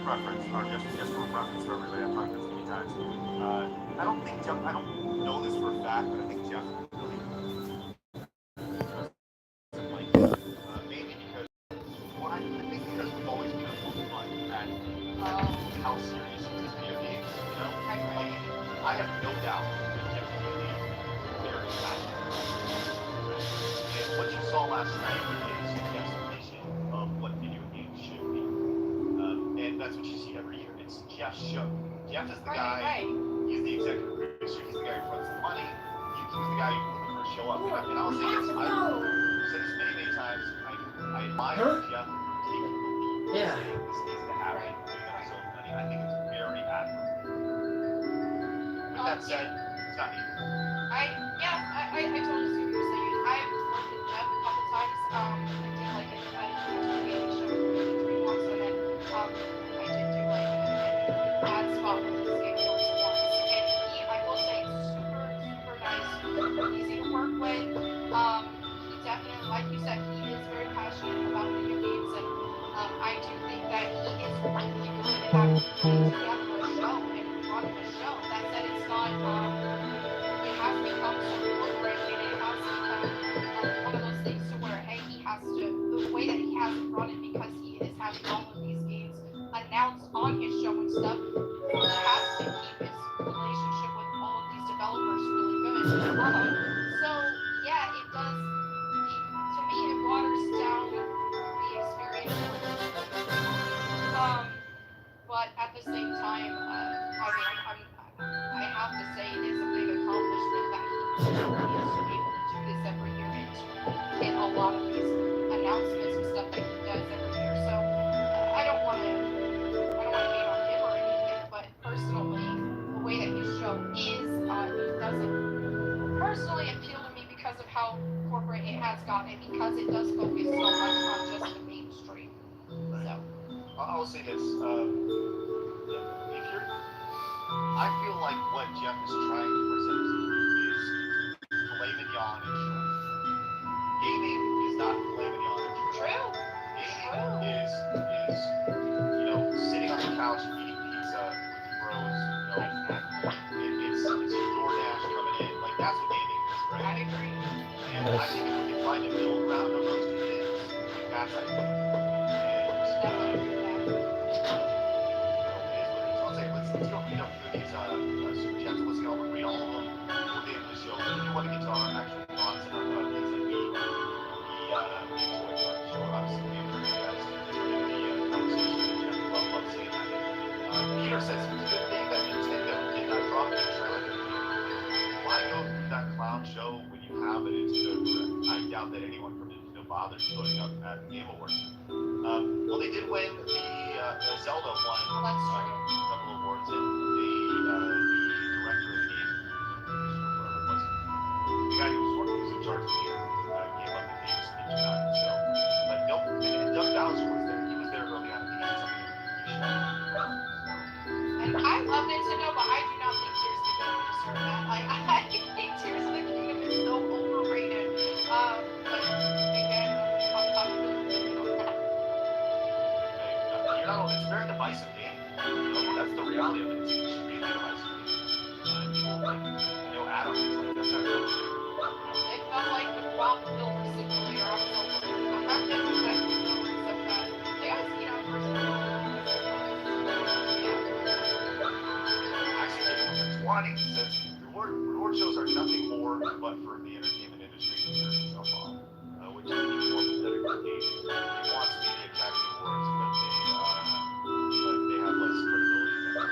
preference, or just from preference for everybody, I've talked this many times. I don't think Jeff, I don't know this for a fact, but I think Jeff really maybe because, well, I think because we've always been fun at how serious he takes video games, you know? I have no doubt that Jeff is going to be very passionate. And what you saw last night is Jeff's vision of what video games should be. And that's what you see every year. It's Jeff's show. Jeff is the guy, he's the executive producer, he's the guy who runs the money, he's the guy who put the first show up. And I'll say this, I've said this many, many times, I admire Jeff taking the lead. Yeah. This needs to happen. Doing it on his own money. I think it's very admirable. With that said, it's not me. I totally see what you're saying. I've worked with Jeff a couple times. I did like a reality show for 3 months, and then I did do like an ad spot with his skateboards once. And I will say, super, super nice, super easy to work with. He definitely, like you said, he is very passionate about video games, and I do think that he is really good at putting together a show and running a show. That said, it's not, it has become so corporate, and it has become one of those things to where, hey, he has to, the way that he has it run it, because he is having all of these games announced on his show and stuff, he has to keep his relationship with all of these developers really good. So, yeah, it does, to me, it waters down the experience. But at the same time, I have to say it is a big accomplishment that he is able to do this every year and to hit a lot of these announcements and stuff that he does every year. So I don't want to hate on him or anything, but personally, the way that his show is, it doesn't personally appeal to me because of how corporate it has gotten, and because it does focus so much on just the mainstream. So I'll say this. If you're, I feel like what Jeff is trying to present is filet mignon and shrimp. Gaming is not filet mignon and shrimp. true. Gaming is sitting on the couch eating pizza with your bros. It's DoorDash coming in. Like, that's what gaming is, right? I agree. And I think if we can find a middle ground of those two things, that's how you do it. Let's go read up through these super chats. Let's go read all of them. We'll get into the show. If you want to get to our actual thoughts and our things that we enjoy about the show, obviously we encourage you guys to continue the conversation. Jeff, love seeing that. Peter says it's a good thing that Nintendo did not drop the trailer. Why go through that clown show when you have it? It's good. I doubt that anyone from Nintendo bothered showing up at the Game Awards. Well, they did win the Zelda one. Well, that's true. A couple awards, and the director of the game, whoever it was, the guy who was in charge of the game, gave up the game speech about it. So, but nope. And Doug Bowser was there. He was there early on. He had something to show. And I love Nintendo, but I do not think Tears of the Kingdom deserve that. Like, I think Tears of the Kingdom is so overrated. But again, it's very divisive game. That's the reality of it. It's extremely divisive game. People like, Adam is like, that's not good. It felt like the Wild Builder Simulator. I was like, I'm not getting that so bad. They guys, Actually, 20 says reward shows are nothing more but for the entertainment industry to turn itself off, which is even more pathetic for gaming. It wants to be the Academy Awards, but they have less credibility than that.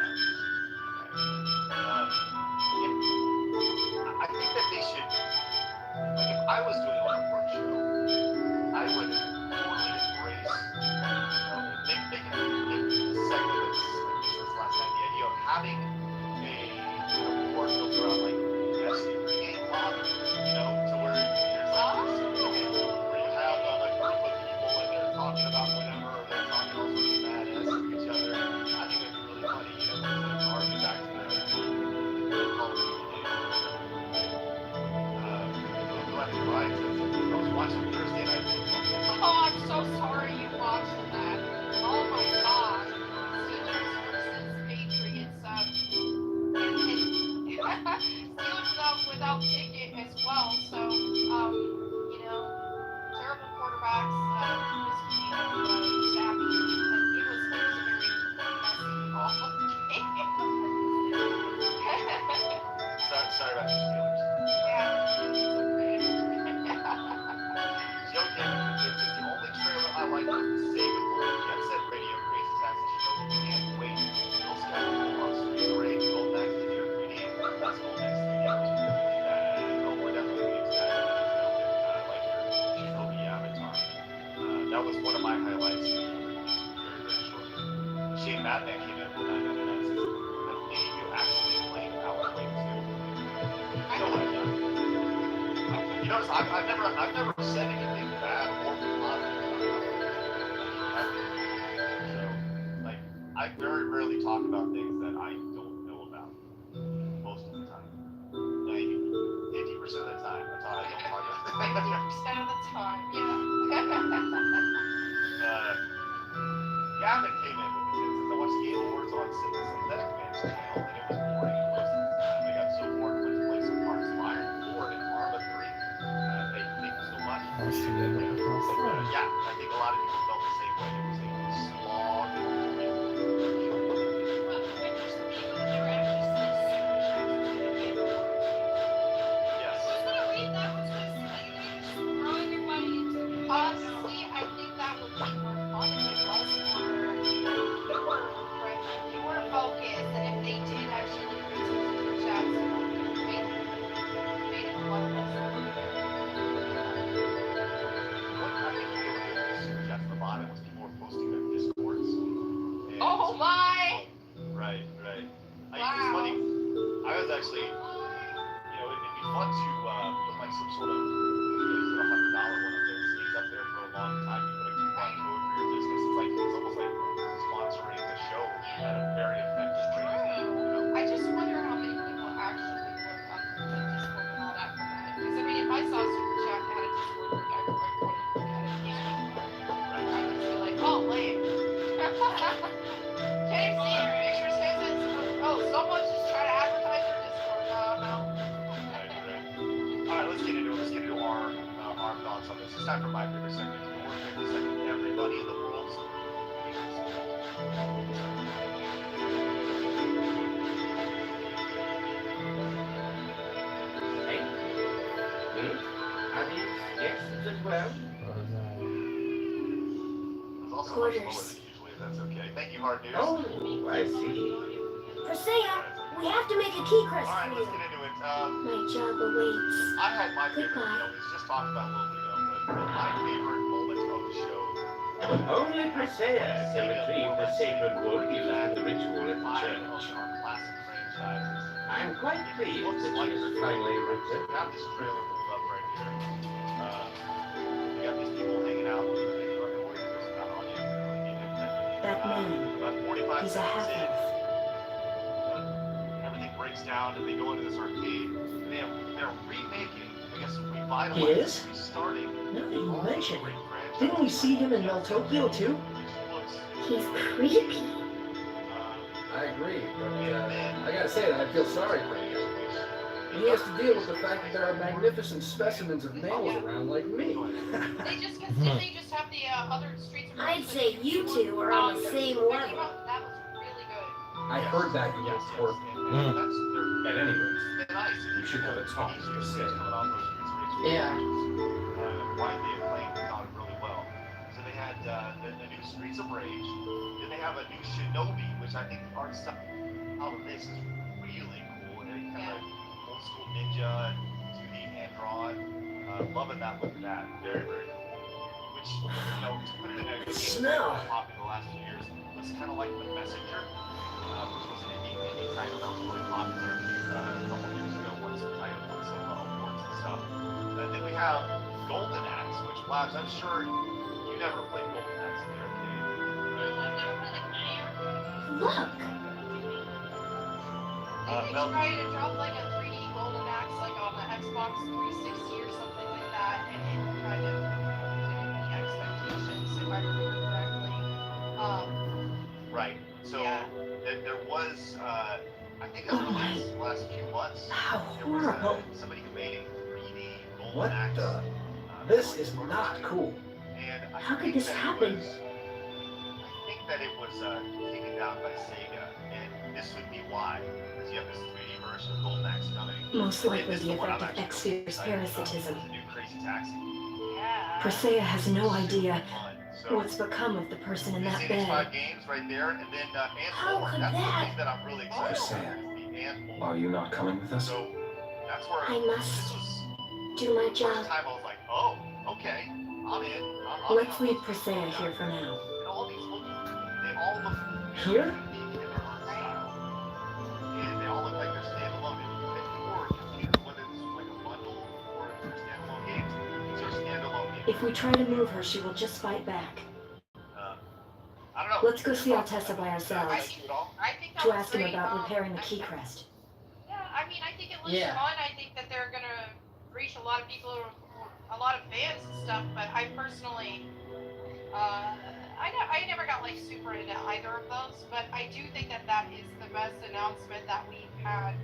Axe this week stabbed me, and it was a very messy, awful game. Sorry about your feelings. Yeah, it's okay. Joe David, it's the only trailer I like of Save It All. Jet Set Radio, Crazy Taxi Show, Can't Wait, Bill Schedule, on Streets of Rage, Gold Max to Dear 3D, that's Gold Max 3D. We're definitely going to that. Like your Shinobi Avatar. That was one of my highlights. Very short. Shane Madman came in and says, any of you actually playing Power Play 2? I No, don't I don't. You notice I've never said anything bad or positive about it. So, like, I very rarely talk about things that I don't know about. Most of the time. 50% of the time. That's all I don't talk about. 50% of the time, yeah. Gavin came in with the kids. I watched Game Awards on Synthetic Man's channel, and it was boring most of the time. I got so bored and went to play some Hearts of Iron 4 and Arma 3. Thank you so much. Yeah, I think a lot of people felt the same way. It was a slog. Yes. Honestly, I think that would be more fun if it was fewer focus, and if they did actually read some super chats and made it one less. What I think they were doing with super chats at the bottom was people were posting their discords. And Oh my! Right. It's Wow. funny. I was actually, it'd be fun to put like some sort of, put $100 one up there. It stays up there for a long time. You put a coupon code for your business. It's almost like sponsoring the show at a very effective rate. I just wonder how many people actually look up the Discord and all that for that. Because I mean, if I saw a super chat that had a Discord link, I wouldn't look at it again. I would just be like, oh, lame. Can't even see your picture says it. Oh, someone's just trying to advertise their Discord. No. All right, let's get into it. Let's get into our thoughts on this. It's time for my favorite segment. Your favorite segment. Everybody in the world's Yes, as well. It's also much lower than usually. That's okay. Thank you, Hard News. Oh, I see. Presea, we have to make a key crest All right, for let's you. get into it. My job awaits. I had my favorite, it's just talked about a little bit ago, but my favorite moment of the show. Only Presea can retrieve the sacred wood used in the ritual at the church. Our classic franchises. I'm quite pleased that she has finally returned. We have this trailer pulled up right here. We got these people hanging out. That man, About 45 he's a seconds in, half-elf. everything breaks down and they go into this arcade. And they're remaking, I guess, revitalizing, He is? restarting. Now that you all mention great it, franchises. didn't we see him in Meltopio too? Which looks, He's creepy. I agree, but I gotta say that I feel sorry for him. He has to deal with the fact that there are magnificent specimens of males around like me. They just have the other Streets of Rage. I'd say you two are on the same level. That was really good. I heard that you yes, report. At any rate, we should have a talk to Presea. Yeah. Widely acclaimed and done really well. So they had the new Streets of Rage. Then they have a new Shinobi, which I think the art style of this is really cool. And kind of old school ninja, 2D hand drawn. Loving that look of that. Very, very cool. Which, to put it in a Smell. popular the last few years, was kind of like The Messenger, which was an indie title that was really popular a couple years ago once the title won some awards and stuff. And then we have Golden Axe, which, Labs, I'm sure you never played Golden Axe in the arcade. Look, They tried to drop like a 3D Golden Axe like on the Xbox 360 or something like that, and it kind of didn't meet expectations, if I remember correctly. Right. So Yeah. there was, I think as Oh my- released the last few months, How there was horrible. somebody who made a 3D Golden What Axe. the? that This was is like not cool. And How could this happen? I think that it was taken down by Sega, and this would be why, because you have this 3D version of Golden Axe coming. Most And likely this is the what I'm effect of actually really X-Sphere's excited about, parasitism. the new Crazy Taxi. Yeah. Presea has no idea Fun. So, what's become of the person in you that see these 5 bed. games right there, and then How Ant could That's the that- thing that I'm really excited Presea. about. is The Ant Are you not coming with us? So that's where I must this was do my the job. first time I was like, oh, okay, I'm in. Let's leave Presea here for now. And all these look, they all look Here? unique in their own style. And they all look like they're standalone. And people were confused whether this was like a bundle or if they're standalone games. These are standalone games. If we try to move her, she will just fight back. I don't know. Let's go see Altessa by ourselves I think that to was ask him great. about repairing the I key think- crest. Yeah, I mean, I think it looks Yeah. fun. I think that they're gonna reach a lot of people, a lot of fans and stuff. But I personally, I never got like super into either of those. But I do think that that is the best announcement that we've had.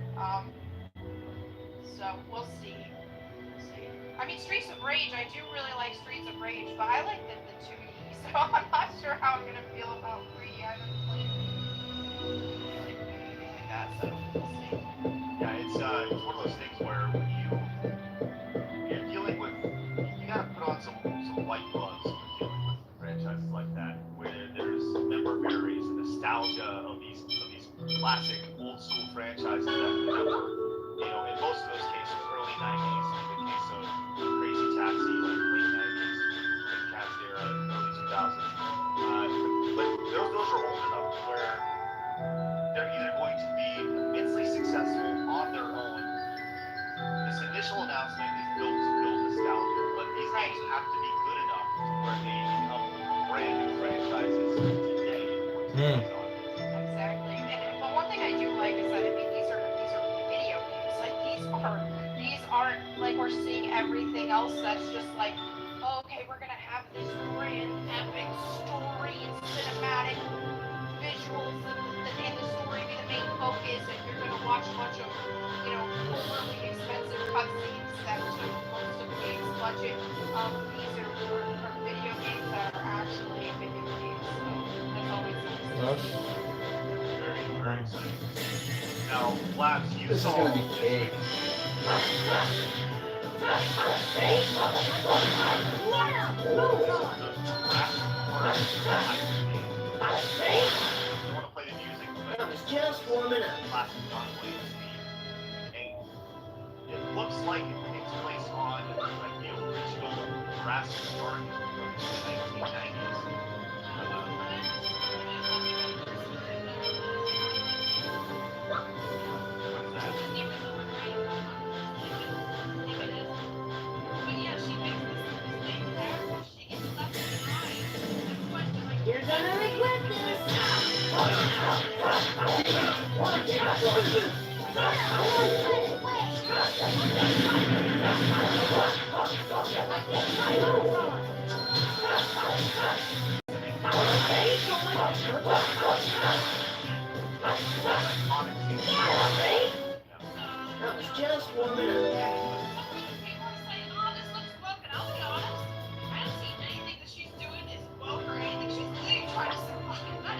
So we'll see. We'll see. I mean, Streets of Rage. I do really like Streets of Rage, but I like the 2D. So I'm not sure how I'm gonna feel about 3D. I haven't played anything like that. So we'll see. Yeah, it's one of those things where when you're dealing with, you gotta put on some white gloves when dealing with franchises like that, where there's memories and nostalgia of these classic old school franchises that were, you know, in most of those cases early 90s, in the case of Crazy Taxi, like late 90s, Dreamcast era, early 2000s. But those are old enough where they're either going to be immensely successful on their own. This initial announcement is built to build nostalgia, but these games have to be good enough where they become brand new franchises today. Exactly. But one thing I do like is that I mean these are video games. Like these aren't like we're seeing everything else that's just like, oh, okay, we're gonna have this grand epic story and cinematic visuals and the story be the main focus, and you're gonna watch a bunch of, you know, overly expensive cutscenes that took most of the game's budget. These are video games that are actually video games. So that's always nice. Very, very exciting. Now, Labs, you This is saw gonna be cake. You want to play the music, but I was just warming up. classic John Williams theme. And it looks like it takes place on like the original Jurassic Park from the 1990s. What is that? You're gonna regret this. I was just warming up.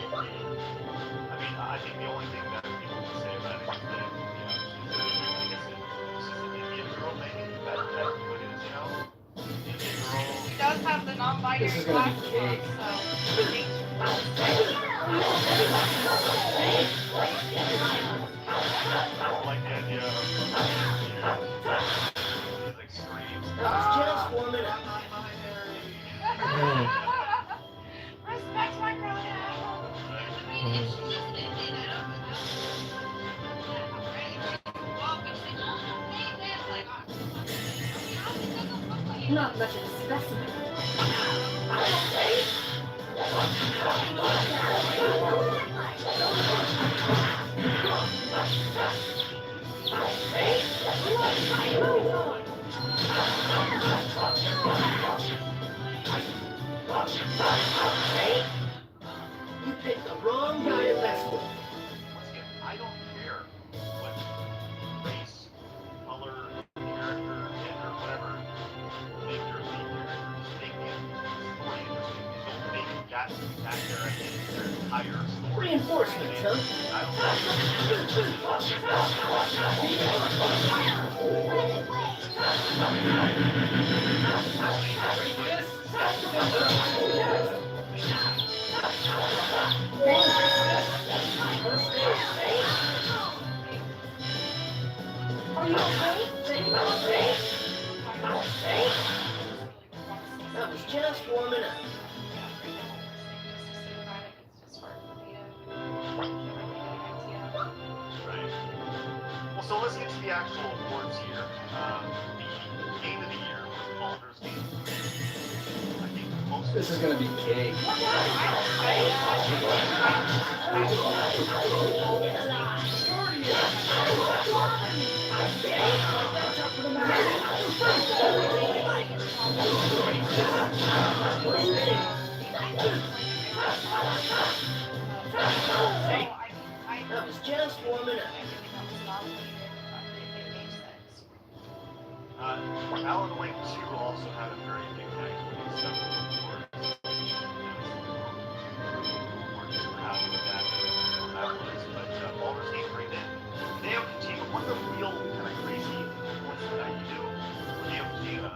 I mean, I think the only thing that people can say about it is that, you know, she's an Indian girl, maybe. That's what it is, you know? Indian girl. He does have the non-binary This is gonna be glasses cake. on, so I think I like the idea of, you know, like screams. I was just warming up. respect my pronouns. Not much of a specimen. You picked the wrong guy to mess with. Once again, I don't care what race, color, character, gender, whatever, make your lead character. Just make the story interesting. got back there, I think their entire story. Reinforcements, huh? I Are you okay? That was just warming up. Right. Well, so let's get to the actual awards here. The game of the year was Baldur's Gate. I think most This is gonna be cake. That was just warming up. Alan Wake 2 also had a very big night with several awards. We're just happy with that. That was, but Baldur's Gate right then. Neo Kojima, one of the real kind of crazy points that you do, Neo Kojima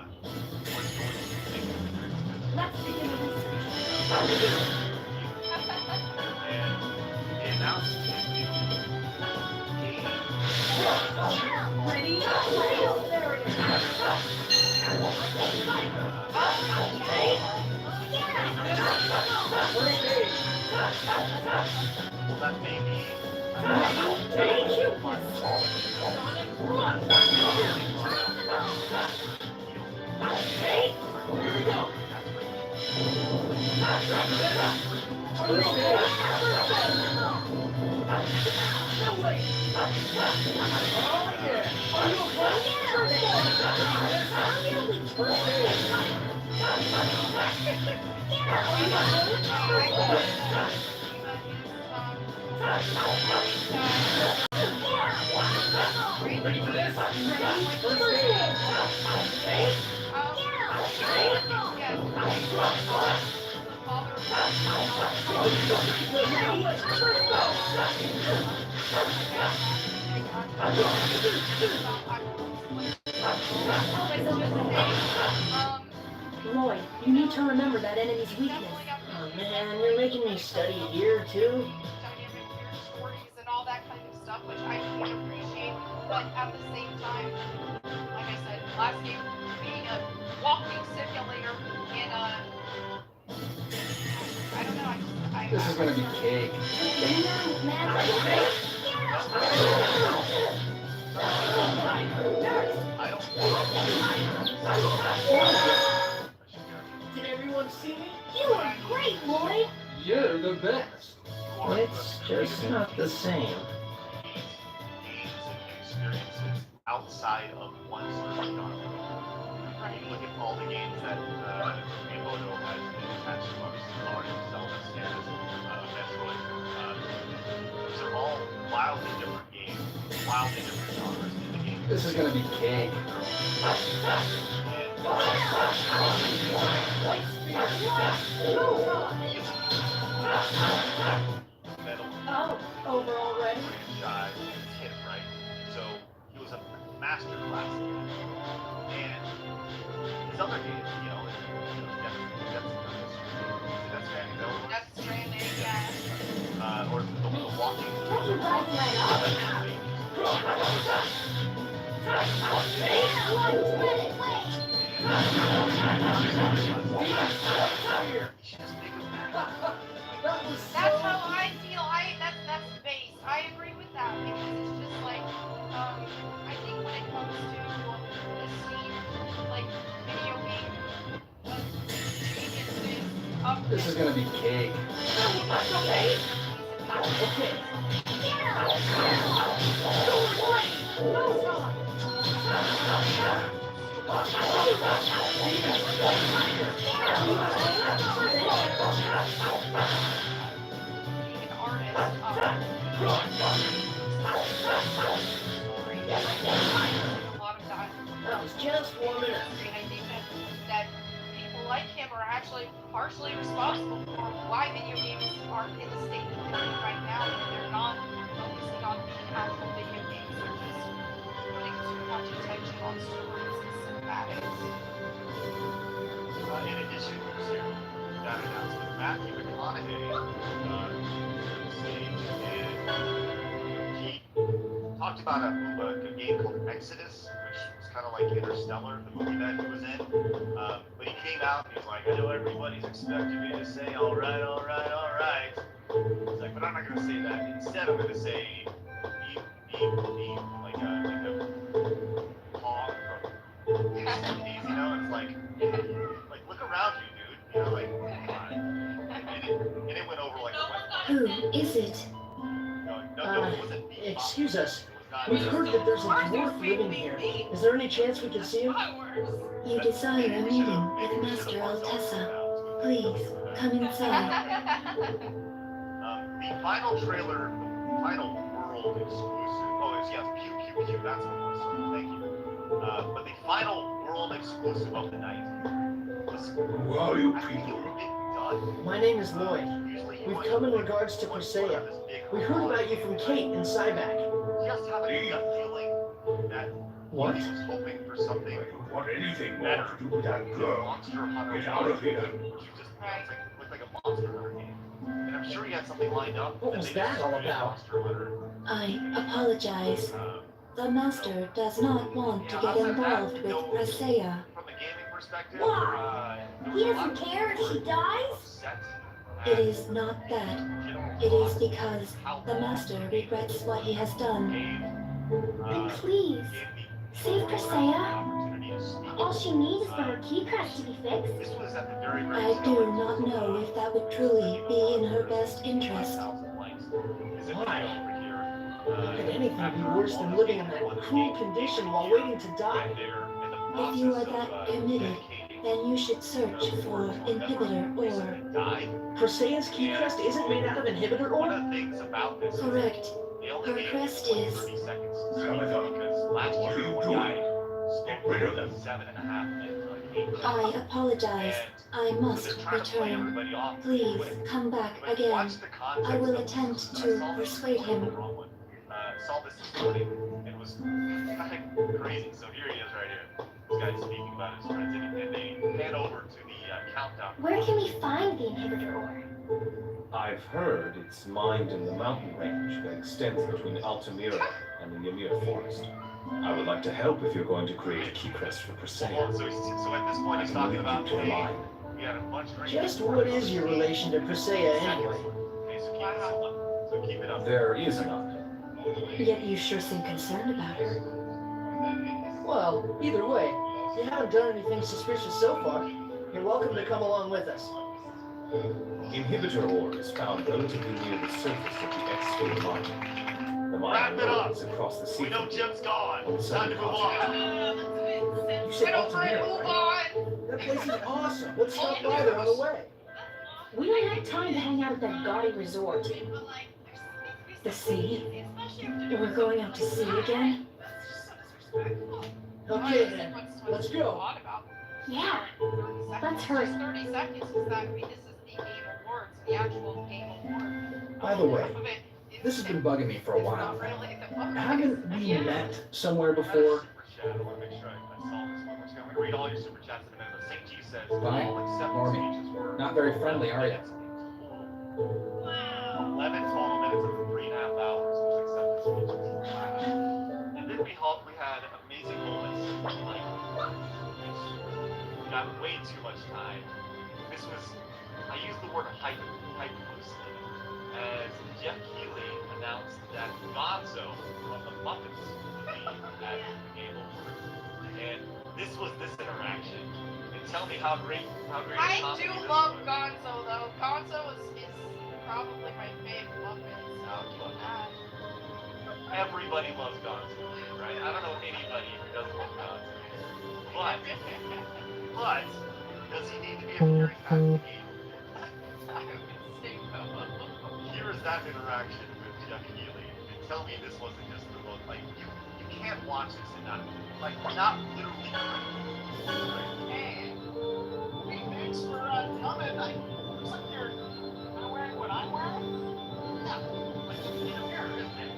was going to make it. Let's begin the research. And they announced his new game. Ready? There it is. Well, that may be. Thank you. Ready for this? Lloyd, you need to remember that enemy's weakness. Oh man, you're making me study here too. Stories and all that kind of stuff, which I can appreciate, but at the same time, like I said, last game being a walking simulator in a, I don't know, This is gonna be cake. Did everyone see me? You are great, Lloyd. You're the best. It's just not the same. Games and experiences outside of one specific genre. Right. You look at all the games that Miyamoto has attached to obviously Mario, Zelda, Cidade, Metroid. Those are all wildly different games, wildly different genres in the game. This is gonna be cake. Metal Oh, over already? franchise hit, right? So he was a master class in it. And his other games, Death Stranding, yeah. or the Walking. What you guys let up? That's how I feel. That's the base. I agree with that because it's just like, I think when it comes to the scene, like video game geniuses of This is gonna be cake. being an artist, a lot of that. That was just warming up. And I think that people like him are actually partially responsible for why video games are in the state that they're in right now, and they're not focusing on the actual video games. They're just putting too much attention on stories and cinematics. In addition to that announcement, Matthew McConaughey he talked about a game called Exodus, which was kind of like Interstellar, the movie that he was in. But he came out and he was like, I know everybody's expecting me to say, all right, all right, all right. He's like, but I'm not going to say that. Instead, I'm going to say, beep, beep, beep, like a paw from the 70s, you know? It's like, look around you, dude. You know, like, come on. And it went over like a wet Who is it? No, it wasn't me. Excuse us. It was not We've me. heard that there's a dwarf living here. Is there any chance we can see him? You desire a meeting with Master Altessa. Please, come inside. The final trailer, the final world exclusive. Oh, it's, yes, Pew Pew Pew. That's what it was. So thank you. But the final world exclusive of the night was. Who are you I think it people? would be done. My name is Lloyd. Usually you We've want come in to regards to want Presea. this big We heard about you from Kate in Cyback. Just have a gut feeling that What? he was hoping for something. I don't want anything more to do with that girl. Monster Hunter. Get out of here. Which you just looked like a Monster Hunter game. And I'm sure he had something lined up. What and was they just that all screwed about? Monster Hunter. I apologize. The Master does not want to get involved with Presea. From the gaming perspective, Why? He doesn't care if she dies? upset It is not that. It is because the Master regrets what he has done. Please, save Presea. All she needs is for her keycraft to be fixed. This was at the very, very I do not know if that would truly be in her best interest. Why? How could anything be worse than living in that cruel condition while waiting to die? If you are that committed, then you should search for inhibitor ore. Presea's key crest isn't made out of inhibitor One ore? of the things about this Correct. they only Her gave crest you is- 30 seconds. Jonathan, Because last what are year you one doing? guy Get rid of them. 7.5 minutes, like 8 I minutes. apologize. I And must so they're trying to play return. everybody off Please quick. come back But again. watch the context I will of attempt this. to I saw this persuade him. wrong one. Saw this morning and it was kind of crazy. So here he is right here. This guy's speaking about his friends and they head over to the countdown. Where can we find the inhibitor ore? I've heard it's mined in the mountain range that extends between Altamira and the Ymir forest. I would like to help if you're going to create a key crest for Presea. So at this point I he's can talking lead about, you to a hey, line. we had a bunch of Just what is your relation to Presea anyway? Okay, so keep it up. So keep it up. There is none. Yet you sure seem concerned about her. Well, either way, if you haven't done anything suspicious so far, you're welcome to come along with us. Inhibitor ore is found relatively near the surface of the X-Sphere mine. The Wrap mine it up. is across the sea. We know Jim's gone. On the It's time to southern move continent. on. You said Get over it, Altamira, move right? on! That place is awesome. Let's stop by there on the way. We don't have time to hang out at that gaudy resort. The sea? We're going out to sea again? Okay then, let's go. Yeah, let's hurry. 30 seconds is that, I mean, this is the Game Awards, the actual Game Awards. By the way, Some of it is- this has been bugging me for a it's while not now. really the focus. Haven't we Yeah. met somewhere I got a before? super chat. I want to make sure I saw this one. I'm going to read all your super chats in a minute. But St. G says, Fine. all acceptance Normie. speeches were Not very friendly, are you? 11 total minutes of the 3.5 hours of acceptance speeches. And then we had amazing moments. Like, we got way too much time. This was, I use the word hype loosely, as Jeff Keighley announced that Gonzo from the Muppets would be at the Game Awards. And this was this interaction. And tell me how great I a comedy do this love was. Gonzo though. Gonzo is probably my favorite Muppet. So Everybody loves Gonzo, right? I don't know anybody who doesn't love Gonzo. But does he need to be appearing at the game? Here is that interaction with Jeff Keighley. And tell me this wasn't just the most, like, you can't watch this and not literally critical. Right? thanks for coming. Looks like you're kind of wearing what I'm wearing. Yeah, like in a mirror, isn't it?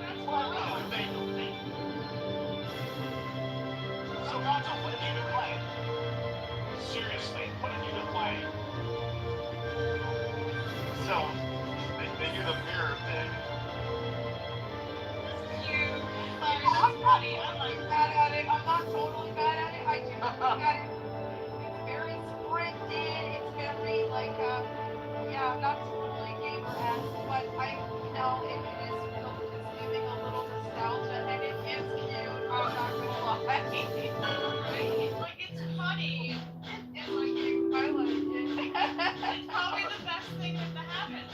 That's what I mean. Thank you. So, Gonzo, what have you been playing? Seriously, what have you been playing? So, they do the mirror thing. I'm funny. I'm like bad at it. I'm not totally bad at it. I do look at it. It's very scripted. It's very like yeah, I'm not totally gamer-esque, but I know it is filled with giving a little nostalgia, and it is cute. I'm not gonna lie. Right? Like it's funny. It's like cute. I like it. It's probably the best thing that happened.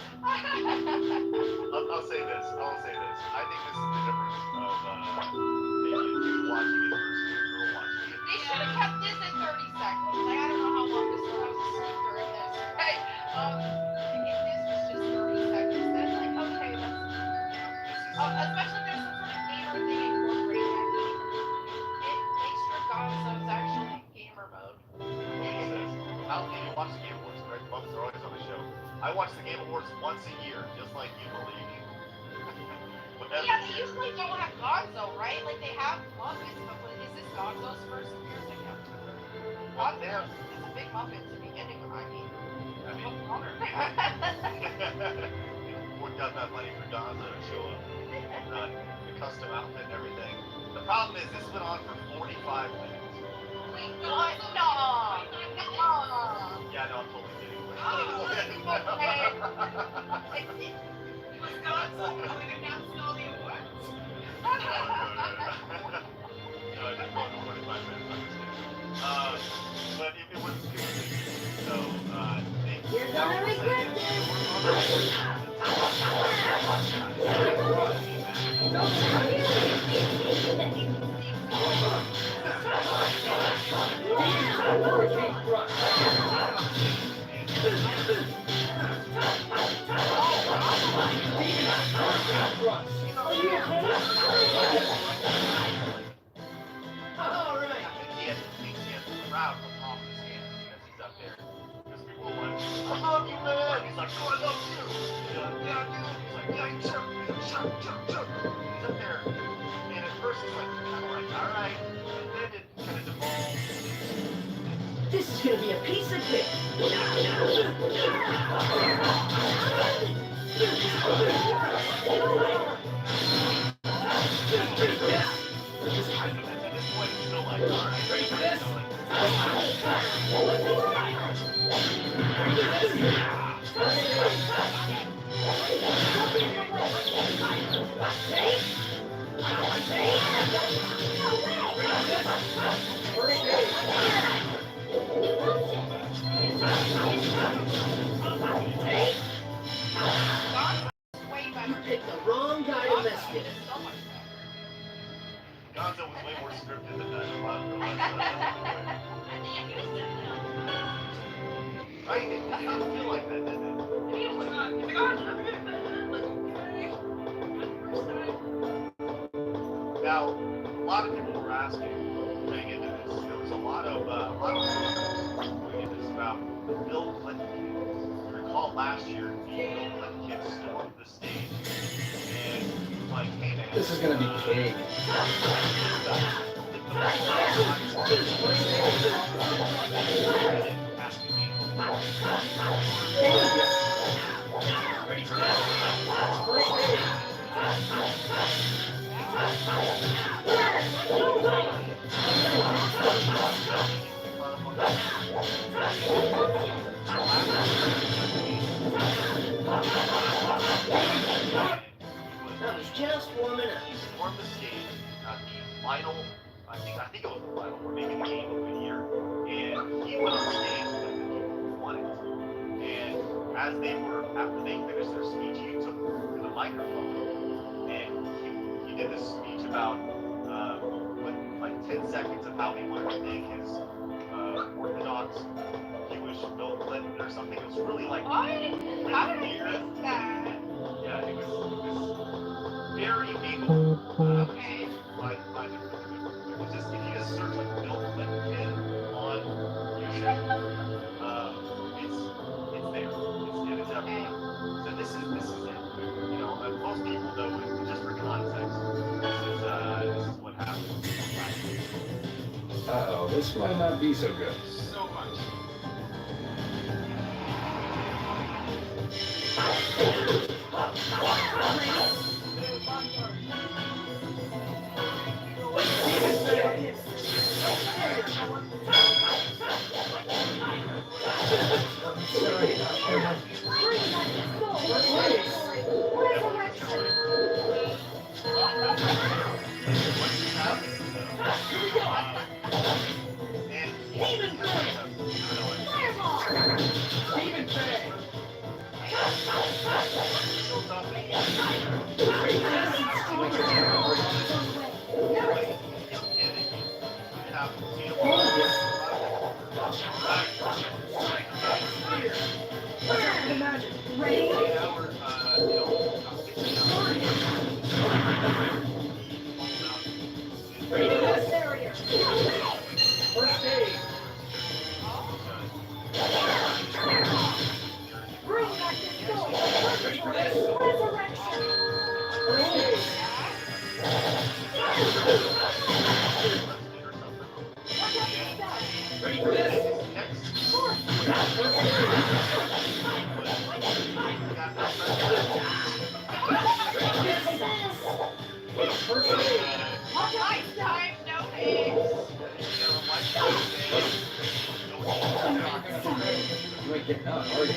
I'll say this. I think this is the difference of maybe a dude watching it versus a girl watching it. They should have kept this at 30 seconds. Like, I don't know how long this was. I was asleep during this. Right? If this was just 30 seconds, then like, okay, that's especially if there's some sort of gamer thing incorporated. I mean, it makes sure Gonzo's actually in gamer mode. How can you watch the Game Awards, right? The Muppets are always on the show. I watch the Game Awards once a year, just like you, believe me. Yeah, they usually don't have Gonzo, right? Like they have Muppets, but is this Gonzo's first appearance? I can't remember. Gonzo is a big Muppet to begin with. I mean, no wonder. Worked out that money for Gonzo to show up, the custom outfit and everything. The problem is this went on for 45 minutes. Wait, what? No. Yeah, no, I'm totally kidding. Okay. Was Gonzo going to announce all the awards? No, I didn't go to 45 minutes. I'm just kidding. But it was so, You're gonna regret This is gonna be a piece of cake. You picked the wrong guy to mess with. Gonzo was way more scripted than that. Right? It doesn't feel like that, does it? Now, a lot of people were asking, getting into this, there was a lot of rumors going into this about the Bill Clinton kids. You recall last year, the Bill Clinton kids stormed the stage, and he was like, hey man. This is gonna be cake. That was just warming up. He stormed the stage at the final, I think it was the final, or maybe the game of the year, and he went on stage when the people won it. And after they finished their speech, he took the microphone and he did this speech about like 10 seconds of how he wanted to thank his Orthodox Jewish Bill Clinton or something. It was really like What? How did I miss that? Yeah, it was very able. Okay. It was just, if you just search like This might not be so good. So much. You ain't getting out, are you?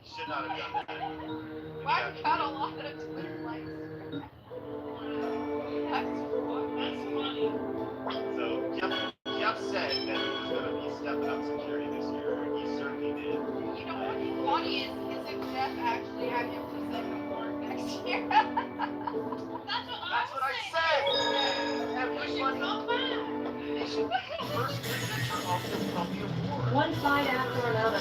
Should not have done that. I've got a lot of Twitter likes. That's funny. So Jeff said that he was going to be stepping up security this year. He certainly did. You know what's funny is if Jeff actually had him to say before next year. That's what I said. Everybody, he should be the first signature of the award. One fight after another.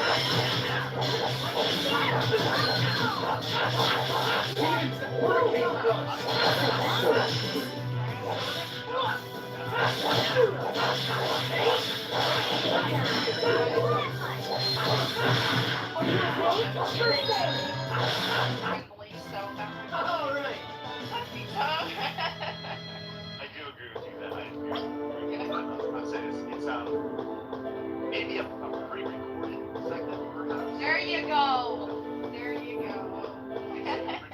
All right. I do agree with you that I'm saying it's maybe a pre-recorded segment perhaps. There you go. There you go.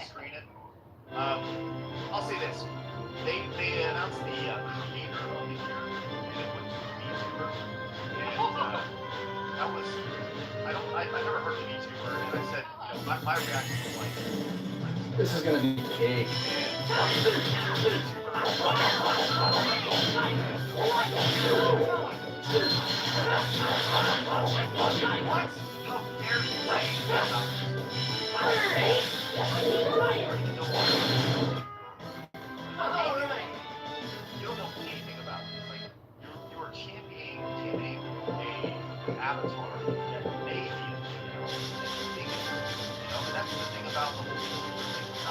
Screen it. I'll say this. They announced the creator of the year, and it went to VTuber. And that was I've never heard of VTuber, and I said, you know, my reaction was like, This is gonna be cake. What? How dare you say that? All right. You don't know anything about it. It's like you are championing a avatar that may be, that's the thing about the whole thing. I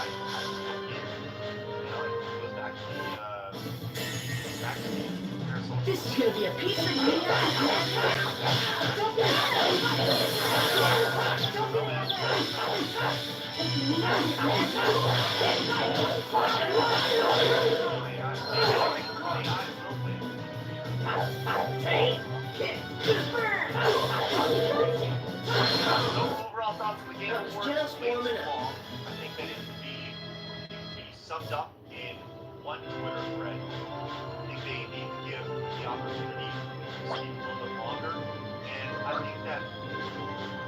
it goes back to the This is gonna be a piece of meat. Overall thoughts of the game That was were just way 4 too minutes. long. I think that it could be summed up in one Twitter thread. I think they need to give the opportunity to speak a little bit longer, and I think that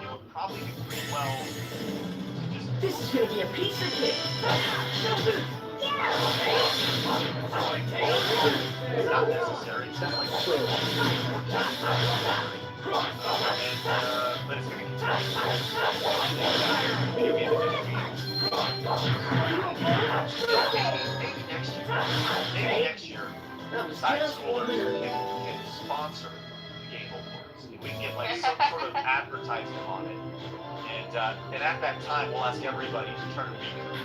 it would probably do pretty well to just. This is gonna be a piece of cake. It's not necessary. It's not like but it's going to maybe next year, That was Side just 4 Scrollers minutes. can sponsor the Game Awards. If we can get like some sort of advertisement on it, and at that time we'll ask everybody to try to recoup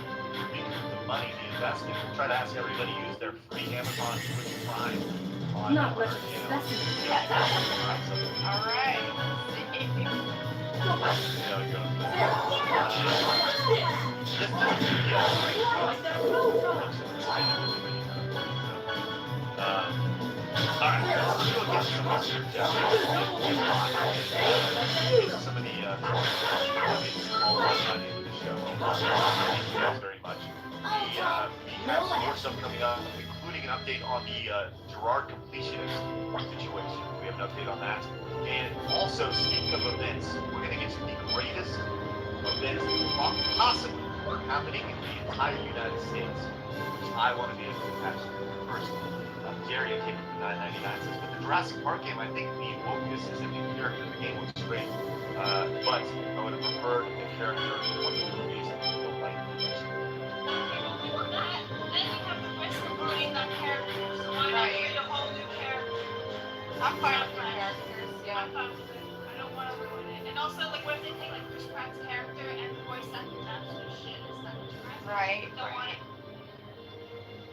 the money, the investment. We'll try to ask everybody to use their free Amazon Twitch Prime on Not much of a specimen. All right. some of the show. Thank you guys very much. We have more stuff coming up, including an update on the Gerard completionist situation. We have an update on that. And also, speaking of events, we're going to get to the greatest events possibly happening in the entire United States, which I want to be able to catch first. Jerry came from 999 says, with the Jurassic Park game, I think the wokeness is a new character. The game looks great, but I would have preferred the character in one of the movies that we don't like. Then you have the risk of ruining that character, so why not create a whole new character? I'm fine with the characters, yeah. I'm fine with it. I don't want to ruin it. And also, like, what if they take, like, Chris Pratt's character and the voice actor absolute shit instead of Chris Pratt? Right. Don't want it.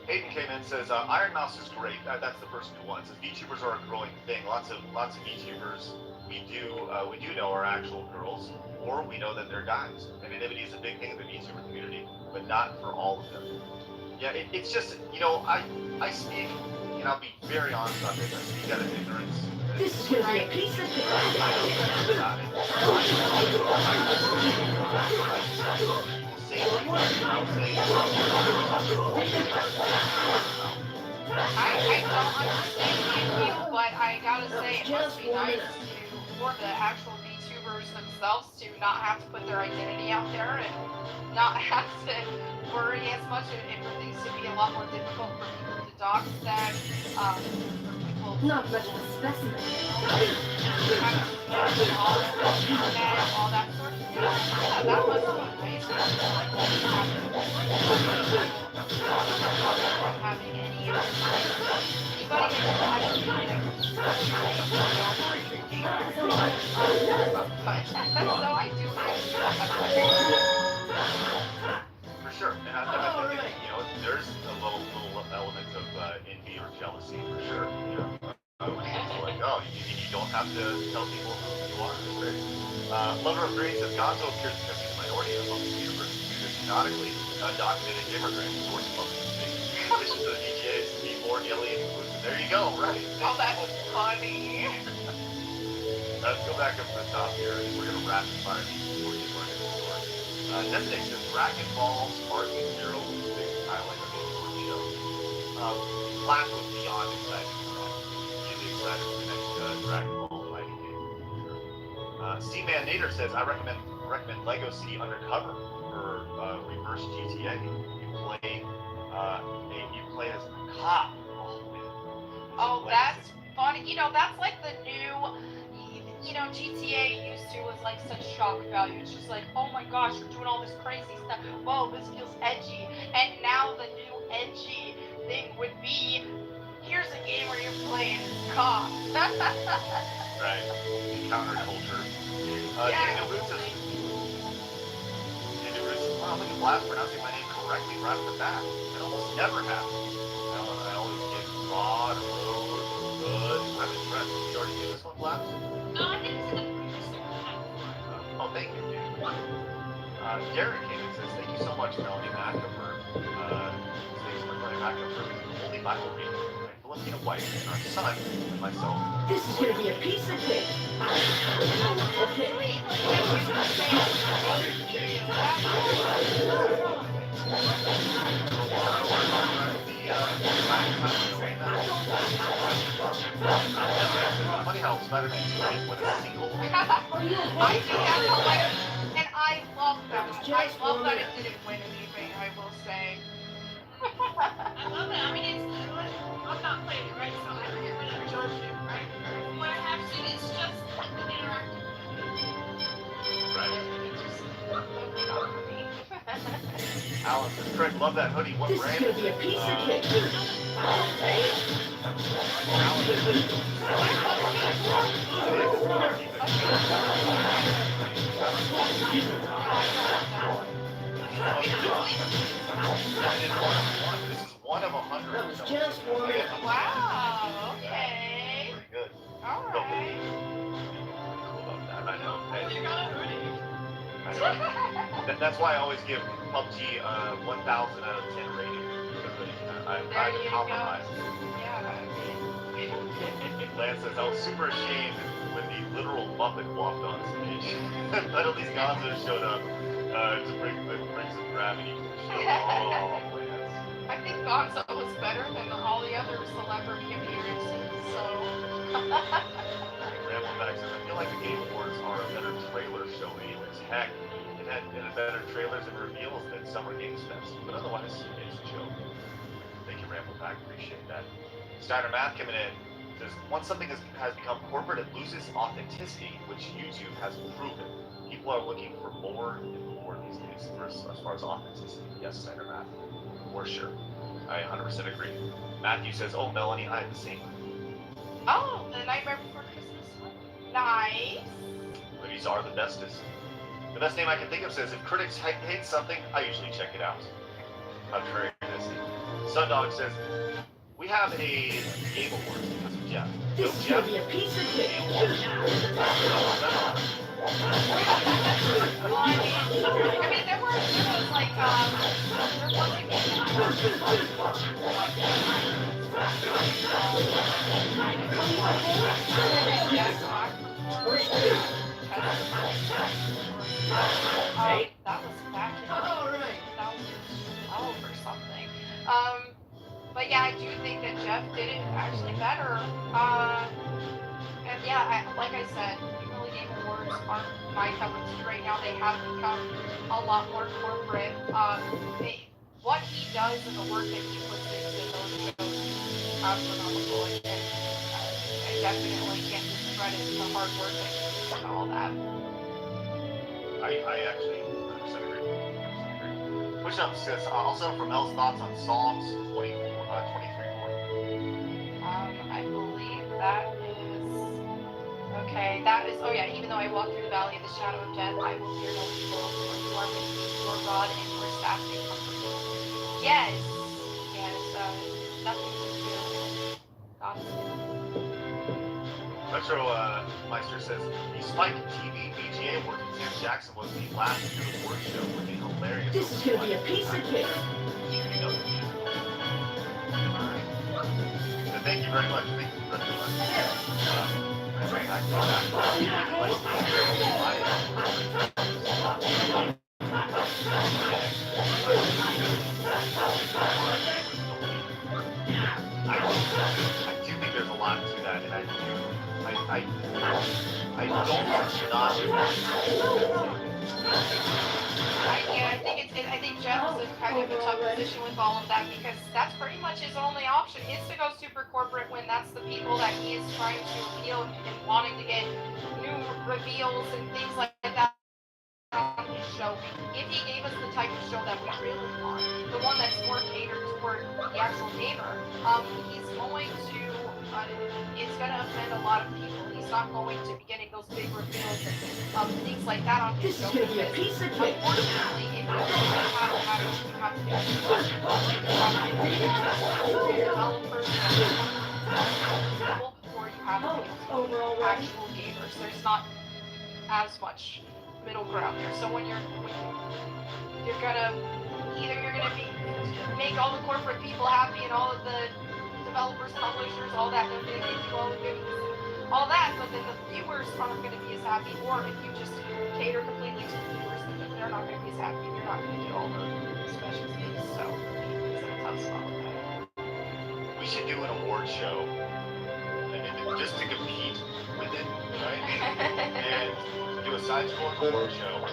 Hayden came in, says Iron Mouse is great. That's the person who won. Says VTubers are a growing thing. Lots of VTubers we do know are actual girls, or we know that they're guys. Anonymity is a big thing in the VTuber community, but not for all of them. Yeah, it's just, you know, I speak, and I'll be very honest about this. I speak out of ignorance. This is going to be a piece of I don't understand you, but I gotta say it must be nice for the actual VTubers themselves to not have to put their identity out there and not have to worry as much, and for things to be a lot more difficult for people to dox that, for people to not much of a specimen. all that sort of stuff. Yeah, that must be nice. Having any anybody so I do for sure. And I think you know, there's a little element of envy or jealousy for sure. You know, when it's like, oh, you don't have to tell people who you are. It's great. Lover of Green says Gonzo appears because he's a minority among the universe due to canonically undocumented immigrant source among the mission to the GTA is to be more alien inclusive. There you go, right? Oh, that's funny. Let's go back up to the top here, and we're gonna rapid fire these before we get into the story. Nessa says Dragon Ball, Sparking Zero, big highlight of the show. Black was beyond excited for that. Really excited for the next Dragon Ball fighting game. C-Man Nader says, I recommend Lego City Undercover for reverse GTA. You play as a cop. Oh, that's funny. You know, that's like the new, you know, GTA used to was like such shock value. It's just like, oh my gosh, you're doing all this crazy stuff. Whoa, this feels edgy. And now the new edgy thing would be, here's a game where you're playing as cops. Right. Counterculture. Daniel Roots says, wow, look at Blast pronouncing my name correctly right off the bat. It almost never happens. I always get broad or low or good. I'm impressed. Did you already do this one, Blast? No, I think it's in the previous one. Oh, thank you, dude. Derek came and says, thank you so much, Melanie Macca, for only Bible reading. My Filipino wife and our son and myself. This is going to be a piece of cake. Okay. Funny how Spider-Man 2 with a single. I do have like, and I love that. I love that it didn't win anything, I will say. I love it. I mean, I'm not playing it, right? So I don't get rid of Georgia, right? What I have seen is just an interactive. Right. It's just not for me. Alan says, Craig, love that hoodie. What This brand is going to be a piece of cake. This is one of 100. That was just one. Wow, okay. Pretty good. Alright. Cool about that. I know. You got a hoodie. I know. That's why I always give PUBG 1,000 out of 10 rating. I There you compromise. go. Yeah. Lance says, I was super ashamed when the literal Muppet walked on stage. But at least Gonzo showed up to bring some gravity to the show. Oh, Lance. I think Gonzo was better than all the other celebrity appearances, so... Rambleback says, I feel like the Game Awards are a better trailer show anyways. Heck, it had better trailers and reveals than Summer Games Fest. But otherwise, it's a joke. Thank you, Rambleback. Appreciate that. Steiner Math coming in says, once something has become corporate, it loses authenticity, which YouTube has proven. People are looking for more and more these days as far as authenticity. Yes, Steiner Math. For sure. I 100% agree. Matthew says, oh, Melanie, I have the same. Oh, The Nightmare Before Christmas one. Nice. Movies are the bestest. The best name I can think of says, if critics hate something, I usually check it out. I'm very busy. Sundog says, we have a Game Awards because of Jeff. This is gonna be a piece of cake. Well, I mean, there was like, there that was back in 2012 or something. But yeah, I do think that Jeff did it actually better. And yeah, like I said, really Game Awards aren't my cup of tea right now. They have become a lot more corporate. What he does and the work that he puts into those shows is astronomical, and I definitely can't discredit the hard work that he puts into all that. I actually 100% agree. Push Up says, also from Mel's thoughts on Psalms 23:4. I believe that is okay. That is even though I walk through the valley of the shadow of death, I will fear no evil, for you are with me, your rod and your staff they comfort me. Yes, nothing to fear. God is good. Metro Meister says, the Spike TV VGA Awards with Sam Jackson was the last year award show with a hilarious... This is gonna be a piece of cake. So thank you very much. Thank you very much. I do think there's a lot to that, and I think Jeff is in kind of a tough position with all of that, because that's pretty much his only option is to go super corporate when that's the people that he is trying to appeal and wanting to get new reveals and things like that on his show. If he gave us the type of show that we really want, the one that's more catered toward the actual gamer, he's going to it's going to offend a lot of people. He's not going to be getting those big reveals and things like that on his show. This is going to be a piece of cake. Unfortunately, if you have to developers or you have actual gamers. There's not as much middle ground there. So when you're gonna make all the corporate people happy and all of the developers, publishers, all that, they're gonna give you all the goodies and all that, but then the viewers aren't gonna be as happy. Or if you just cater completely to the viewers, then they're not gonna be as happy. You're not gonna get all the special things. So it's a tough spot with that. We should do an award show, and just to compete with it, right? And do a side-scrolling award show,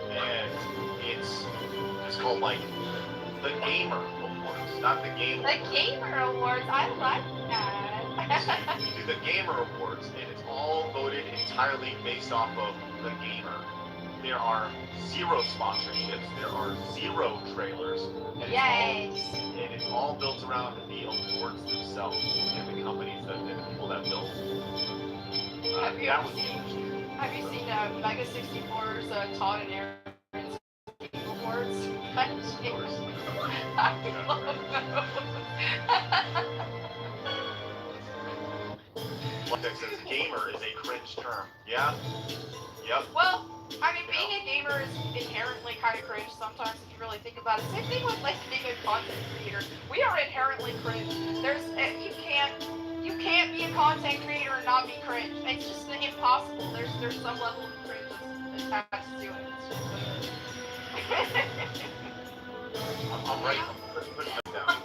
and it's called like the Gamer Awards, not the Game Awards. The Gamer Awards, I like that. We do the Gamer Awards, and it's all voted entirely based off of the gamer. There are 0 sponsorships, there are 0 trailers, and it's all built around the awards themselves and the companies and the people that build. That would be interesting. Have you seen Mega 64's Todd and Aaron's Game Awards? I love those. That says gamer is a cringe term. Yeah? Yep. Well, I mean, being a gamer is inherently kind of cringe sometimes if you really think about it. Same thing with like being a content creator. We are inherently cringe. You can't be a content creator and not be cringe. It's just impossible. There's some level of cringe attached to it. It's just I'm right. Put it down.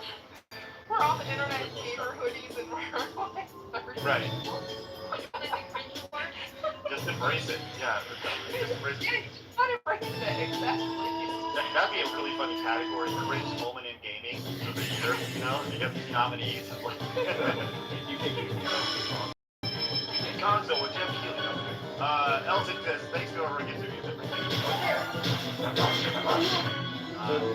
we're all the internet gamer hoodies and we're like 30. Right. What do you cringe for? Just embrace it. Yeah. Just embrace it. Yeah, you just gotta embrace it. Exactly. That'd be a really funny category. Cringe moment in gaming of the year. You know, you have these nominees. And like, You think you can Gonzo with Jeff Keighley. Elton says, thanks for over get to you.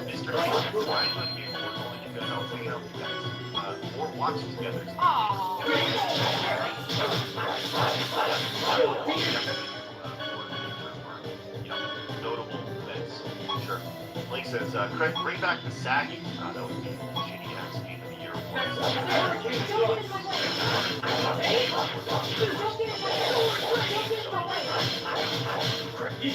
Mr. Mike says, why are you doing game for only because I was hanging out with you guys? Or watch together. Aww. Notable events. Sure. Blake says, bring back the sagging. That would be shitty ass game of the year awards. Ready?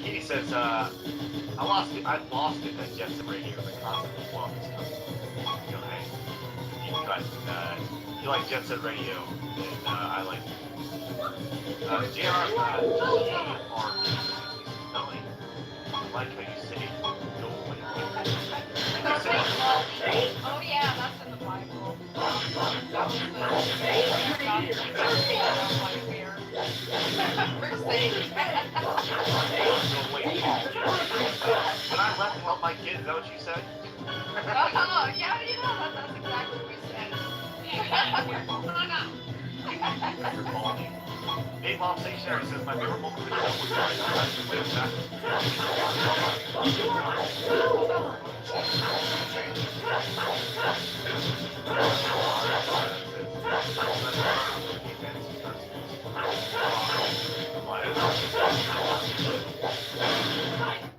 Katie says, I lost it at Jet Set Radio. The concept of love is coming. You know, hey, you like Jet Set Radio, and I like JR, I like how you say no way. Oh yeah, that's in the Bible. That was the When I left to help my kids, is that what you said? Yeah, that's exactly what we said. Dave Mom Stationary says my favorite moment of the show was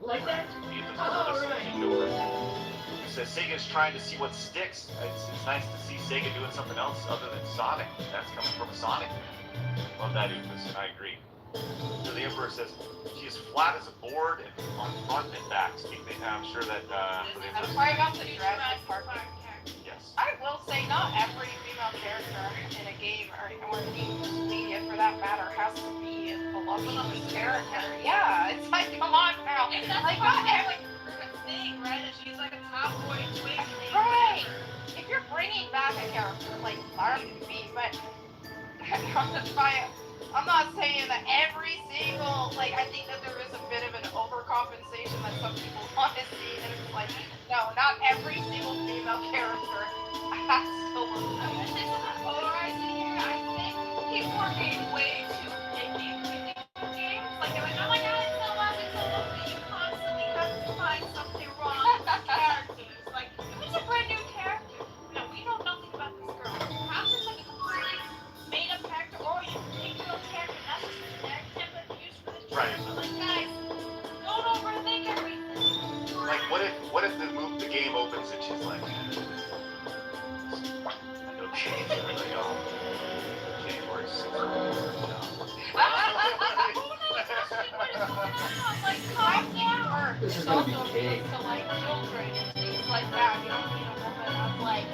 Like that? He says Sega's trying to see what sticks. It's nice to see Sega doing something else other than Sonic. That's coming from a Sonic. Love that, Oofus. I agree. So the Emperor says she's flat as a board and on front and back. I'm sure that I'm sorry about the Jurassic Park. yes. I will say not every female character in a game or any media for that matter has to be a voluptuous character. Yeah, it's like, come on now. Like, not every thing, right? That she's like a tomboy twig. Right. If you're bringing back a character, like, Lara could be, but I'm not saying that every single, like, I think that there is a bit of an overcompensation that some people want to see, and it's like, no, not every single female character has to look like that. This is polarizing here. I think people are being way too picky with these games. Like, they're like, oh my god, it's so lovely, so lovely. You constantly have to find something wrong with the characters. Like, if it's a brand new character, no, we know nothing about this girl. Perhaps it's like a completely made up character, or you take your own character, and that's just a generic template used for this Right. character. Like, guys, don't overthink everything. Like, what if the game opens and she's like, no change. Like, oh, January 6th. Like, calm down. This is It's gonna be also cake. to like children and things like that. You don't need a woman that's like,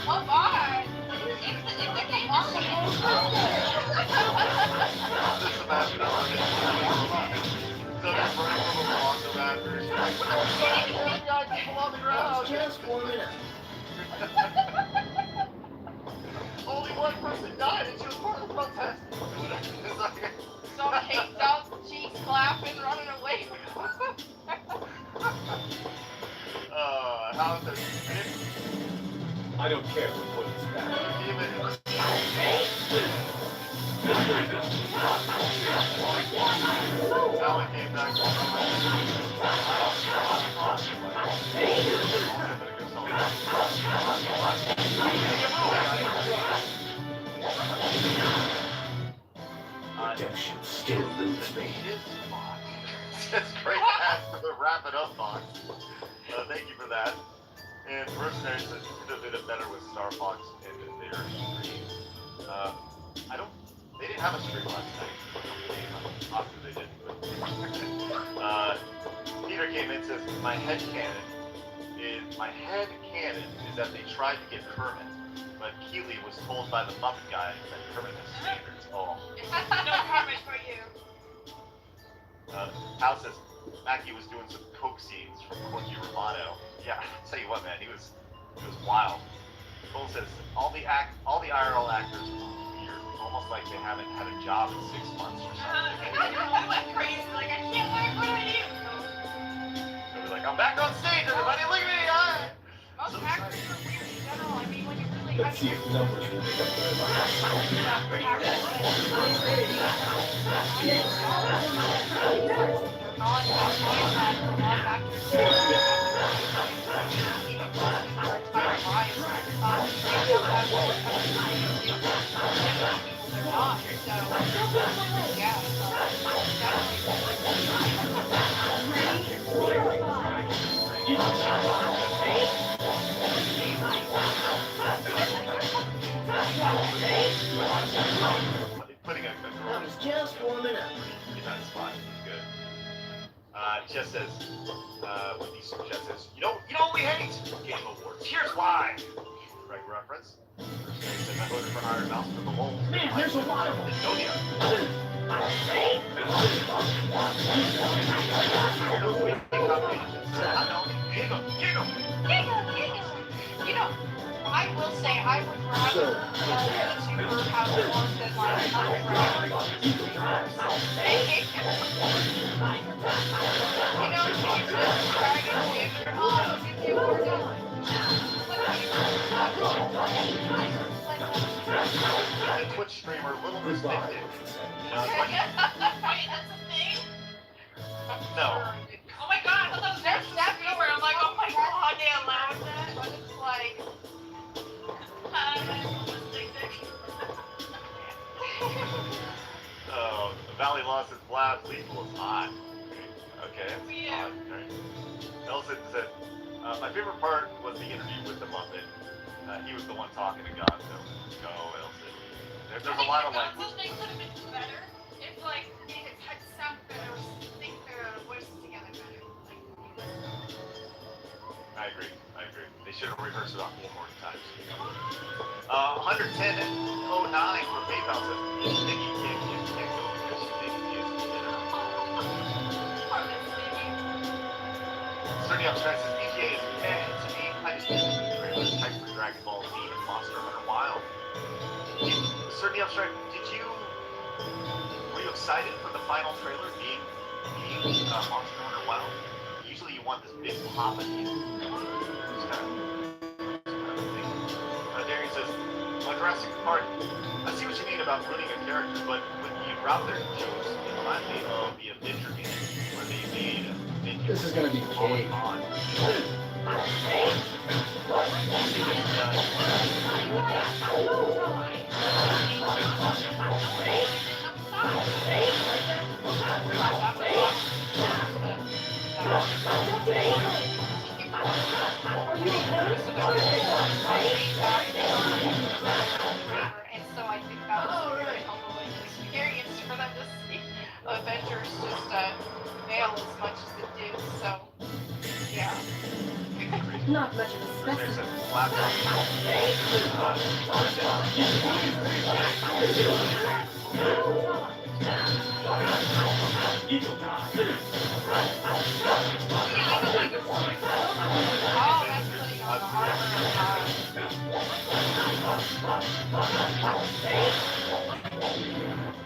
oh my. If the game also Just warming up. Only one person died and she was part of the protest. It's like, some caked out, cheeks clapping, running away. how's that? I don't care who put this back. Alan came back. redemption still eludes me. That's great for the wrap it up box. Thank you for that. And Mercenary says you could have did it better with Star Fox and their stream. They didn't have a stream last night. Obviously they didn't, but Peter came in and says, my head canon is that they tried to get Kermit, but Keeley was told by the Muppet guy that Kermit has standards. Oh. No Kermit for you. Al says Mackie was doing some coke scenes from Corky Romano. Yeah, I'll tell you what, man, he was wild. Cole says all the IRL actors are weird, almost like they haven't had a job in 6 months or something. I went crazy, like I can't work, what do I do? They'll be like, I'm back on stage, everybody, look at me, hi! Most actors are weird in general. I mean, when you really Let's see if numbers will make up their Putting a I girl was just warming up. in that spot is good. Jess says, Jess says, you know what we hate? Game Awards. Here's why. Greg reference. Mercenary says, I voted for Iron Mouse for the whole. Man, there's a lot of them. You know, I will say I would rather YouTubers have more than like you know, Jesus, Dragon, Junior, oh, if you were done. The Twitch streamer, Little Restricted. Wait, that's a thing? No. Oh my god, I thought that was everywhere. I'm like, oh my god, they allowed that? But it's like, Oh, Valley Lost its blast, lethal is hot. Okay, that's Yeah. hot. Right. Nelson said, my favorite part was the interview with the Muppet. He was the one talking to God, so go, Elson. There's a lot of like. They could have been better if, like, it had sound better, think their voices together better. Like, I agree. They should have rehearsed it off more times. 110.09 for PayPal says, Nikki can't go because she thinks he is dinner. Certainly Abstract says, ETA is 10 to 8. I just did the trailers type for Dragon Ball Z and Monster Hunter Wild. Certainly Abstract, were you excited for the final trailer being Monster Hunter Wild? Usually you want this big pop at the end. Darian says, Jurassic Park, I see what you mean about ruining a character, but when you route their jokes, it reminds me of the Avenger game, where they made Avenger. This is gonna be cake. And so I think that was a very humbling experience for them to see Avengers just fail as much as it did. So, yeah. Not much of a specimen. Oh, that's putting on the armor.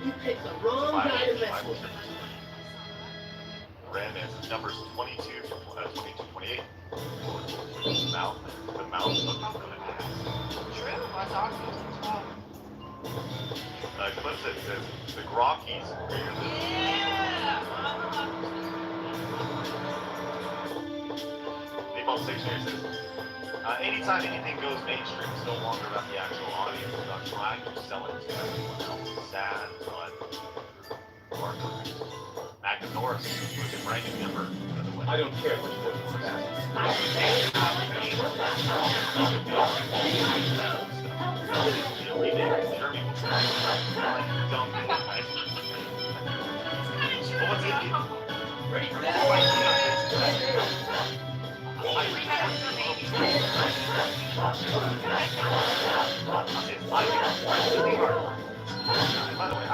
You picked the wrong guy to mess with. Random numbers 22 to 28. The mouth of the ass. True, that's awesome as well. Clemson says the Grockies greater than. Yeah! Napalm Dictionary says, anytime anything goes mainstream, it's no longer about the actual audience, it's about trying to sell it to everyone else. Sad, but source was a brand new member, by the way. I don't care what book it's about. By the way, I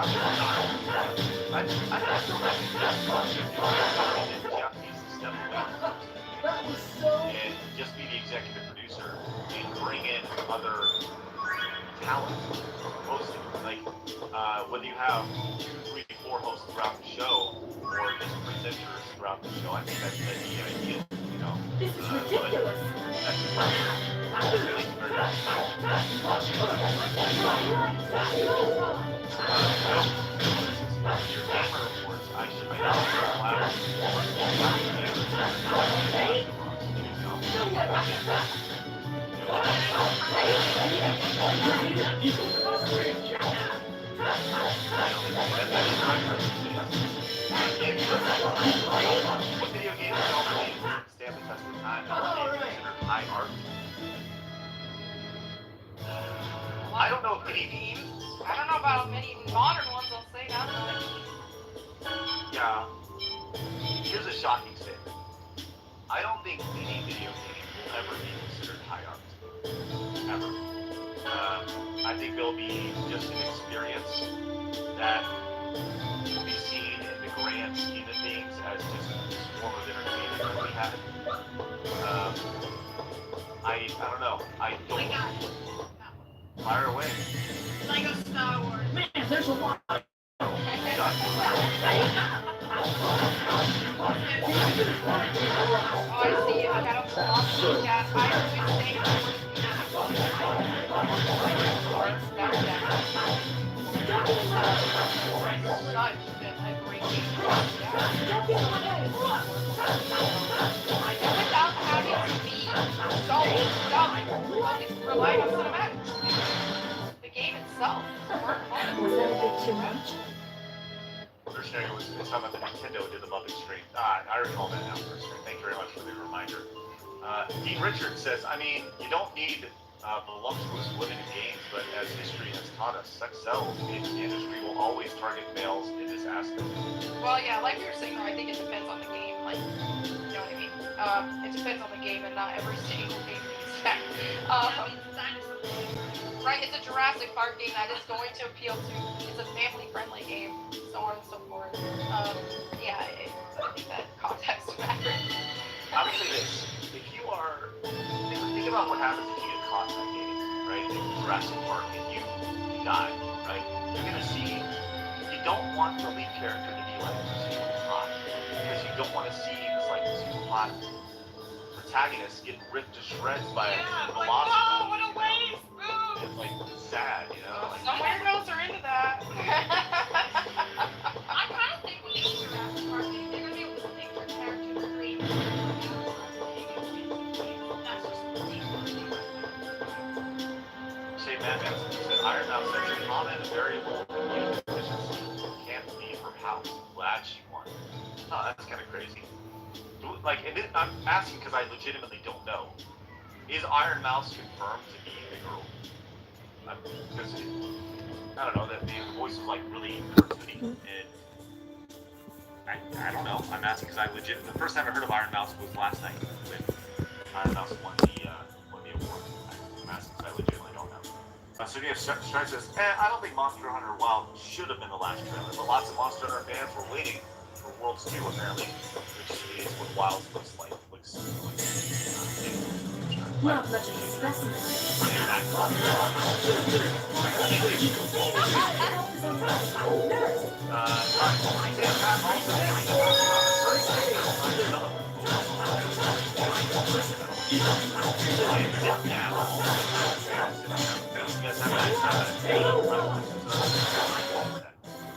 That was so. and just be the executive producer and bring in other talent hosting. Like, whether you have 2, 3, 4 hosts throughout the show or just presenters throughout the show, I think that'd be ideal, you know. This is ridiculous. Your gamer reports, I should what video games stand the test of time and are considered high art? I don't know if any I don't know about many modern ones, I'll say that much. Yeah. Here's a shocking statement. I don't think any video game will ever be considered high art. Ever. I think they'll be just an experience that will be seen in the grand scheme of things as just this form of entertainment that we have. I don't know. I don't. Fire away. Lego Star Wars. Man, there's a lot. Oh, I see. I got a philosophy chat. I always say without having to be so dumb, relying on cinematics. The game itself worked Was that a bit too much? First thing was talking about the Nintendo did the Muppet stream. I recall that now. First thing. Thank you very much for the reminder. Dean Richards says, I mean, you don't need voluptuous women in games, but as history has taught us, sex sells. The industry will always target males in this aspect. Well, yeah, like you were saying, I think it depends on the game. Like, you know what I mean? It depends on the game, and not every single game needs that. Right, it's a Jurassic Park game that is going to appeal to. It's a family-friendly game, so on and so forth. Yeah, I think that context matters. I would say this: if you are, think about what happens if you get caught in that game, right? In Jurassic Park, and you die, right? You're gonna see. You don't want the lead character to be like super hot, because you don't want to see this like super hot protagonist get ripped to shreds by a velociraptor. What a waste! Boo! It's like sad, you know. Like, Some weirdos are into that. I kind of think with the Jurassic Park game, they're gonna be able to make their characters great. That's just say Matt Benson said Iron Mouse says a common variable in efficiency can't be her house. Glad she won. Oh, that's kind of crazy. Like, and I'm asking because I legitimately don't know. Is Iron Mouse confirmed to be the girl? Because I don't know, that the voice was like really cartoony, and I don't know. I'm asking because the first time I heard of Iron Mouse was last night when Iron Mouse won the award. I'm asking because I legitimately don't know. So yeah, Strike says, I don't think Monster Hunter Wild should have been the last trailer, but lots of Monster Hunter fans were waiting for Worlds 2 apparently, which is what Wild looks like. Not much of a specimen.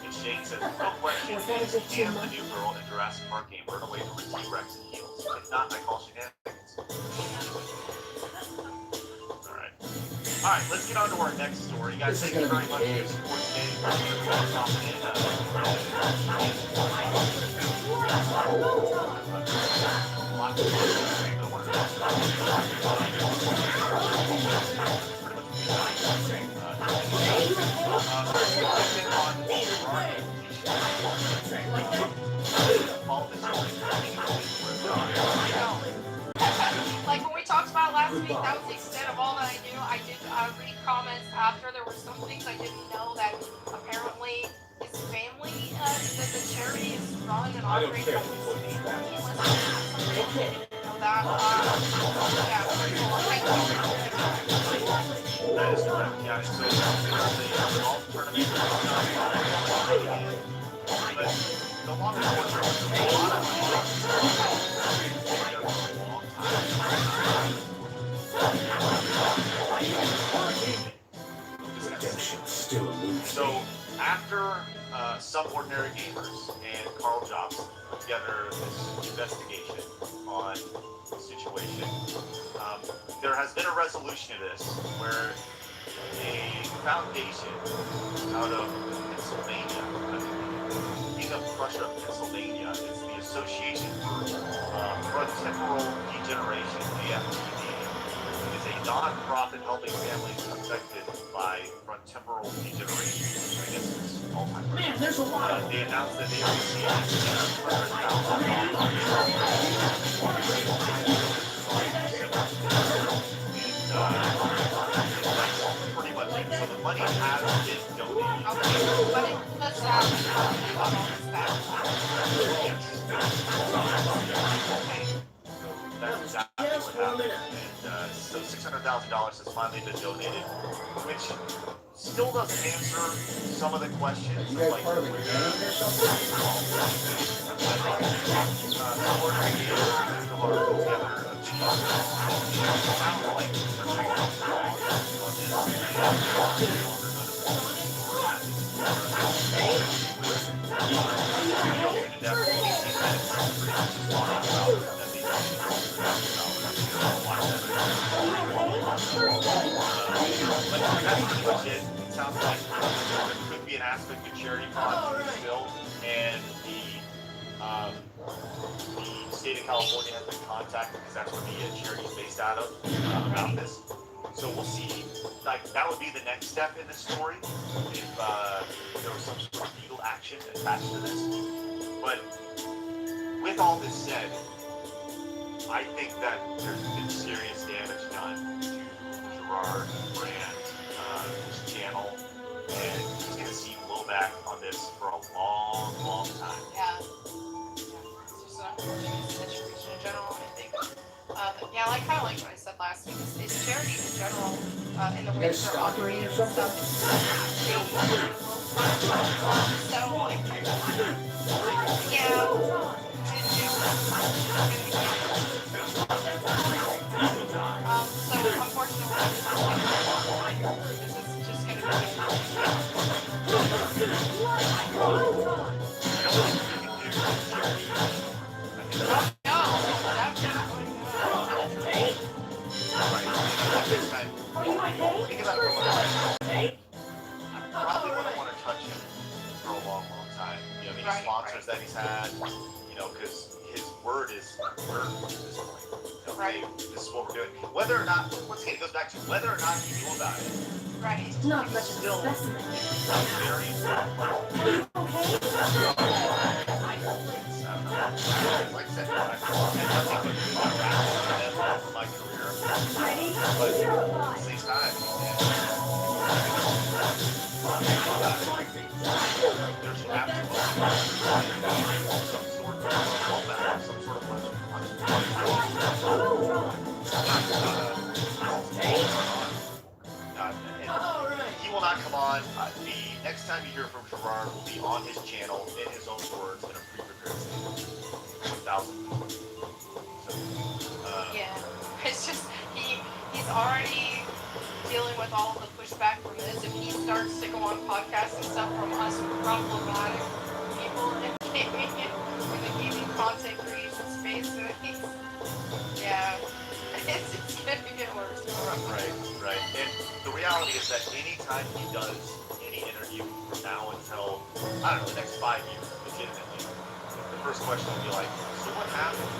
And Shane says, no question, Was that a bit too the much? new girl in Jurassic Park game run away from a T-Rex and heels. If not, I call shenanigans. Alright, let's get on to our next story. Guys, thank you very much for your support today. Like when we talked about last week, that was the extent of all that I knew. I did read comments after. There were some things I didn't know that apparently his family, the charity is run and I don't operated care by what his you family. think. I didn't know that. Yeah, very cool. Thank you. That is correct. Yeah, so there's a golf tournament. But the long and short of it, there's a lot of money for a long time. Redemption still eludes So me. after some ordinary gamers and Carl Jobs put together this investigation on the situation, there has been a resolution to this where a foundation out of Pennsylvania, King of Prussia, Pennsylvania, it's the Association for Frontemporal Degeneration, AFTD. It is a non-profit helping families affected by frontemporal degeneration. I guess it's Alzheimer's. Man, there's a lot of They announced that they received pretty much it. So the money has been donated. Okay, but let's about all this back. Okay. That's exactly what happened. And so $600,000 has finally been donated, which still doesn't answer some of the questions. You guys Like, part of a gang or something? It sounds like there could be an aspect of charity fund still, and the state of California has been contacted because that's where the charity is based out of about this. So we'll see. Like that would be the next step in the story if there was some sort of legal action attached to this. But with all this said, I think that there's been serious damage done to Gerard Brand, his channel, and he's going to see blowback on this for a long, long time. Yeah. It's just an unfortunate situation in general, I think. Yeah, like kind of like what I said last week, is charities in general, in the You way guys they're stalking operating or and something? stuff. So, yeah. So unfortunately, this is just going Probably wouldn't want to touch him for a long, long time. You know, these sponsors that he's had, you know, because his word is word at this point. You know, hey, this is what we're doing. Whether or not, once again, it goes back to whether or not you knew about it. Right. Not much of a Still specimen. very like I said, I had nothing but rap for my career. But at the same time, there should have to be some sort of fallback, some sort of he will not come on. The next time you hear from Gerard will be on his channel in his own words in a pre-prepared statement. 1,000. So, Yeah. It's just he's already dealing with all the pushback from this. If he starts to go on podcasts and stuff from us problematic people in the gaming content creation space, yeah, it's gonna get worse. Right. And the reality is that anytime he does any interview from now until, I don't know, the next 5 years, legitimately, first question will be like, so what happened?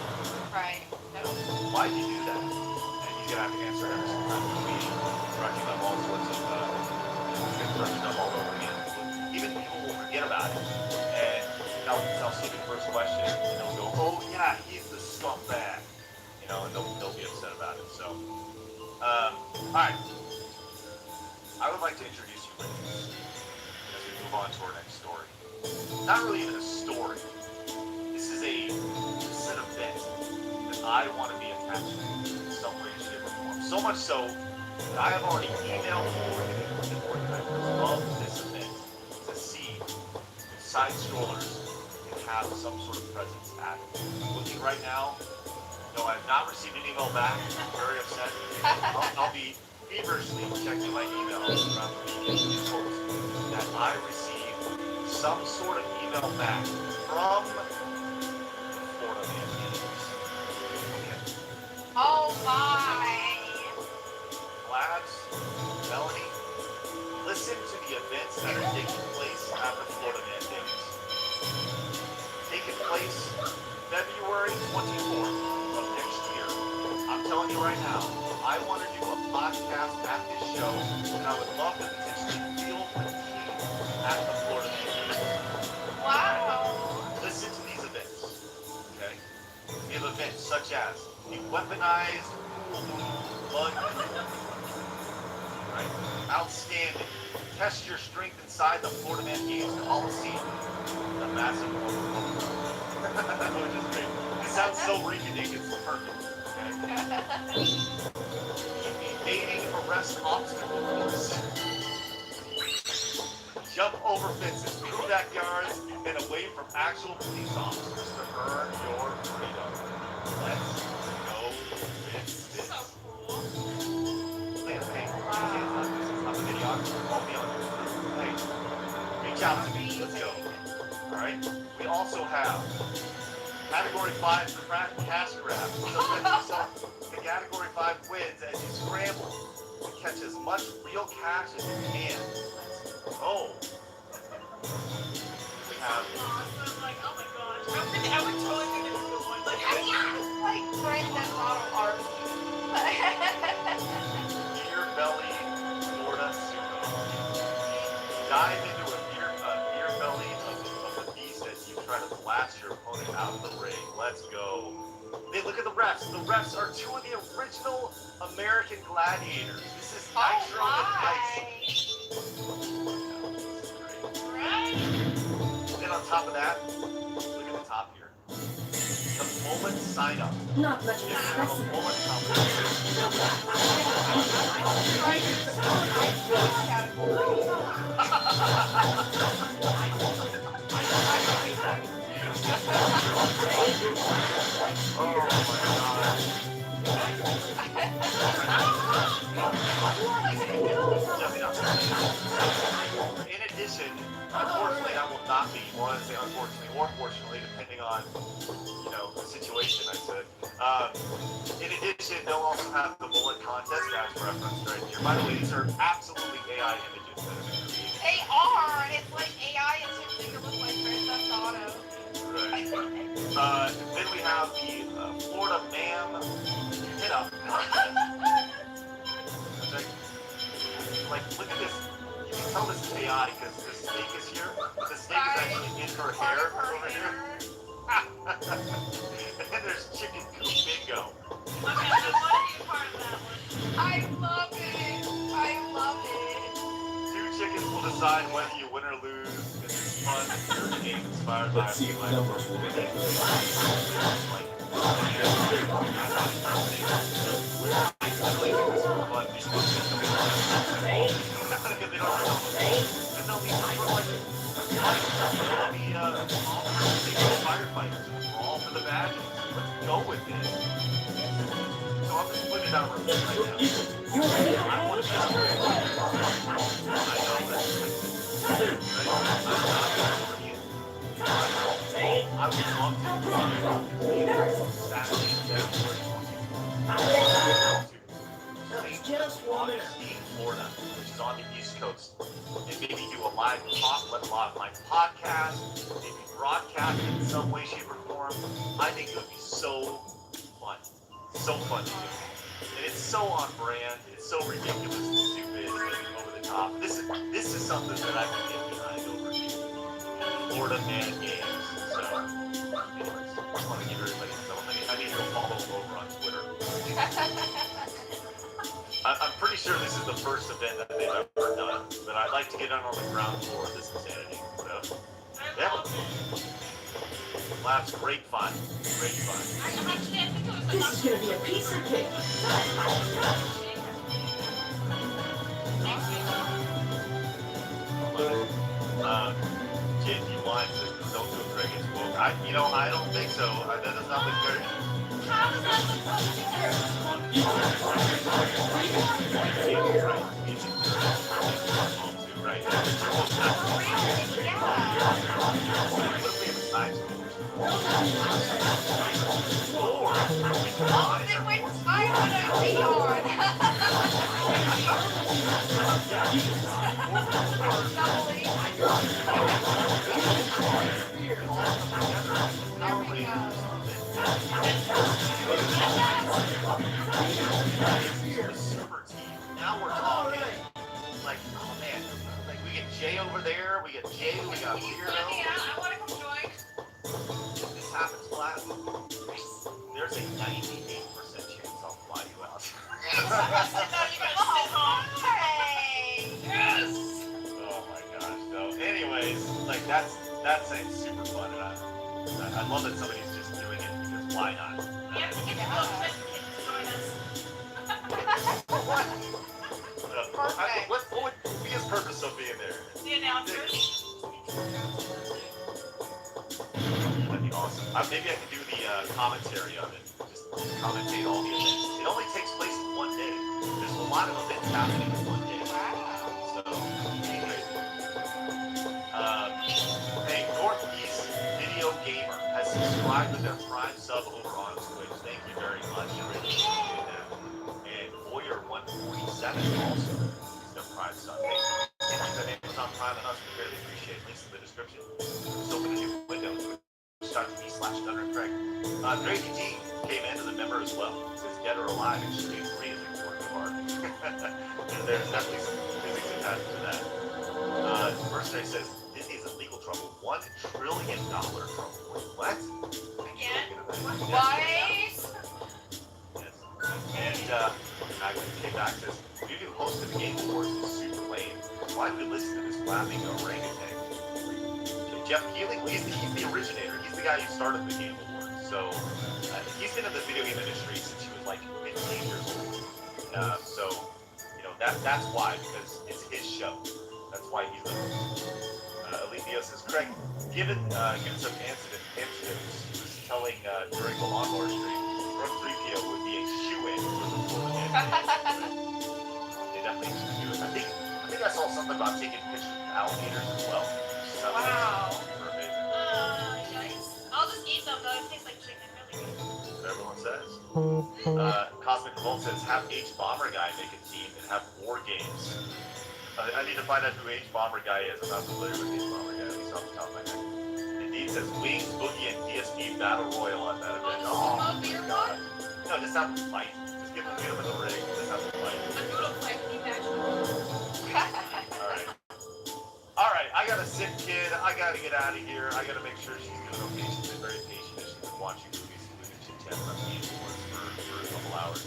Right. No. Why'd you do that? And he's gonna have to answer every single time we directing them all sorts of directing them all over again. Even people will forget about it. And they'll see the first question and they'll go, oh yeah, he's the scumbag. You know, and they'll be upset about it. So alright. I would like to introduce you ladies as we move on to our next story. Not really even a story. This is an event that I want to be attached to in some way, shape, or form. So much so that I have already emailed the organizers of this event to see if side strollers can have some sort of presence at it. I'm looking right now. No, I have not received an email back. I'm very upset. I'll be feverishly checking my emails throughout the weekend in hopes that I receive some sort of email back from Florida Man. Okay. Oh my. Labs, Melanie, listen to the events that are taking place at the Florida Man Days. Taking place February 24th of next year. I'm telling you right now, I want to do a podcast at this show, and I would love to potentially feel the team at the Florida Man Days. Wow. Listen to these events, okay? We have events such as the weaponized blood, right? Outstanding. Test your strength inside the Florida Man Games Coliseum. The massive which is great. It sounds so rinky-dink, it's perfect. Okay? Evading arrest obstacles. Jump over fences, through backyards, and away from actual police officers to earn your freedom. Let's go with this. So cool. Hey, I'm a videographer. Call me on your Hey, reach out to me. Let's go. Alright? We also have Category 5 cash grab. The Category 5 wins as you scramble to catch as much real cash as you can. Oh. We have Awesome. Like, oh my gosh. I would totally think it's the one. Like, like Grand Theft Auto art. Beer Belly Florida Super. Dive into a beer belly of the beast as you try to blast your opponent out of the ring. Let's go. Hey, look at the refs. The refs are two of the original American gladiators. This is Nitro and Ice. Right. Then on top of that, look at the top here. The moment sign up. Not much of a If you have a specimen. moment competition. Oh my god. In addition, unfortunately, that will not be, or let's say unfortunately, or fortunately, depending on, you know, the situation, I said. In addition, they'll also have the bullet contest as referenced right here. By the way, these are absolutely AI images that have been created. They are. It's like AI attempting to look like Grand Theft Auto. Right. Then we have the Florida Man hit up contest. Like, look at this. You can tell this is AI because the snake is here. The snake is actually in her hair over here. And then there's chicken coop bingo. I love it. I love it. Two chickens will decide whether you win or lose. This is fun. Your game inspired by Let's see if numbers will be that good. Firefighters, we're all for the badges. Let's go with it. So I'm just putting it out right now. I want to I would love to Saturday, February 20th. Just one minute. Florida, which is on the East Coast, and maybe do a live live my podcast, maybe broadcast it in some way, shape, or form. I think it would be so fun. So fun to do. And it's so on brand. It's so ridiculous and stupid and over the top. This is something that I can get behind over here. Florida Man Games. So, anyways, I just want to give everybody I need to go follow them over on Twitter. I'm pretty sure this is the first event that they've ever done, but I'd like to get on the ground floor of this insanity. So, yeah. Lab's great fun. Great fun. This is gonna be a piece of cake. JP Wine says, don't do it, Greg. It's woke. I don't think so. That does not look very... How does that look Right. Yeah. What if we have a side story? Or Then which side would I be on? super team. Now we're talking. Like, oh man, like we get Jay over there, we get Jay, we got Weirdo. Yeah, I want to come join. If this happens last, there's a 98% chance I'll fly you out. Yes! Oh my gosh, no. Anyways, like that's super fun, and I love that somebody's just doing it because why not? You have to get the book to join us. What would be his purpose of being there? The announcers. That'd be awesome. Maybe I could do the commentary of it. Just commentate all the events. It only takes place in one day. There's a lot of events happening in one day. So, great. Hey, Northeast Video Gamer has subscribed with their Prime sub over on Twitch. Thank you very much. I really appreciate that. And Boyer147 also is their Prime sub. Hey, thank you to Amazon Prime and us. We really appreciate it. Links in the description. Just open a new window. Twitch.tv/DunnerCraig. Grady G came in as a member as well. It says dead or alive, Extreme 3 is a work of art. And there's definitely some physics attached to that. Mercenary says Disney is in legal trouble. $1 trillion trouble. What? Again? What? What? Yes. And Magnet came back and says, you do host of the Game Awards is super lame. Why do we listen to this laughing orangutan? Jeff Keighley, well, he's the originator. He's the guy who started the Game Awards. So he's been in the video game industry since he was like 15 years old. So, that's why, because it's his show. That's why he's the host. Alethea says, Craig, given some anecdotes, he was telling during the Lawnmower stream, Brooke 3PO would be a shoe-in for the Florida Man. They definitely should do it. I think I saw something about taking pictures of alligators as well. Wow. Super amazing. Nice. I'll just eat them though. It tastes like chicken, really good. What everyone says. Cosmic Revolt says, have H Bomber Guy make a team and have war games. I need to find out who H Bomber Guy is. I'm not familiar with H Bomber Guy, at least off the top of my head. Indeed says, Wings, Boogie, and DSP Battle Royal on that event. Oh my god. No, just have them fight. Just give them in the ring. Just have them fight. Alright, I got a sick kid. I gotta get out of here. I gotta make sure she's doing okay. She's been very patient. She's been watching movies, including chit-chat on the Game Awards for a couple hours.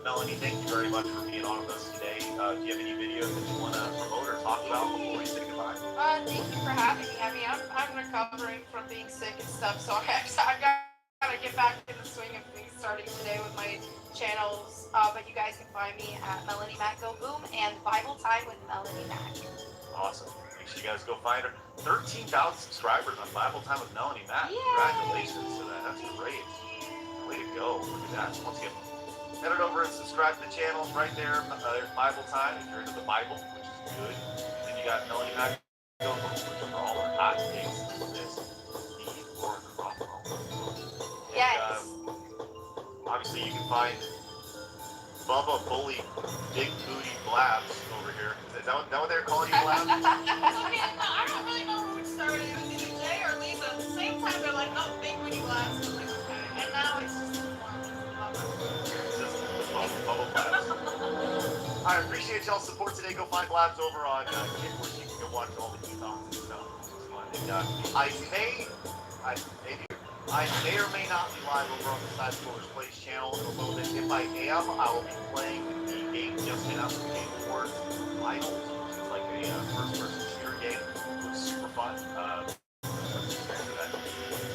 Melanie, thank you very much for being on with us today. Do you have any videos that you want to promote or talk about before we say goodbye? Thank you for having me. I mean, I'm recovering from being sick and stuff, so I've got to get back in the swing of things starting today with my channels. But you guys can find me at Melanie Mac Go Boom and Bible Time with Melanie Mac. Awesome. Make sure you guys go find her. 13,000 subscribers on Bible Time with Melanie Mac. Yay. Congratulations to that. That's great. Way to go. Look at that. So once again, head it over and subscribe to the channels right there. There's Bible Time if you're into the Bible, which is good. And then you got Melanie Mac Go Boom, which are all her hot takes on this. The Lord of Rock and Roll. Yes. Obviously, you can find Bubba Bully Big Booty Blabs over over here. Is that what they're calling you, Blabs? Okay, no, I don't really know who started it. Was either Jay or Lisa. At the same time, they're like, no, big witty Blabs. I'm like, okay. And now it's just Bubble Blabs. I appreciate y'all's support today. Go find Blabs over on Kick, where you can go watch all the e-talks and stuff. It's fun. And I may or may not be live over on the Side Scrollers Plays channel in a little bit. If I am, I will be playing the game just announced, the Game Awards Finals, which is like a first-person shooter game. It was super fun.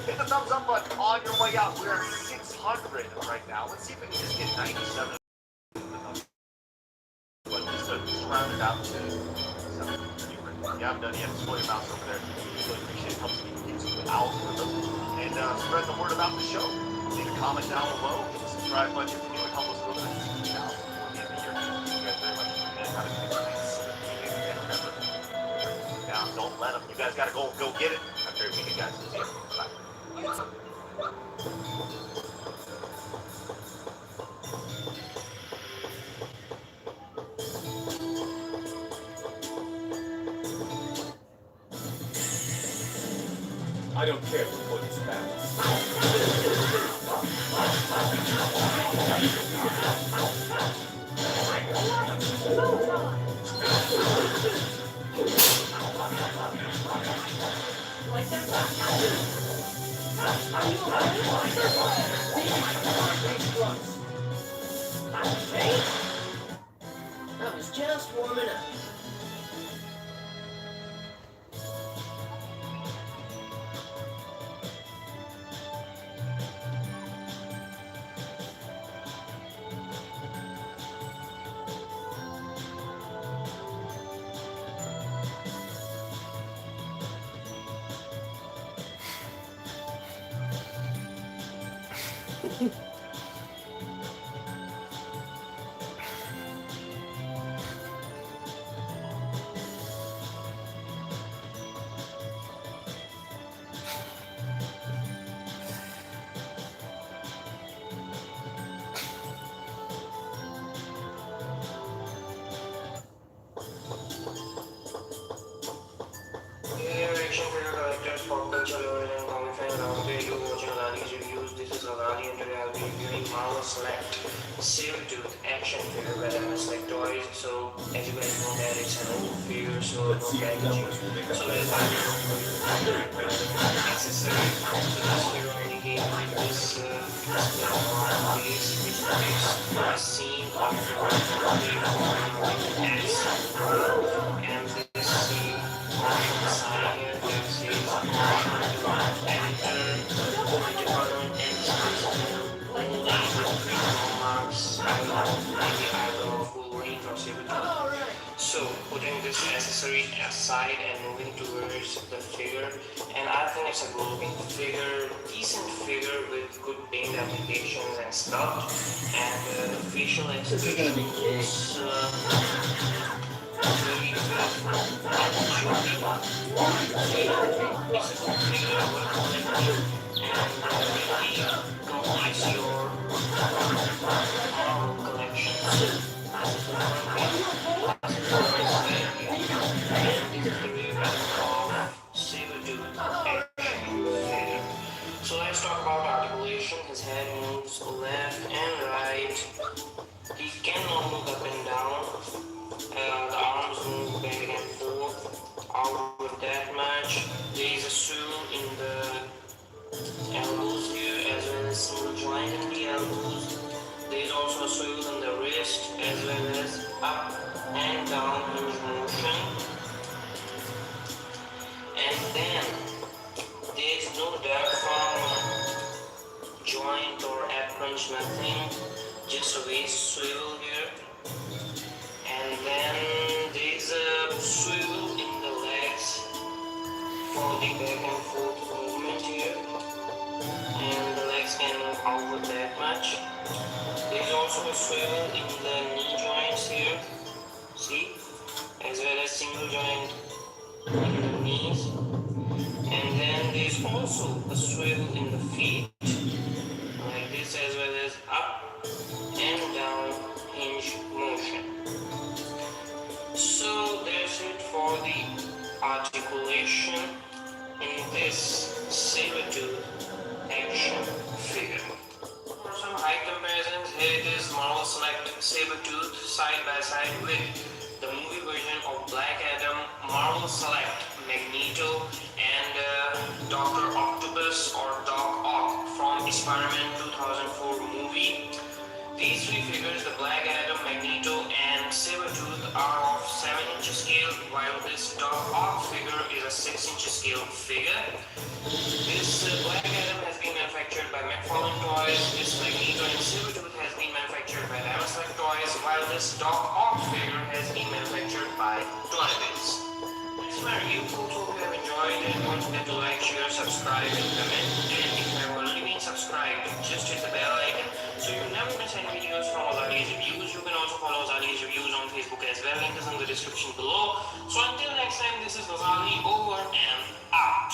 Hit the thumbs up button on your way out. We're at 600 right now. Let's see if we can just get 97. But just round it out to 7. You haven't done yet, spoil your mouse over there. Really appreciate it. Helps me get to the algorithm. And spread the word about the show. Leave a comment down below. Hit the subscribe button if you want to help us go to the 2,000 before the end of the year. Thank you guys very much for tuning in. Have a good night. And remember, now don't let them. You guys got to go get it. Have a great weekend, guys. See you. Bye. I don't care what it's about. That was just warming up. Saber-tooth action figure where I was like toys, so as you guys know that it's an old figure, so Let's see if the numbers will make so up. there's accessory. So this figure only came with this base, which depicts a scene of the X, and this scene on the side here that says editor, department, and so putting this accessory aside and moving towards the figure, and I think it's a good looking figure, decent figure with good paint applications and stuff, and the facial expression looks very good. It's a good figure, well collected, and really completes your collection. So let's talk about articulation. His head moves left and right. He cannot move up and down. The arms move back and forth. Out with that much. There is a swivel in the elbows here, as well as single joint in the elbows. There is also a swivel in the wrist, as well as up and down hinge motion. And then there is no diaphragm joint or approach, nothing, just a waist swivel here. And then there is a swivel in the legs for the back and forth movement here. And the legs can move outward that much. There is also a swivel in the knee joints here, see, as well as single joint in the knees. And then there is also a swivel in the feet, like this, as well as up and down hinge motion. this saber-tooth action figure. For some height comparisons, here it is Marvel Select Saber-tooth side by side with the movie version of Black Adam, Marvel Select Magneto, and Dr. Octopus or Doc Ock from Spider-Man 2004 movie. These three figures, the Black Adam, Magneto, and Sabretooth, are of 7" scale, while this Doc Ock figure is a 6" scale figure. This Black Adam has been manufactured by McFarlane Toys. This Magneto and Sabretooth has been manufactured by Select Toys, while this Doc Ock figure has been manufactured by Toys. It's my review, folks. Hope you have enjoyed it. Don't forget to like, share, subscribe, and comment. And if you have already been subscribed, just hit the bell icon so you never miss any videos from Ozzette's reviews. You can also follow Ozzette's reviews on Facebook as well. Link is in the description below. So until next time, this is Ozette over and out.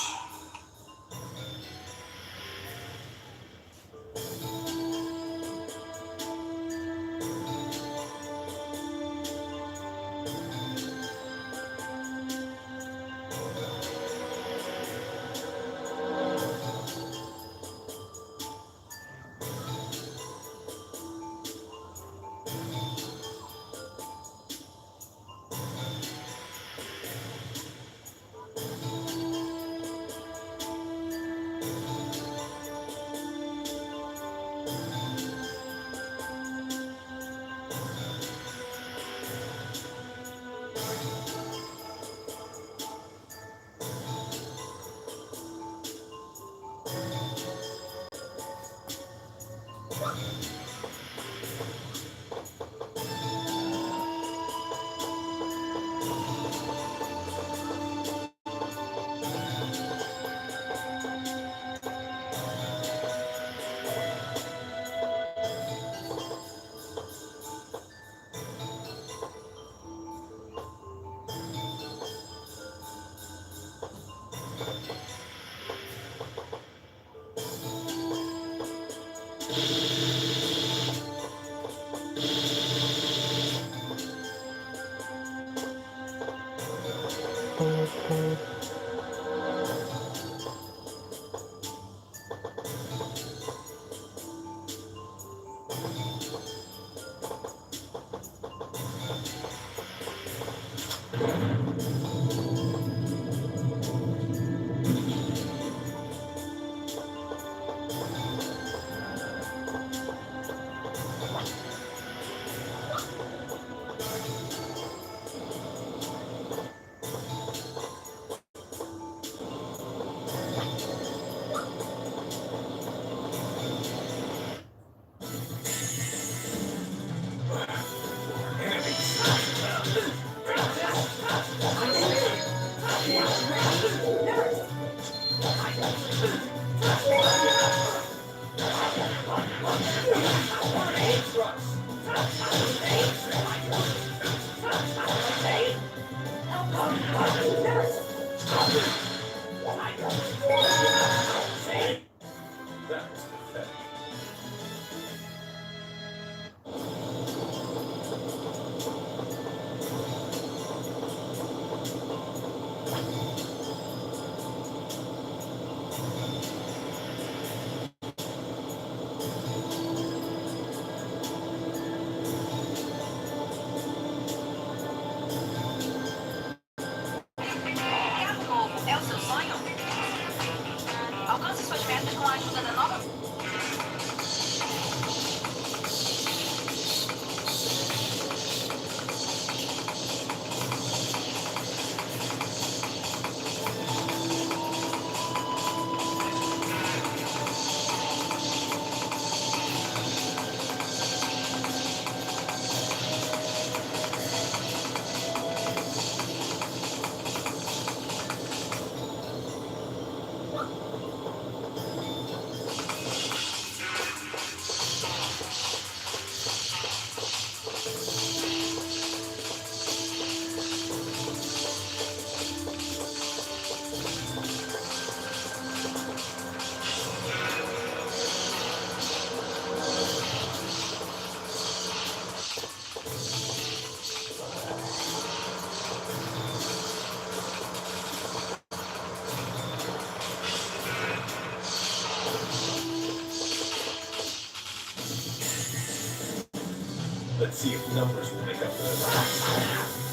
see if numbers will make up for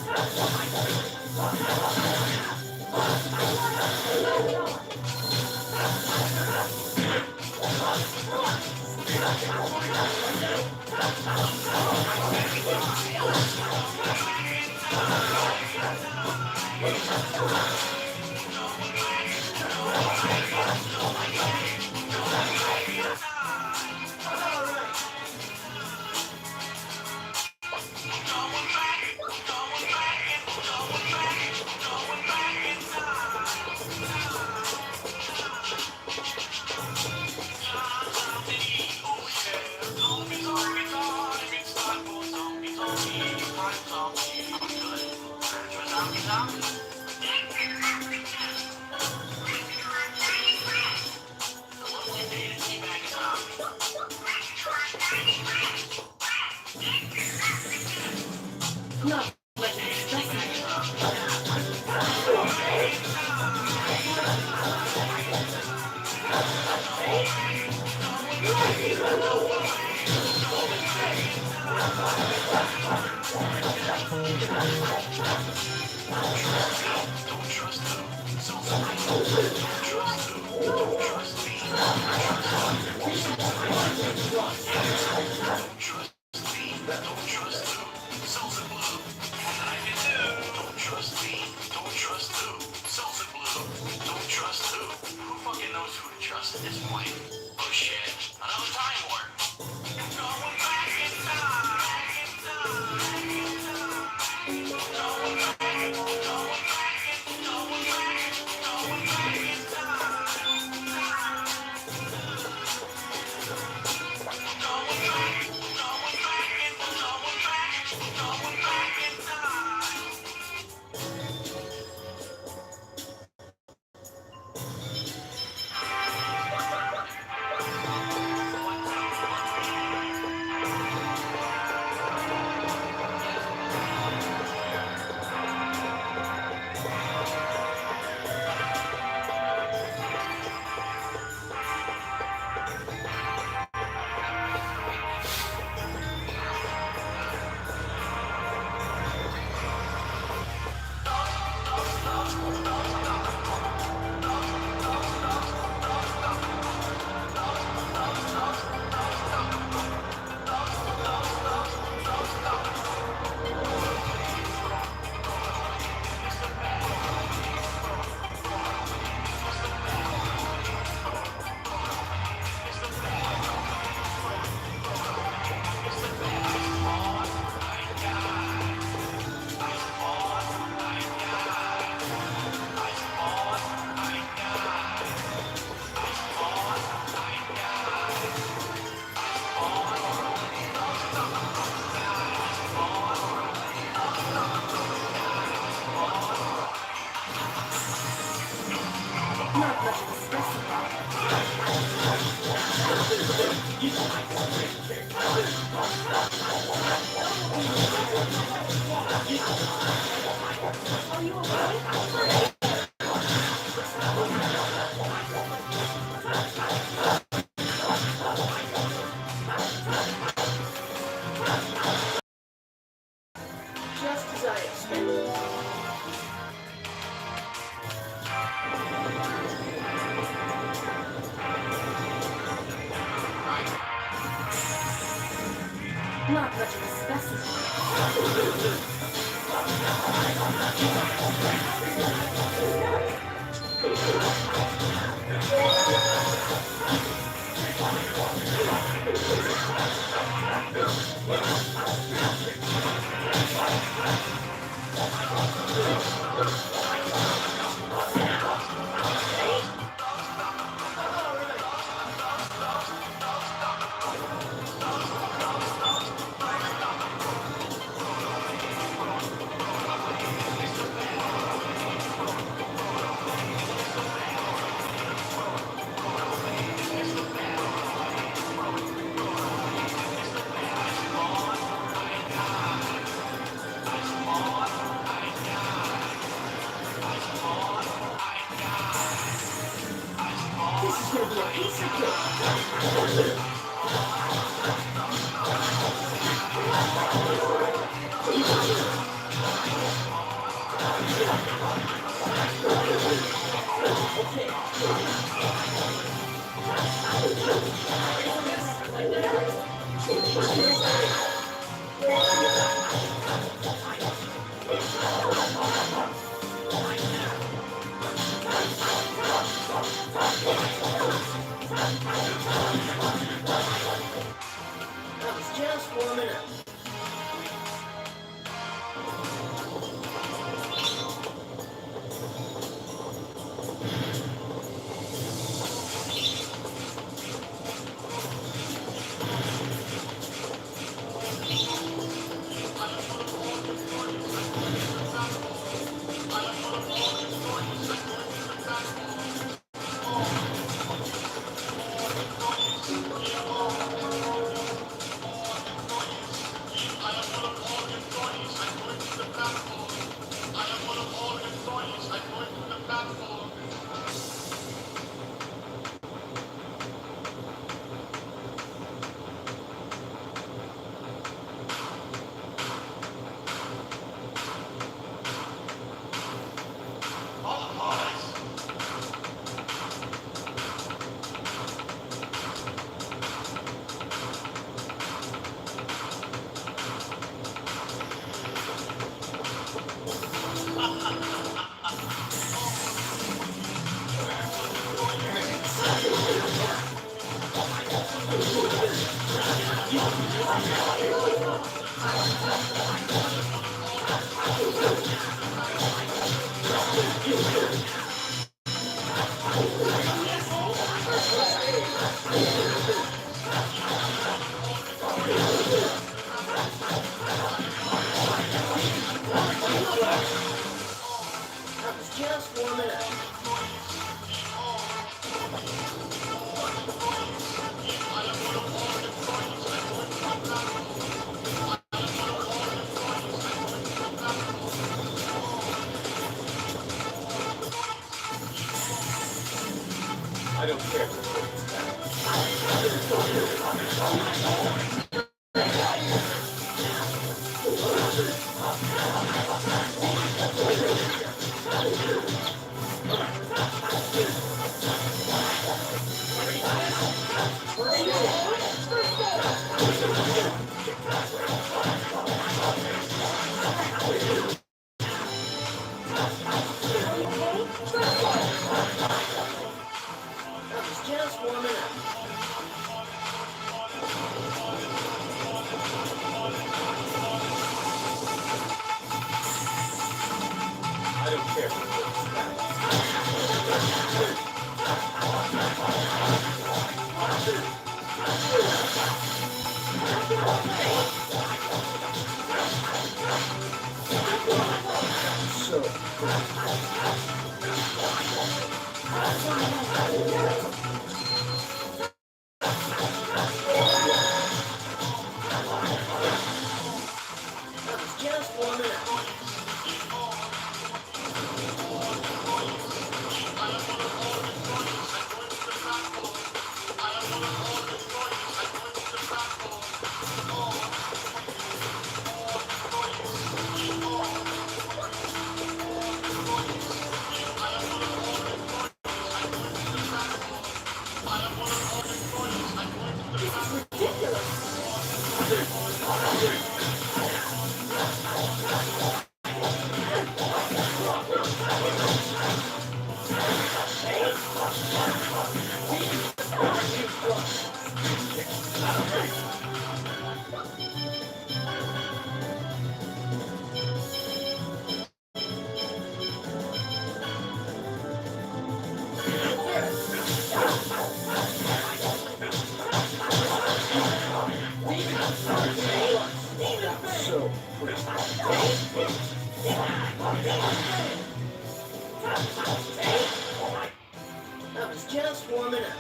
Not much of a specimen. Not much of a specimen. Are you okay? Just as I expected. Not much of a specimen. This is gonna be a piece of cake. I was just warming up. I was just warming up. I don't care. I was just warming up. I don't care. So, I was just warming up. so, I was just warming up.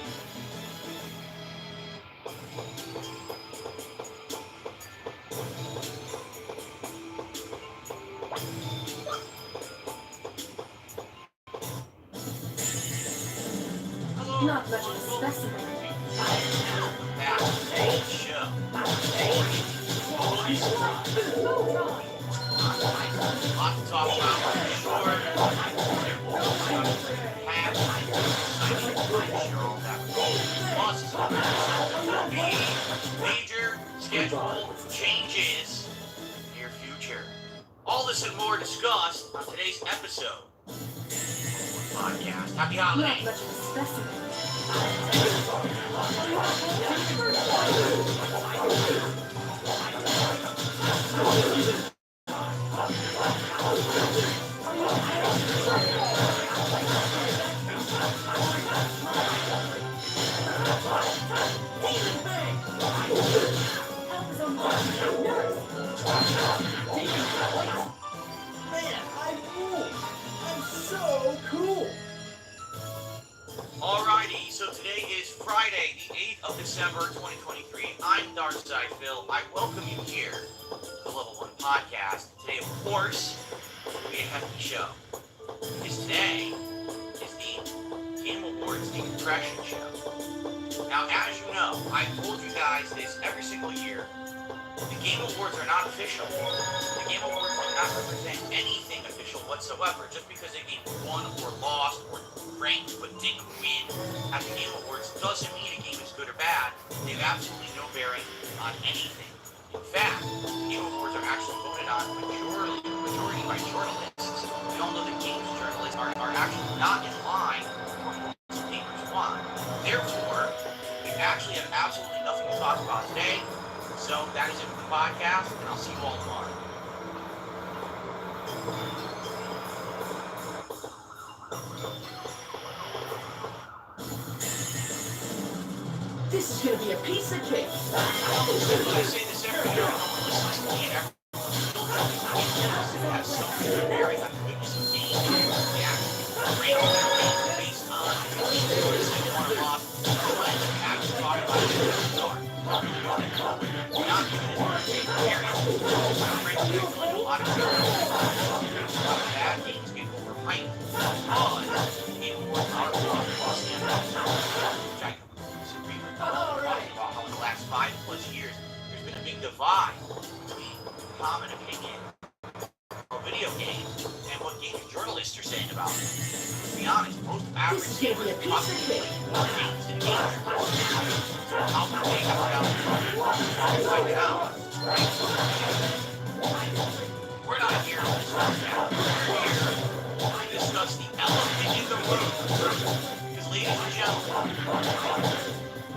Not much of a specimen. Show. Lots to talk about, sure. Major schedule changes in your future. All this and more discussed on today's episode. Podcast. Happy holidays. Not much of a specimen. Man, I rule. I'm so cool. Alrighty, so today is Friday, the 8th of December, 2023. I'm Darkside Phil. I welcome you here to the Level 1 Podcast. Today, of course, will be a hefty show. Because today is the Game Awards Decompression Show. Now, as you know, I've told you guys this every single year. The Game Awards are not official. The Game Awards do not represent anything official whatsoever. Just because a game won or lost or ranked but didn't win at the Game Awards doesn't mean a game is good or bad. They have absolutely no bearing on anything. In fact, the Game Awards are actually voted on majority by journalists. We all know that games journalists are actually not in line for what gamers want. Therefore, we actually have absolutely nothing to talk about today. So that is it for the podcast, and I'll see you all tomorrow. This is gonna be a piece of cake. I say this every year, no one listens to me, and everyone has something to vary on the goodness of games. Yeah, great games based on stories they want to love. When you have to talk about it, we're not giving it a take care of. I'm frankly feeling a lot of bad games get overhyped because the Game Awards are which I disagree with. Talking about how in the last 5+ years there's been a big divide between common opinion of video games and what gaming journalists are saying about it. To be honest, most average gamers probably play more games than gamers. So how can they have it out? Find it out, right? We're not here to discuss that. We're here to discuss the elephant in the room. Because, ladies and gentlemen,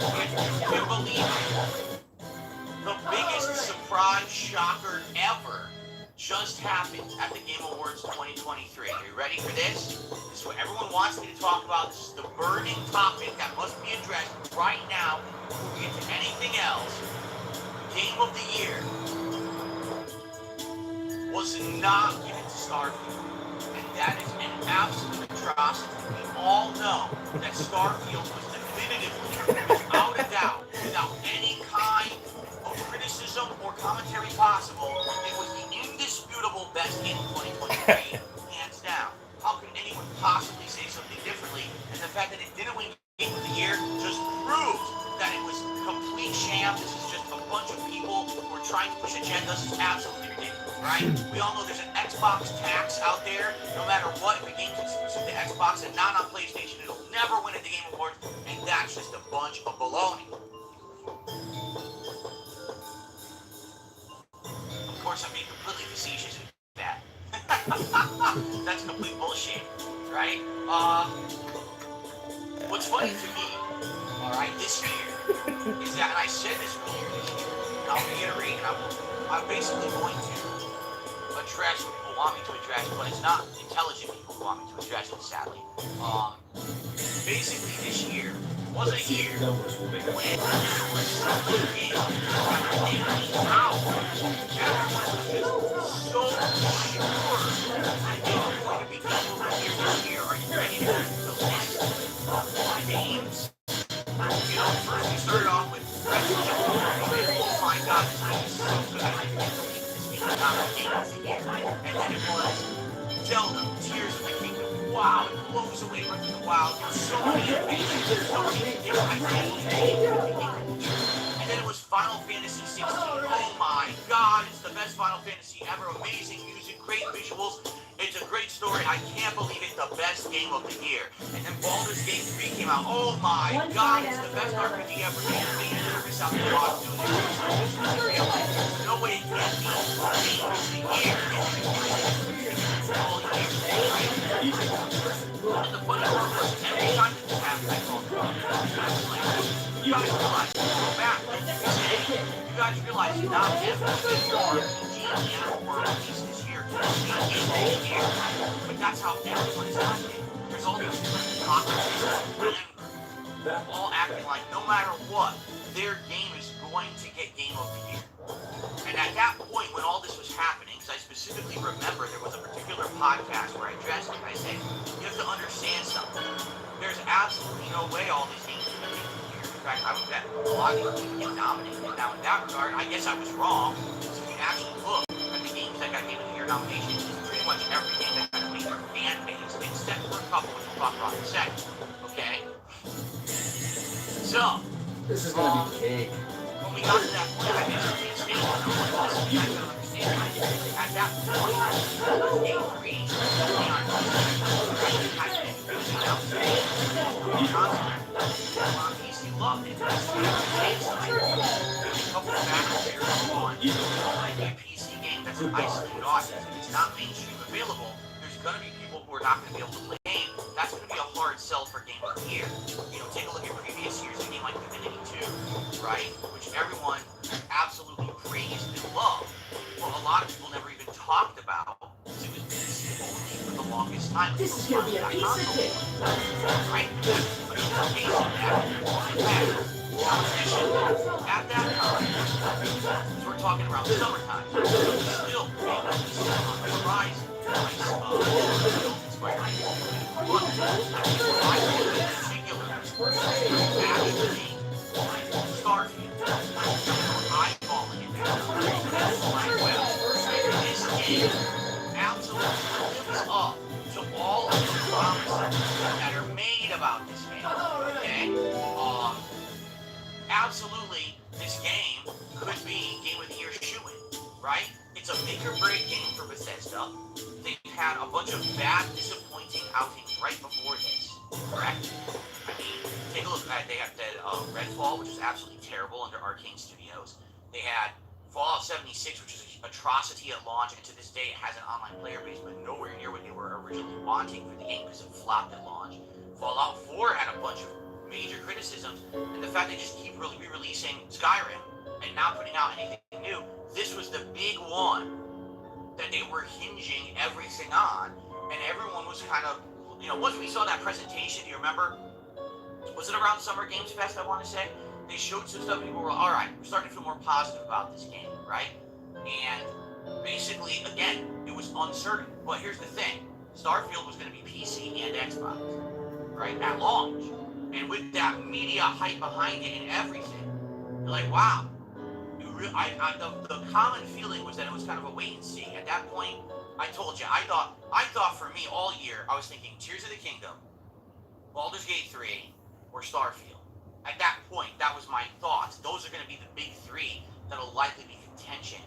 if you can believe it, the biggest surprise shocker ever just happened at the Game Awards 2023. Are you ready for this? This is what everyone wants me to talk about. This is the burning topic that must be addressed right now before we get to anything else. Game of the Year was not given to Starfield. And that is an absolute atrocity. We all know that Starfield was definitively, without a doubt, without any kind of criticism or commentary possible, it was the indisputable best game of 2023, hands down. How could anyone possibly say something differently? And the fact that it didn't win Game of the Year just proves that it was complete sham. This is just a bunch of people who are trying to push agendas. It's absolutely ridiculous, right? We all know there's an Xbox tax out there. No matter what, if a game's exclusive to Xbox and not on PlayStation, it'll never win at the Game Awards, and that's just a bunch of baloney. Of course, I'm being completely facetious with that. That's complete bullshit, right? What's funny to me, alright, this year, is that, and I said this earlier this year, and I'll reiterate, and I'm basically going to address what people want me to address, but it's not intelligent people who want me to address it, sadly. Basically, this year was a year when everyone was so sure that they were going to be Game of the Year this year. Are you ready to hear the list of games? You know, first we started off with Resident Evil. Oh my god, this game is so good. I can't believe this game is not a Game of the Year. And then it was Zelda, Tears of the Kingdom. wow, it blows away from the wow. There's so many amazing, so many different ideas. And then it was Final Fantasy 16. Oh my god, it's the best Final Fantasy ever. Amazing music, great visuals. It's a great story. I can't believe it's the best game of the year. And then Baldur's Gate 3 came out. Oh my god, it's the best RPG ever made. They nervous out the box doing it. No way it can't be game of the year. All year. And the funny part was, every time this happened, I called you guys realize, go back, you guys realize not every RPG this year. But that's how everyone is acting. There's all these different conferences, they're all acting like no matter what, their game is going to get Game of the Year. And at that point, when all this was happening, because I specifically remember there was a particular podcast where I addressed it, I said, you have to understand something. There's absolutely no way all these games are going to get Game of the Year. In fact, I would bet a lot of these games get nominated. Now, in that regard, I guess I was wrong. So if you actually look at the games that got Game of the Year nominations, pretty much every game that had a major fan base, except for a couple, which we'll talk about in a second. Okay? So, This is gonna be cake. when we got to that point, I basically stated, you guys don't understand. At that point, Game 3, on PC loved it. There's a couple of factors here on a PC game that's an isolated audience. If it's not mainstream available, there's going to be people who are not going to be able to play the game. That's going to be a hard sell for Game of the Year. You know, take a look at previous years, a game like Divinity 2, right? Which everyone absolutely praised and loved. Well, a lot of people never even talked about because it was PC only for the longest time. This is gonna be a piece of cake. Right? But in the case of that, competition at that time, so we're talking around summertime, still being on the horizon. Absolutely lives up to all of the promises that are made about this game. Okay? Absolutely, this game could be Game of the Year shoo-in, right? It's a make or break game for Bethesda. They've had a bunch of bad, disappointing outings right before this, correct? I mean, take a look at they had Redfall, which was absolutely terrible under Arcane Studios. They had Fallout 76, which is an atrocity at launch, and to this day it has an online player base, but nowhere near what they were originally wanting for the game because it flopped at launch. Fallout 4 had a bunch of major criticisms, and the fact they just keep re-releasing Skyrim and not putting out anything new. This was the big one that they were hinging everything on, and everyone was kind of, you know, once we saw that presentation, do you remember? Was it around Summer Games Fest, I want to say? They showed some stuff and people were, alright, we're starting to feel more positive about this game, right? And basically, again, it was uncertain. But here's the thing. Starfield was going to be PC and Xbox, right, at launch. And with that media hype behind it and everything, you're like, wow. The common feeling was that it was kind of a wait and see. At that point, I told you, I thought for me all year, I was thinking Tears of the Kingdom, Baldur's Gate 3, or Starfield. At that point, that was my thoughts. Those are going to be the big three that'll likely be contention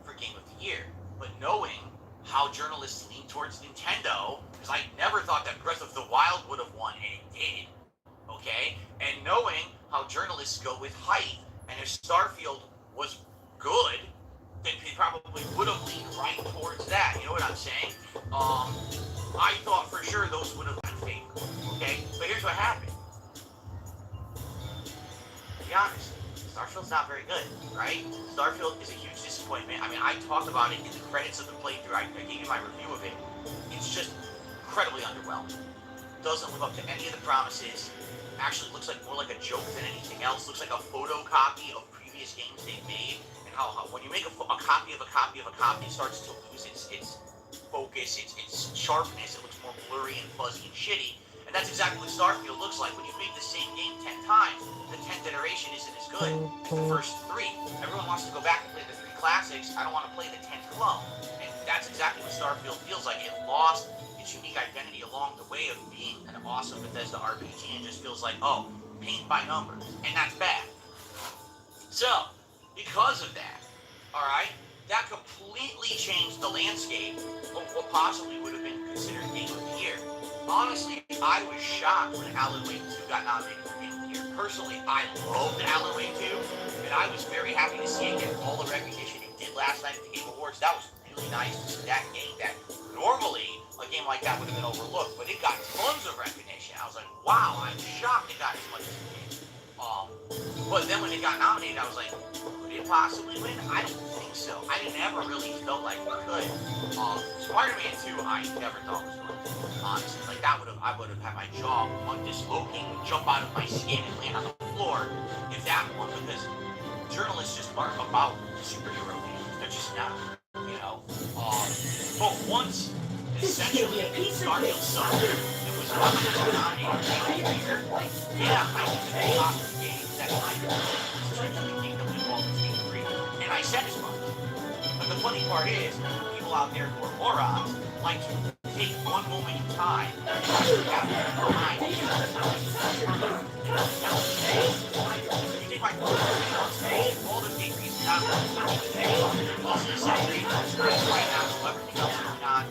for Game of the Year. But knowing how journalists lean towards Nintendo, because I never thought that Breath of the Wild would have won, and it did. Okay? And knowing how journalists go with hype, and if Starfield was good, then they probably would have leaned right towards that. You know what I'm saying? I thought for sure those would have been favored. Okay? But here's what happened. To be honest, Starfield's not very good, right? Starfield is a huge disappointment. I mean, I talked about it in the credits of the playthrough. I gave you my review of it. It's just incredibly underwhelming. Doesn't live up to any of the promises. Actually looks like more like a joke than anything else. Looks like a photocopy of previous games they've made. And how when you make a copy of a copy of a copy, it starts to lose its focus, its sharpness. It looks more blurry and fuzzy and shitty. And that's exactly what Starfield looks like. When you've made the same game 10 times, the 10th iteration isn't as good as the first 3. Everyone wants to go back and play the 3 classics. I don't want to play the 10th clone. And that's exactly what Starfield feels like. It lost its its unique identity along the way of being an awesome Bethesda RPG and just feels like, oh, paint by numbers, and that's bad. So, because of that, alright, that completely changed the landscape of what possibly would have been considered Game of the Year. Honestly, I was shocked when Alan Wake 2 got nominated for Game of the Year. Personally, I loved Alan Wake 2, and I was very happy to see it get all the recognition it did last night at the Game Awards. That was really nice to see that game that normally a game like that would have been overlooked, but it got tons of recognition. I was like, wow, I'm shocked it got as much as it did. But then when it got nominated, I was like, could it possibly win? I don't think so. I never really felt like it could. Spider-Man 2, I never thought was going to win. Honestly, like I would have had my jaw dislocated, jump out of my skin and land on the floor if that won, because journalists just aren't about superhero games. They're just not, you know. But once, essentially, Starfield sucked, it was nominated for Game of the Year. Yeah, I think the top games that I essentially Kingdom involved in Game 3, and I said as much. But the funny part is, people out there who are morons like to take one moment in time and behind it. You take my all the big reasons not to right now, so everything else going on.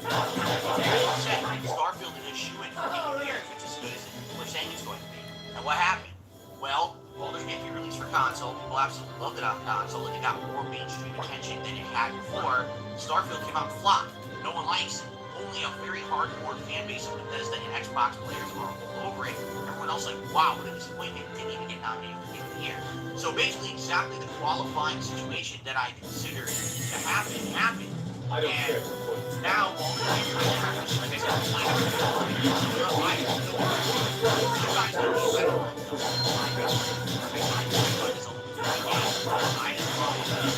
Starfield is a shoe-in for Game of the Year, which is as good as we're saying it's going to be. And what happened? Well, Baldur's Gate 3 released for console. People absolutely loved it on console, and it got more mainstream attention than it had before. Starfield came out and flopped. No one likes it. Only a very hardcore fan base of Bethesda and Xbox players are all over it. Everyone else like, wow, what a disappointment. It didn't even get nominated for Game of the Year. So basically, exactly the qualifying situation that I considered to happen happened. I don't care. Now, Baldur's Gate 3 is, like I said,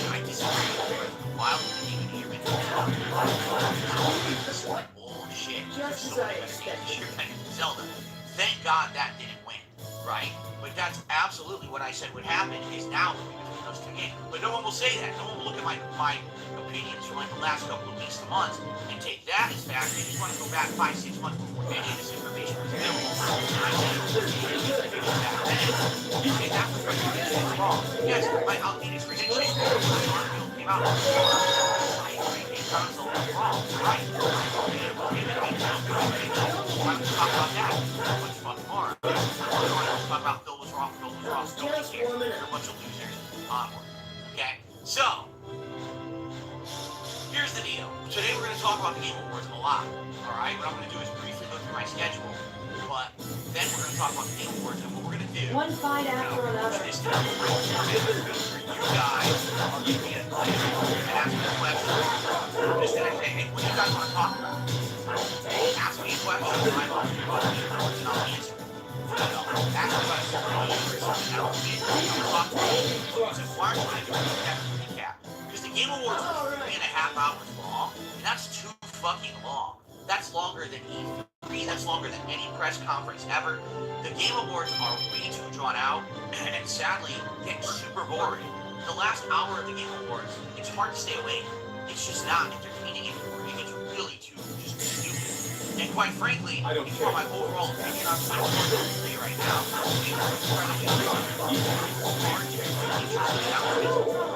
I disagree. While the Game of the Year bullshit. Just as I expected. Zelda. Thank God that didn't win, right? But that's absolutely what I said would happen, is now between those two games. But no one will say that. No one will look at my opinions from like the last couple of weeks to months and take that as fact. They just want to go back 5-6 months before any of this information was available. And I said it was back then. And that was wrong. Yes, I'll need his credentials. Starfield came out. I agree. Console was wrong, right? Why don't you talk about that? What the fuck more? Why don't you talk about Phil was wrong, Phil was wrong, nobody cares. You're a bunch of losers. Onward. Okay? So, here's the deal. Today we're going to talk about the Game Awards a lot. Alright? What I'm going to do is briefly go through my schedule. But then we're going to talk about the Game Awards and what we're going to do. One fight after another. This is you guys are going to be at play and ask me a question. I'm just going to say, hey, what do you guys want to talk about? Ask me a question, and I'll answer it. Ask me about a certain game or something else. I'll talk about it. So why are we going to do a recap? Because the Game Awards are 3.5 hours long, and that's too fucking long. That's longer than E3, that's longer than any press conference ever. The Game Awards are way too drawn out, and sadly, get super boring. The last hour of the Game Awards, it's hard to stay awake. It's just not entertaining anymore. It gets really too just stupid. And quite frankly, if you want my overall opinion on the Awards right now, it's incredibly hard to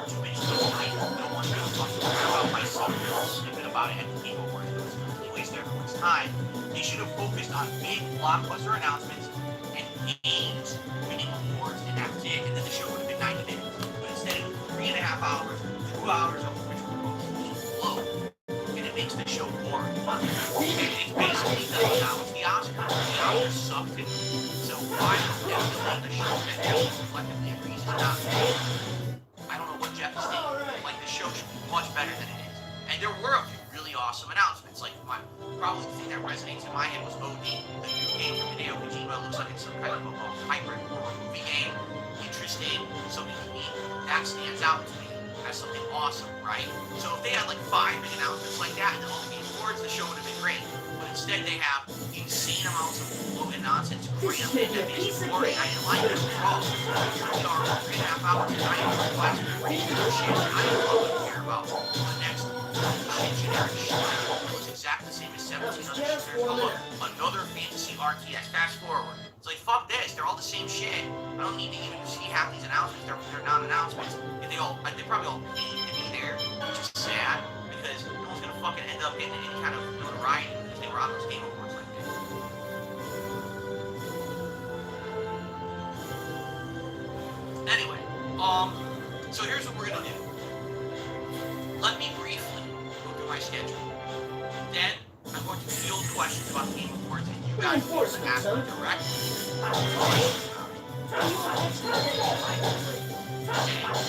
too many people. I don't want to talk about myself snippet about it at the Game Awards. It was a complete waste of everyone's time. They should have focused on big blockbuster announcements and games winning awards, and that was it. And then the show would have been 90 minutes. But instead it was 3.5 hours, 2 hours of which were mostly slow, and it makes the show boring. And it's basically the Oscars. The Oscars sucked it. So why definitely the show that they collectively agrees is not good. I don't know what Jeff is thinking. Like, the show should be much better than it is. And there were a few really awesome announcements. Like, probably the thing that resonates in my head was OD, the new game from Hideo Kojima. It looks like it's some kind of a hybrid horror movie game. Interesting, something unique. That stands out to me as something awesome, right? So if they had like 5 big announcements like that and then all the Game Awards, the show would have been great. But instead they have insane amounts of bloated nonsense. Great, that makes it boring. I didn't like it at all. We are 3.5 hours and I am last week. I don't care about the next shit generic shit. It was exactly the same as That 17 was other just shooters. Oh, 1 look, minute. another fantasy RTS. Fast forward. It's like, fuck this. They're all the same shit. I don't need to even see half these announcements. They're non-announcements. And they probably all paid to be there, which is sad because no one's gonna fucking end up getting any kind of notoriety because they were on those Game Awards like this. Anyway, so here's what we're gonna do. Let me briefly go through my schedule. Then I'm going to field questions about the Game Awards, and you guys will ask me directly. And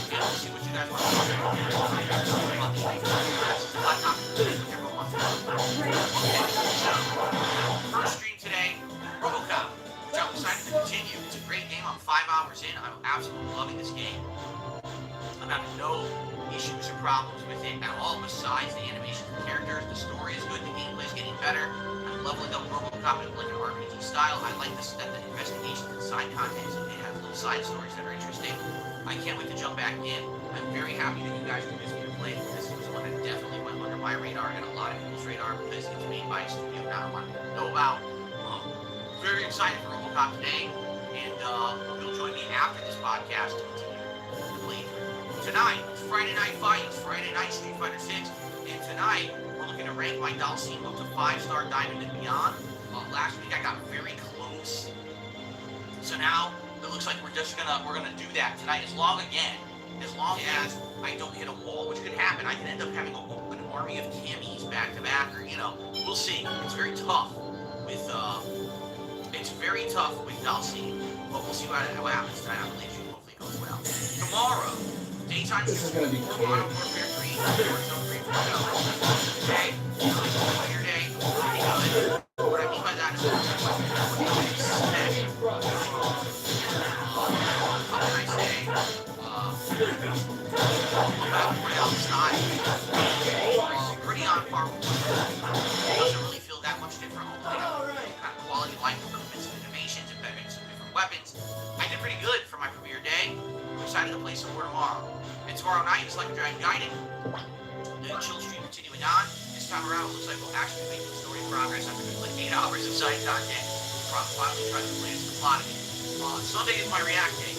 we'll see what you guys want to talk about. This is a hot topic. Everyone wants to talk about. So, first stream today, RoboCop, which I'm excited to continue. It's a great game. I'm 5 hours in. I'm absolutely loving this game. I'm having no issues or problems with it at all besides the animation of the characters. The story is good. The gameplay is getting better. I'm leveling up RoboCop in like an RPG style. I like this, that the investigations and side content, it has little side stories that are interesting. I can't wait to jump back in. I'm very happy that you guys convinced me to play it. This was one that definitely went under my radar and a lot of people's radar because it's made by a studio now I want to know about. Very excited for RoboCop today, and you'll join me after this podcast to continue the playthrough. Tonight, it's Friday Night Fights, Friday Night Street Fighter 6, and tonight we're looking to rank my Dalsim up to 5-star Diamond and beyond. Last week I got very close, so now it looks like we're gonna do that tonight as long as I don't hit a wall, which could happen. I can end up having an army of camis back to back, or we'll see. It's very tough with Dalsim, but we'll see what happens tonight. I believe you. Hopefully it goes well. Tomorrow, daytime This is gonna be for Modern Warfare 3, Warzone 3.0. Today, your day, pretty good. What I mean by that is how can I say? Outside, pretty on par with it doesn't really feel that much different. Kind of quality of life improvements and innovations and better some different weapons. I did pretty good for my premiere day. I'm excited to play some more tomorrow. And tomorrow night is Like a Dragon Gaiden. The chill stream continuing on. This time around, it looks like we'll actually be making story progress after doing like 8 hours of side content. Finally trying to plan some plot of it. Sunday is my React day.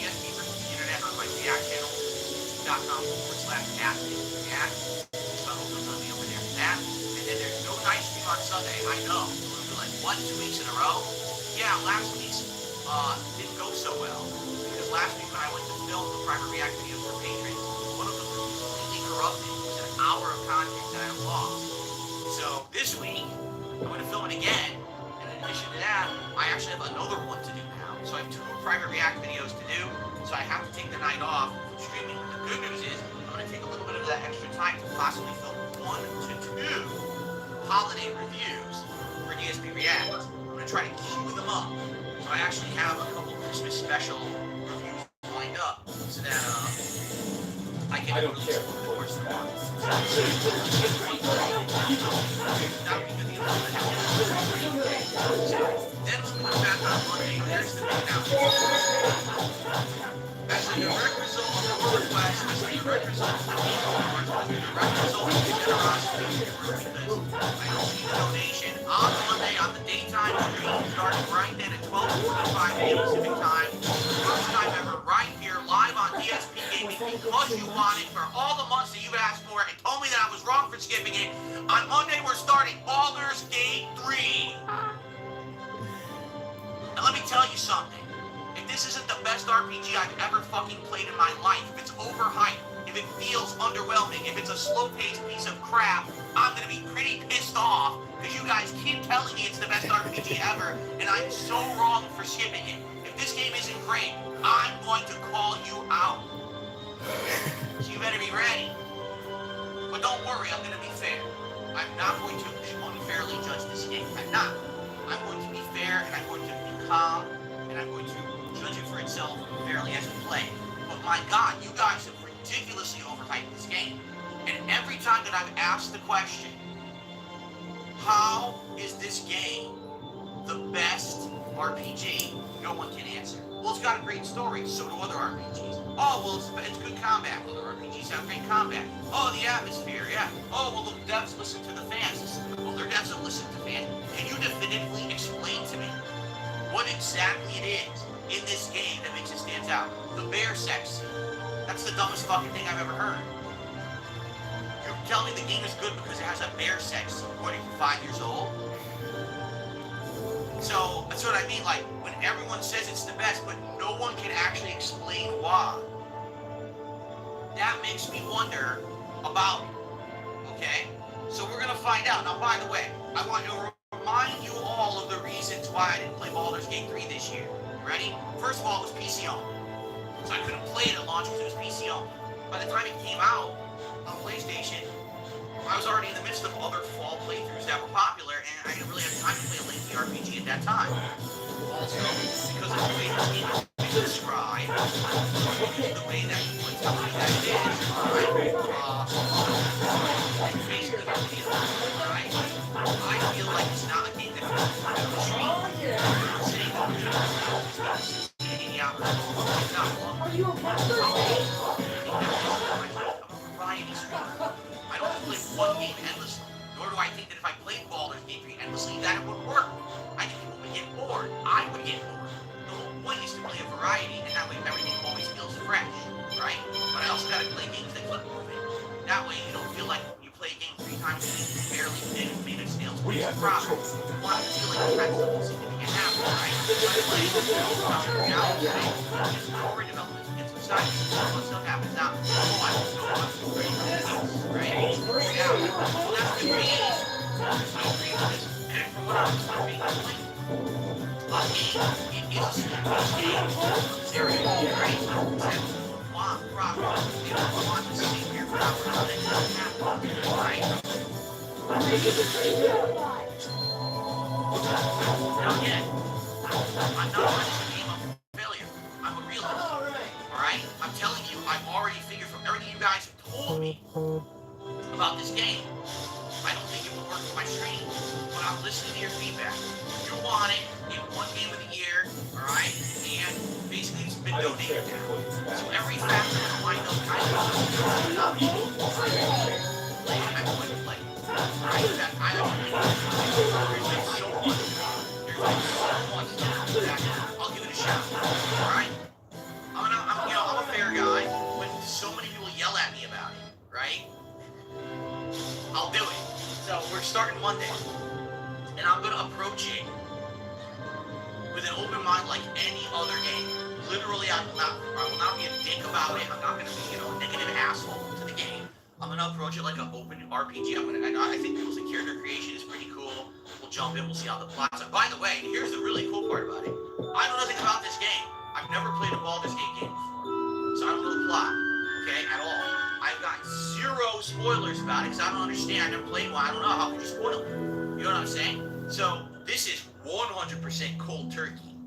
ESP versus the internet on my React channel. youtube.com/react. So I hope you'll be over there for that. And then there's no night stream on Sunday. I know. We'll be like, what, 2 weeks in a row? Yeah, last week's didn't go so well. Because last week when I went to film the private React videos for patrons, one of them was completely corrupted. It was an hour of content that I lost. So this week, I'm going to film it again. And in addition to that, I actually have another one to do now. So I have 2 private React videos to do. So I have to take the night off from streaming. But the good news is, I'm going to take a little bit of that extra time to possibly film 1 to 2 holiday reviews for DSP React. I'm going to try to queue them up. So I actually have a couple Christmas special reviews lined up so that I can I don't care. of course, the month. Then we'll move back on Monday. There's the big announcement. As a direct result of your request, as a direct result of the Game Awards, as a direct result of the generosity of your because I don't see the donation on Monday on the daytime stream starting right then at 12:45 p.m. Pacific time. First time ever, right here, live on DSP Gaming, because you wanted for all the months that you've asked for and told me that I was wrong for skipping it. On Monday, we're starting Baldur's Gate 3. And let me tell you something. If this isn't the best RPG I've ever fucking played in my life, if it's overhyped, if it feels underwhelming, if it's a slow-paced piece of crap, I'm gonna be pretty pissed off because you guys keep telling me it's the best RPG ever, and I'm so wrong for skipping it. If this game isn't great, I'm going to call you out. So you better be ready. But don't worry, I'm gonna be fair. I'm not going to unfairly judge this game. I'm not. I'm going to be fair, and I'm going to be calm, and I'm going to judge it for itself fairly as we play. But my God, you guys have ridiculously overhyped this game. And every time that I've asked the question, how is this game the best RPG, no one can answer. Well, it's got a great story, so do other RPGs. Oh, well, it's good combat. Other RPGs have great combat. Oh, the atmosphere, yeah. Oh, well, the devs listen to the fans. Well, their devs don't listen to fans. Can you definitively explain to me what exactly it is in this game that makes it stand out? The bear sex scene. That's the dumbest fucking thing I've ever heard. You're telling me the game is good because it has a bear sex scene, what, are you 5 years old? So, that's what I mean, like, when everyone says it's the best, but no one can actually explain why, that makes me wonder about it, okay? So we're gonna find out. Now, by the way, I want to remind you all of the reasons why I didn't play Baldur's Gate 3 this year. You ready? First of all, it was PC only. So I couldn't play it at launch because it was PC only. By the time it came out on PlayStation, I was already in the midst of other fall playthroughs that were popular, and I didn't really have time to play a lengthy RPG at that time. Also, because of the way this game is described, the way that people tell me that it is, basically right? I feel like it's not a game that can be streamed. I'm saying that it's 80 hours. It's not long. Are you a monster? Variety stream. I don't play one game endlessly, nor do I think that if I played Baldur's Gate 3 endlessly, that it would work. I think people would get bored. I would get bored. The whole point is to play a variety, and that way everything always feels fresh, right? But I also gotta play games that keep moving. That way you don't feel like you play a game 3 times a week and barely fit made of snails. We have no problem. choice. You want to feel like you had something significant happen, right? By playing reality, it's story development, it's society, what stuff happens now. Oh, I don't know what's great. Right? Yeah. Well, that's the great. I agree with this. And from what I was reading, it is a simple game. Very great. Want progress. They don't want to sit here for hours and it doesn't happen. Right? Now again, I'm not trying to game of failure. I'm a realist. Alright? I'm telling you, I've already figured from everything you guys have told me about this game, I don't think it will work for my stream. But I'm listening to your feedback. You want it in one game of the year, alright? And basically it's been I don't care donated. for So every factor of my know kind of I'm going to play. Alright? That I don't there's like so much. There's like so much that I'll give it a shot. Alright? I'm a fair guy. When so many people yell at me about it, right? I'll do it. So we're starting Monday, and I'm gonna approach it with an open mind like any other game. Literally, I will not be a dick about it. I'm not gonna be, a negative asshole to the game. I'm gonna approach it like an open RPG. I think people's character creation is pretty cool. We'll jump in. We'll see how the plots are. By the way, here's the really cool part about it. I know nothing about this game. I've never played a Baldur's Gate game before, so I don't know the plot, okay, at all. I've got zero spoilers about it because I don't understand. I never played one. I don't know. How could you spoil it? You know what I'm saying? So this is 100% cold turkey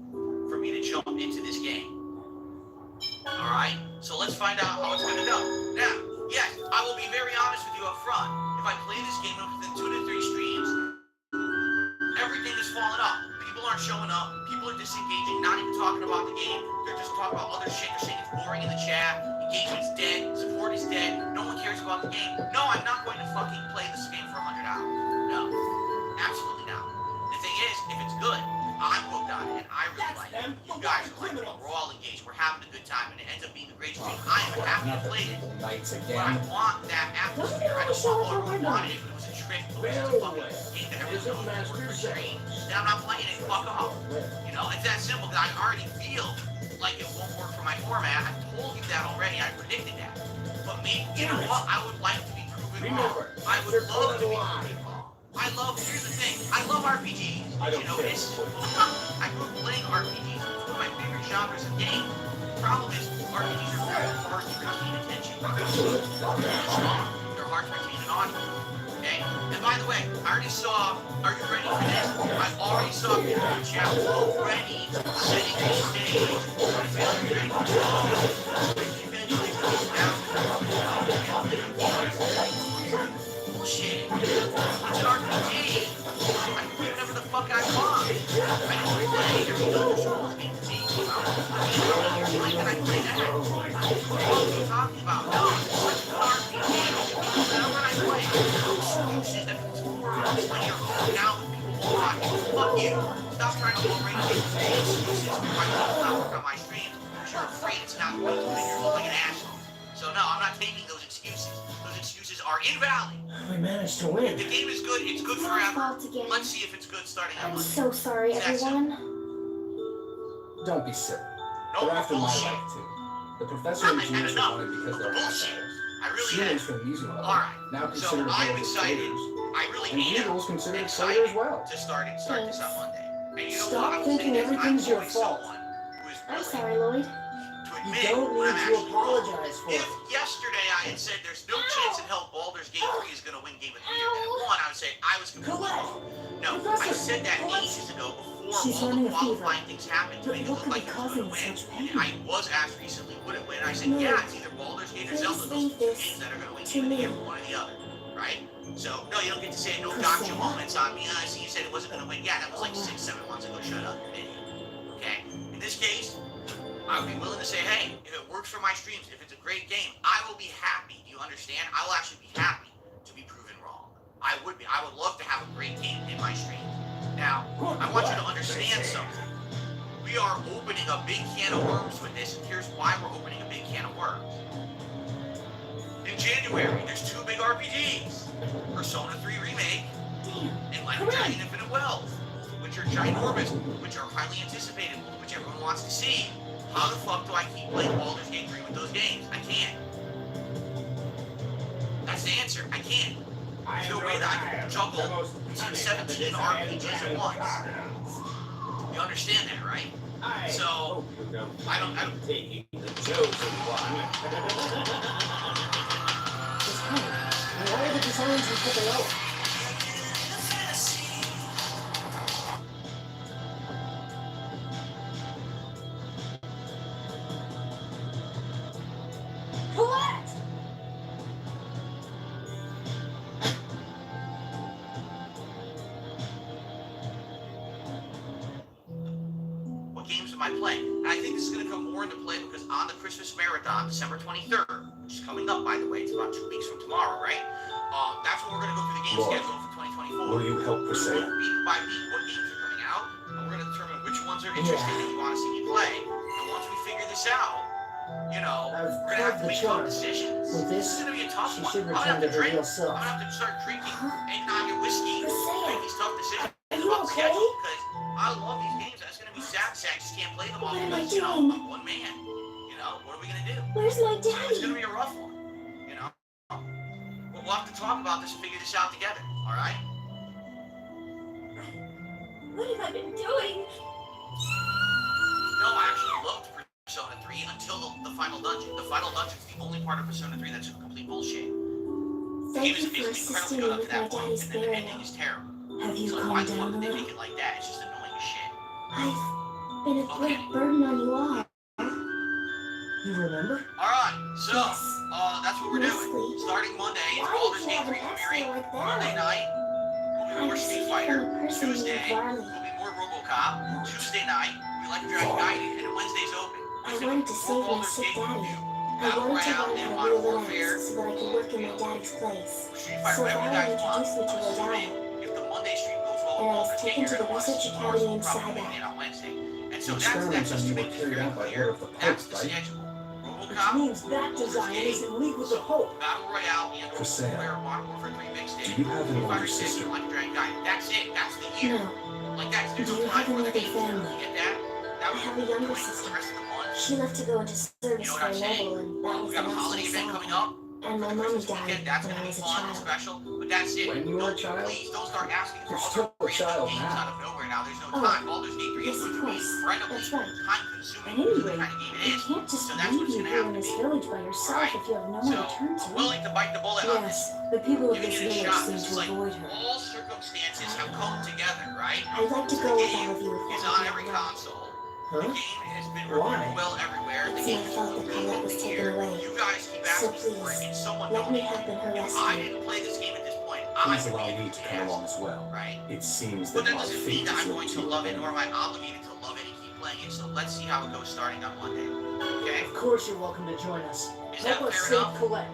for me to jump into this game. All right. So let's find out how it's gonna go. Now, yes, I will be very honest with you up front. If I play this game within 2 to 3 streams, everything is falling off. People aren't showing up. People are disengaging, not even talking about the game. They're just talking about other shit. They're saying it's boring in the chat. Engagement's dead. Support is dead. No one cares about the game. No, I'm not going to fucking play this game for 100 hours. No. Absolutely not. The thing is, if it's good, I'm hooked on it, and I really like it. You guys are like, well, we're all engaged. We're having a good time, and it ends up being a great stream. I am happy to play it. But I want that atmosphere. I don't want everyone wanted it, but it was a trick. It was just a fucking game that everyone knows for a stream. Then I'm not playing it. Fuck off. It's that simple because I already feel like it won't work for my format. I told you that already. I predicted that. But maybe, you know what? I would like to be proven wrong. I would love to be proven wrong. Here's the thing. I love RPGs. Did you notice? I grew up playing RPGs. It's one of my favorite genres of games. The problem is, RPGs are very hard to retain attention. They're hard to retain an audience. Okay? And by the way, I already saw, are you ready for this? I already saw people in chat already setting the stage. Bullshit. It's an RPG. I can play whatever the fuck I want. I don't play. play that. What are you talking about? No, it's an RPG. That's what I play. No excuses that when you're home now with people watching. Fuck you. Stop trying to already make excuses why you will not work on my stream because you're afraid it's not going to and you look like an asshole. So no, I'm not taking those excuses. Those excuses are invalid. We managed to win. The game is good. It's good My forever. fault again. Let's see if it's good starting on I'm Monday. so sorry, That's it. everyone. Don't be silly. No They're after my bullshit. life too. The professor and genius are wanted because they're Bullshit. assholes. I really Humans am. for the music level, Alright, now so considered I'm horrible excited. traitors. I really And am Eagles considered excited traitor as well. to start this on Monday. And you know Stop what? I will thinking say this. everything's I'm your always fault. someone who is I'm willing sorry, Lloyd. to You admit don't when I'm need to actually wrong. apologize for If it. yesterday I had said there's no chance in hell Baldur's Gate 3 is going to win Game of the Year, and it won, I would say I was completely Collette! wrong. No, I Professor, said that Collette! ages ago before She's all running the a fever. qualifying things happened to But make it what look could like be it was going to causing win. such And pain? I was asked recently, would it win? I said, No. yeah, it's either Baldur's Gate or Please Zelda. Those leave are the two this games that are going to win to Game of the me. Year, one or the other, right? So, no, you don't get to say no Presea? gotcha moments on me. I see you said it wasn't going to win. Yeah, that was like 6-7 months ago. Shut up, you idiot. Okay? In this case, I would be willing to say, hey, if it works for my streams, if it's a great game, I will be happy. Do you understand? I will actually be happy to be proven wrong. I would be. I would love to have a great game in my streams. Now, I want you to understand something. We are opening a big can of worms with this, and here's why we're opening a big can of worms. In January, there's 2 big RPGs. Persona 3 Remake Damn. and Like a Giant Infinite Wealth, which are ginormous, which are highly anticipated, which everyone wants to see. How the fuck do I keep playing Baldur's Gate 3 with those games? I can't. That's the answer. I can't. There's no way that I can juggle 17 RPGs at once. You understand that, right? So, I don't. Taking the chosen one. Just honey, why are the designs in Piccollo? Collette! What games am I playing? And I think this is going to come more into play because on the Christmas Marathon, December 23rd, which is coming up, by the way, it's about 2 weeks from tomorrow, right? That's when we're going to go through the game Lord, schedule for 2024. Will you help We're Presea? going to look week by week what games are coming out, and we're going to determine which ones are interesting that you want to see me play. And once we figure this out, you know, I've we're going to have to carved the make tough charm. decisions. With This this, is going to be a tough she one. should I'm going to have return to to her drink. real I'm self. going to have to start drinking eggnog and whiskey and Presea, make these tough decisions are you about the okay? schedule because I love these games. That's going to be sad. I just can't play them all What am I because, you know, doing? I'm one man. You know, what are we going to do? Where's my So it's going to daddy? be a rough one. You know? We'll have to talk about this and figure this out together. All right? What have I been doing? No, I actually loved Persona 3 until the final dungeon. The final dungeon is the only part of Persona 3 that's complete bullshit. The game Thank is you for incredibly assisting good me up to with my that point, daddy's and then the ending burial. is terrible. Have you So why calmed the fuck down a did they little? make it like that? It's just annoying as shit. I've been a Okay. great burden on you all. You remember? Alright, so, Yes. that's what we're doing. Mostly. Starting Monday, it's Why Baldur's did you Gate have 3 an premiering. accent like Monday that? night, will be I more was Street from Fighter. a person named Tuesday, Varley. will be more RoboCop. Tuesday night, we like Dragon Guided, and Wednesday's open. I Wednesday wanted will to be save more my Baldur's sick Gate daddy. review. I Battle wanted to Royale learn and how to Modern be Warfare. relaxed so that I could work in my daddy's place. Street So Fighter, whatever you Varley guys want. introduced me to Let's Rodaya, stream. If the Monday stream goes well, and I was Baldur's Gate, taken to you're the gonna want research to see academy more, in so probably Cidade. in on Wednesday. And so The that's experiments just on you to were make it carried very out by clear. order of the That's Pope, the right? schedule. Which RoboCop, means that design is in league with the Pope. Battle Royale, and Presea, Warfare, Modern Warfare 3 mixtape. do you have an Street older Fighter 6 sister? and like Dragon Guide. That's it. That's the year. No, Like that's there's Do no you time have for the another games. family? You get that? That I was have what a we're younger doing for the sister. rest of the month. She left to go into You service know for what I'm a saying? noble, and that was We got a enough holiday to event decide. coming up. And my For mommy Christmas died weekend, that's when gonna I be was a fun and child. special. But that's it. When you were a Don't- child? Please don't start asking for You're other still a great child games now. out of nowhere now. There's no Oh, time. Baldur's Gate 3 is yes, going of to be course. incredibly That's right. time-consuming But for the anyway, kind of game it you is. can't just So that's what leave it's you gonna here have in to this be. village by yourself Alright, if you have no So, one to turn to. willing to bite the bullet on this. Yes, the people of Giving this it a village shot. seem This is to like avoid her. all circumstances have come together, right? I'd like to So go the with game all of you if is that on would be every alright. console. Huh? The game has been Why? reviewed well everywhere. The It's game my is fault that Collette was taken here. away. You guys keep So asking for it, please, and someone let me donated. help in her If I rescue. didn't play this game at this point, I Please would allow be me to come along as well. right? It seems But that that my doesn't fate mean that is I'm going linked to to love it, you. nor am I obligated to love it and keep playing it. So let's see how it goes starting on Monday. Okay? Of course you're welcome to join us. Is that Help us fair save enough? Collette.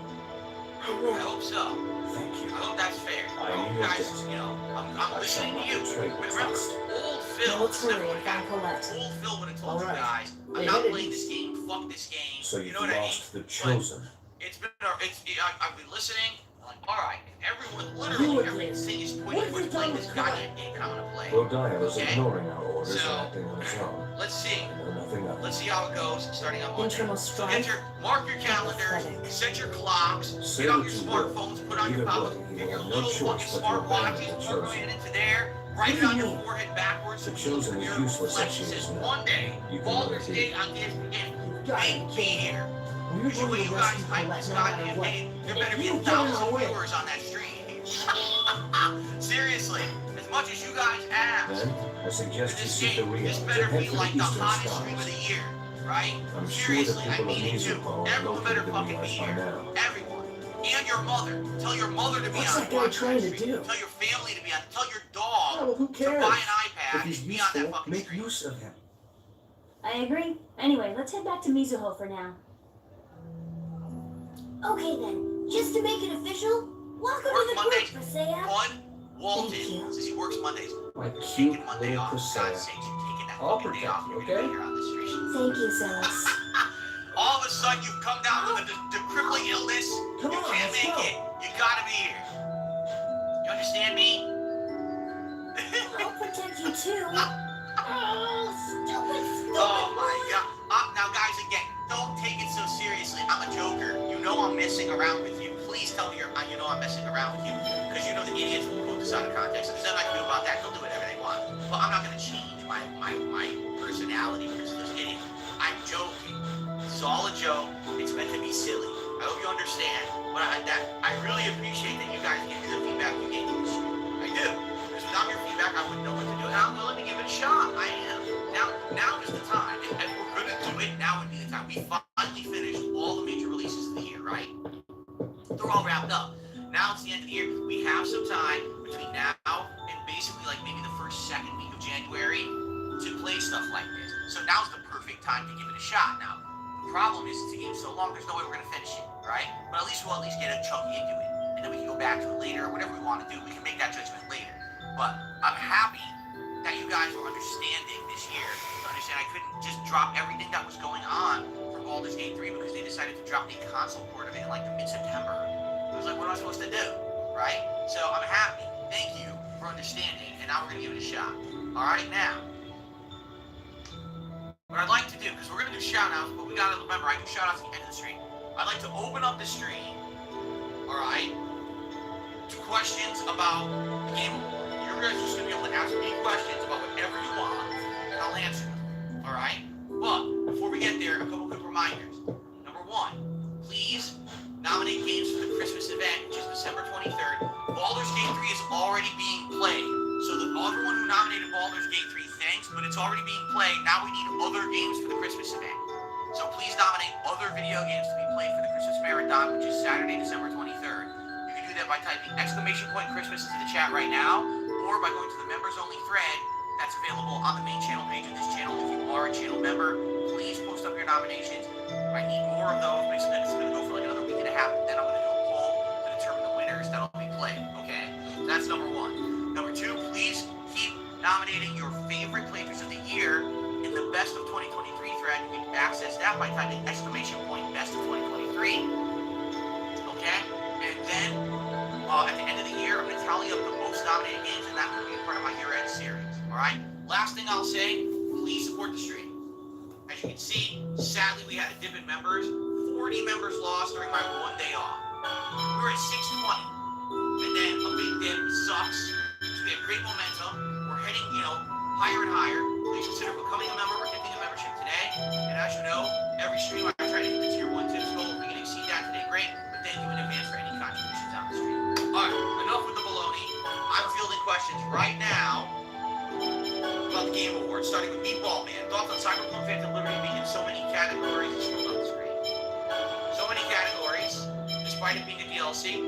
I I will. hope so. Thank you. I hope that's fair. I Well, knew guys, this. you know, I'm I listening shall to you. not betray But the remember, trust. old Phil, No this never hurry, would have happened. Collette. Old Phil would have told you Alright. guys, I'm They not headed playing this east. game, fuck this game. So You you've know what I mean? lost the chosen. It's been, I've been listening. I'm like, alright, everyone, You literally agree. everything is What pointing have towards you playing done this with goddamn game that I'm gonna play. Godiah is Okay. ignoring our orders So, and acting on his own. Let's see. I know nothing of Let's it. see how it goes starting on Monday. Internal So strife. mark your calendars, Pathetic. set your clocks, Say get out what your you will. smartphones, put on your Either pockets, way, you get your have no little choice fucking but to abandon smartwatches, the plug chosen. it into there, write it What on do you your mean? forehead backwards. The so chosen your is useless as reflection she says is now. one day, You can Baldur's never Gate be. on this game You've got may to be kill here. him. We're Because the going way to you guys rescue hype Collette this no matter goddamn what. game, there If better be you a get in our 1,000 way, viewers on that stream. Seriously, as much as you guys ask. Then, I suggest you This seek the game, realms this and better head be for like the the eastern hottest stream of the stars. year, right? I'm sure the Seriously, I people of mean it too. Musical Everyone better located the fucking be realize by here. now. Everyone. And your mother. Tell your mother to be What's on that guy watch trying to stream. do? Tell your family to be on. Tell your Oh, dog well, who to cares? buy an If iPad he's and be on that useful, fucking make stream. use of him. I agree. Anyway, let's head back to Mizuho for now. Okay then, just to make it official, welcome Work to the Mondays. group, Presea. Bud Thank Walton you. says he works Mondays. My You're cute taking Monday little off. For Presea. God's sakes, you're taking that I'll fucking day protect off. you, You're gonna okay? be here on the street. Thank you, Zealous. All of a sudden, you've come down with the crippling illness. Come You on, can't let's make go. it. You gotta be here. You understand me? I'll protect you too. Oh, stupid. Oh my god. Now guys, again, don't take it so seriously. I'm a joker. You know I'm messing around with you. Please tell me you know I'm messing around with you. Because you know the idiots will quote this out of context. If there's nothing I can do about that, they'll do whatever they want. But I'm not going to change my personality because of those idiots. I'm joking. This is all a joke. It's meant to be silly. I hope you understand. But I really appreciate that you guys give me the feedback you gave me this year. I do. Because without your feedback, I wouldn't know what to do. And I'm willing to give it a shot. I am. Now is the time. If we're going to do it, now would be the time. We finally finished all the major releases of the year, right? They're all wrapped up. Now it's the end of the year. We have some time between now and basically like maybe the second week of January to play stuff like this. So now's the perfect time to give it a shot. Now, the problem is it's a game so long, there's no way we're going to finish it, right? But at least we'll get a chunk into it. And then we can go back to it later or whatever we want to do. We can make that judgment later. But I'm happy that you guys were understanding this year. To understand I couldn't just drop everything that was going on for Baldur's Gate 3 because they decided to drop a console port of it in like the mid-September. I was like, what am I supposed to do? Right? So I'm happy. Thank you for understanding. And now we're going to give it a shot. Alright, now. What I'd like to do, because we're going to do shout-outs, but we got to remember, I do shout-outs at the end of the stream. I'd like to open up the stream, alright, to questions about the Game Award. You guys are just going to be able to ask me questions about whatever you want, and I'll answer them, alright? But, before we get there, a couple quick reminders. Number one, please nominate games for the Christmas event, which is December 23rd. Baldur's Gate 3 is already being played. So everyone who nominated Baldur's Gate 3, thanks, but it's already being played. Now we need other games for the Christmas event. So please nominate other video games to be played for the Christmas Marathon, which is Saturday, December 23rd. You can do that by typing !Christmas into the chat right now, or by going to the members only thread that's available on the main channel page of this channel. If you are a channel member, please post up your nominations. I need more of those. Basically, it's going to go for like another week and a half, and then I'm going to do a poll to determine the winners that'll be played, okay? So that's number one. Number two, please keep nominating your favorite playthroughs of the year in the Best of 2023 thread. You can access that by typing !Best of 2023, okay? And then, at the end of the year, I'm going to tally up the most nominated games, and that will be a part of my year-end series, alright? Last thing I'll say, please support the stream. As you can see, sadly, we had a dip in members. 40 members lost during my one day off. We were at 620, and then a big dip sucks. So we have great momentum. We're heading, higher and higher. Please consider becoming a member or gifting a membership today. And as you know, every stream I try to hit the tier 1 tips goal. If we can exceed that today, great. But thank you in advance for any contributions on the stream. All right, enough with the baloney. I'm fielding questions right now about the Game Awards, starting with Meatball Man. Thoughts on Cyberpunk Phantom Liberty being in so many categories and still on the screen? So many categories, despite it being a DLC.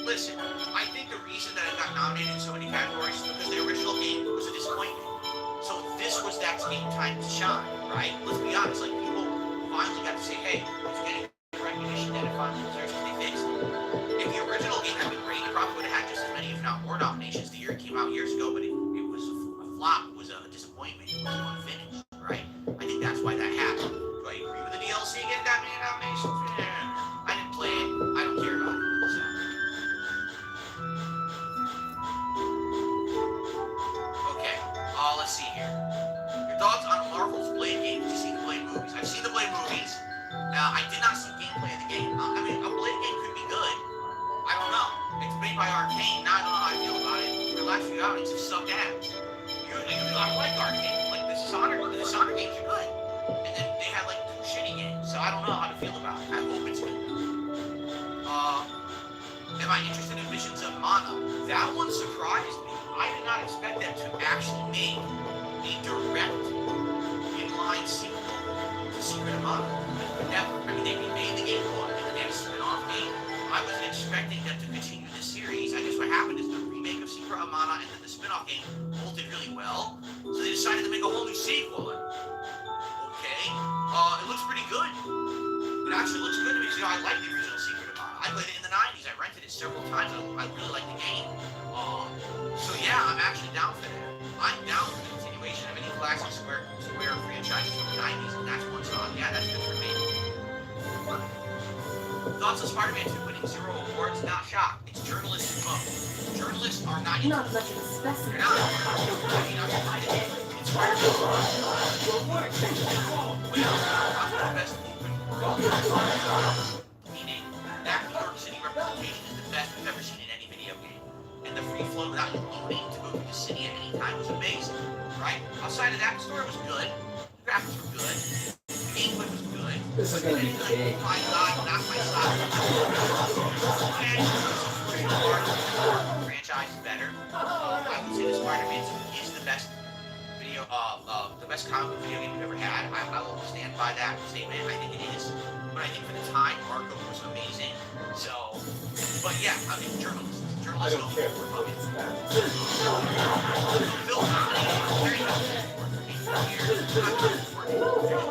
Listen, I think the reason that it got nominated in so many categories is because the original game was a disappointment. So this was that game time to shine, right? Let's be honest, like people finally I did not see gameplay of the game. I mean, a Blade game could be good. I don't know. It's made by Arcane. Now I don't know how I feel about it. For the last few outings, it sucked ass. Usually, I like Arcane. Like, the Dishonored games are good. And then they had, like, 2 shitty games. So I don't know how to feel about it. I hope it's good. Am I interested in Visions of Mana? That one surprised me. I did not expect them to actually make a direct inline sequel to Secret of Mana. Never. I mean, they remade the game one, and then they had a spin-off game. I wasn't expecting them to continue the series. I guess what happened is the remake of Secret of Mana and then the spin-off game both did really well, so they decided to make a whole new sequel. Okay. It looks pretty good. It actually looks good to me because, I like the original Secret of Mana. I played it in the 90s. I rented it several times. I really like the game. So yeah, I'm actually down for that. I'm down for the continuation of any classic Square franchises from the 90s, and that's one song. Yeah, that's good for me. Thoughts on Spider-Man 2 winning 0 awards? Not shocked. It's journalists who vote. Journalists are not Not much of a specimen. They're not. I mean, it's Spider-Man. The best open world. Meaning that New York City representation is the best we've ever seen in any video game. And the free flow without you needing to go through the city at any time was amazing. Right? Outside of that, the story was good. The graphics were good. The gameplay was good. This is gonna be big. My God, not my style. And the franchise is better. I would say the Spider-Man is the best the best comic book video game we've ever had. I will stand by that statement. I think it is. But I think for the time, Arkham was amazing. So, but yeah, I mean, journalists I don't care for movies. Bill very much.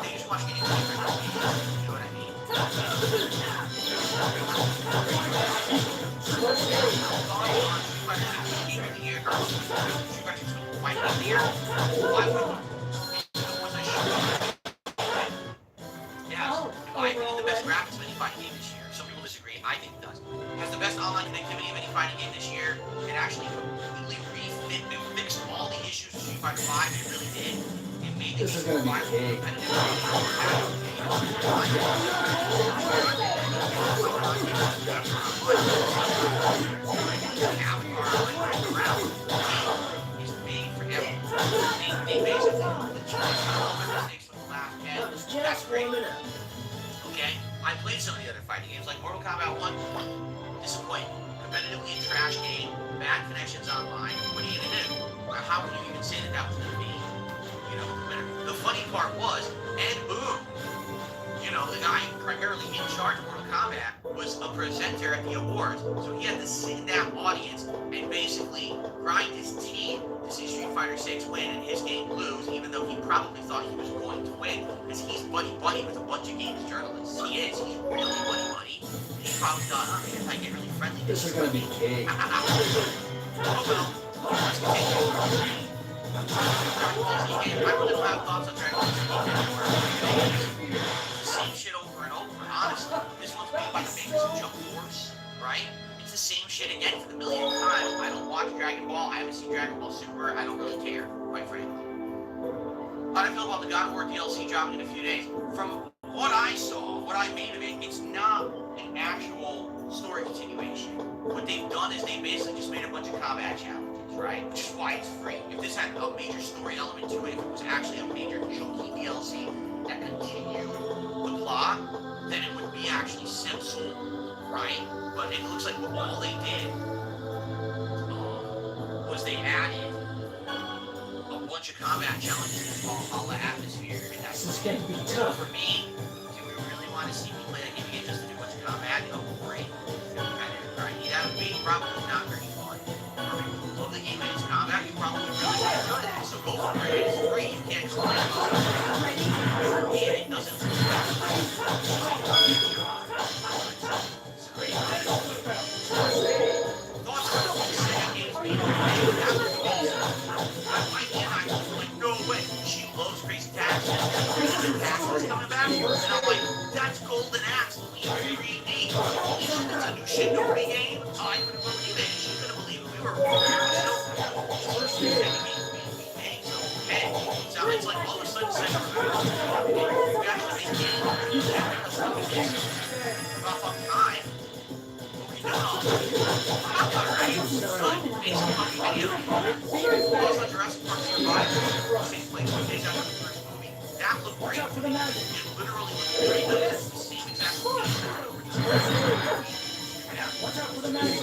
They just watch games. You know what I mean? The best graphics of any fighting game this year. Some people disagree. I think it does. It has the best online connectivity of any fighting game this year. It actually completely fixed all the issues of Street Fighter V. It really did. It made the This is gonna be big. It's made for everyone. They basically the mistakes from the last gen. That's great. Okay, I played some of the other fighting games, like Mortal Kombat 1. Disappointing. Competitively a trash game, bad connections online. What are you gonna do? How can you even say that that was gonna be, competitive? The funny part was, Ed Boon, the guy primarily in charge of Mortal Kombat, was a presenter at the awards, so he had to sit in that audience and basically grind his teeth to see Street Fighter 6 win and his game lose, even though he probably thought he was going to win, because he's buddy-buddy with a bunch of games journalists. He is. He's really buddy-buddy. He probably thought, man, if I get really friendly... This is gonna be big. Oh well, let's continue. I really don't have thoughts on Dragon Ball Z. The same shit over and over, honestly. This one's made by the makers of Jump Force, right? It's the same shit again for the millionth time. I don't watch Dragon Ball. I haven't seen Dragon Ball Super. I don't really care, quite frankly. How do I feel about the God of War DLC dropping in a few days? From what I saw, what I made of it, it's not an actual story continuation. What they've done is they basically just made a bunch of combat challenges, right? Which is why it's free. If this had a major story element to it, if it was actually a major chunky DLC that continued the plot, then it would be actually simple, right? But it looks like all they did was they added a bunch of combat challenges to Valhalla atmosphere, and that's This is gonna be tough. for me. Do we really want to see me play that game again just to do a bunch of combat? No, great. That would be probably not very fun. Love the game and its combat, you probably really good at it. So go for it. It's free. You can't complain about it. And it doesn't. It's great. Thoughts on the Presea games being remade? That would be awesome. My aunt actually was like, no way. She loves Crazy Taxi. Crazy Taxi is coming back. And I'm like, that's Golden Axe. It's a new Shinobi game. I couldn't believe it. She couldn't believe it. We were shit. So it's like all of a sudden, it's like, you actually make games about fucking time. What we doing all right? So like, basically fucking video. Also, Jurassic Park Survival takes place 2 days after the first movie. That looked great. It literally looked great. It's the same exact movie. Watch out for the magic.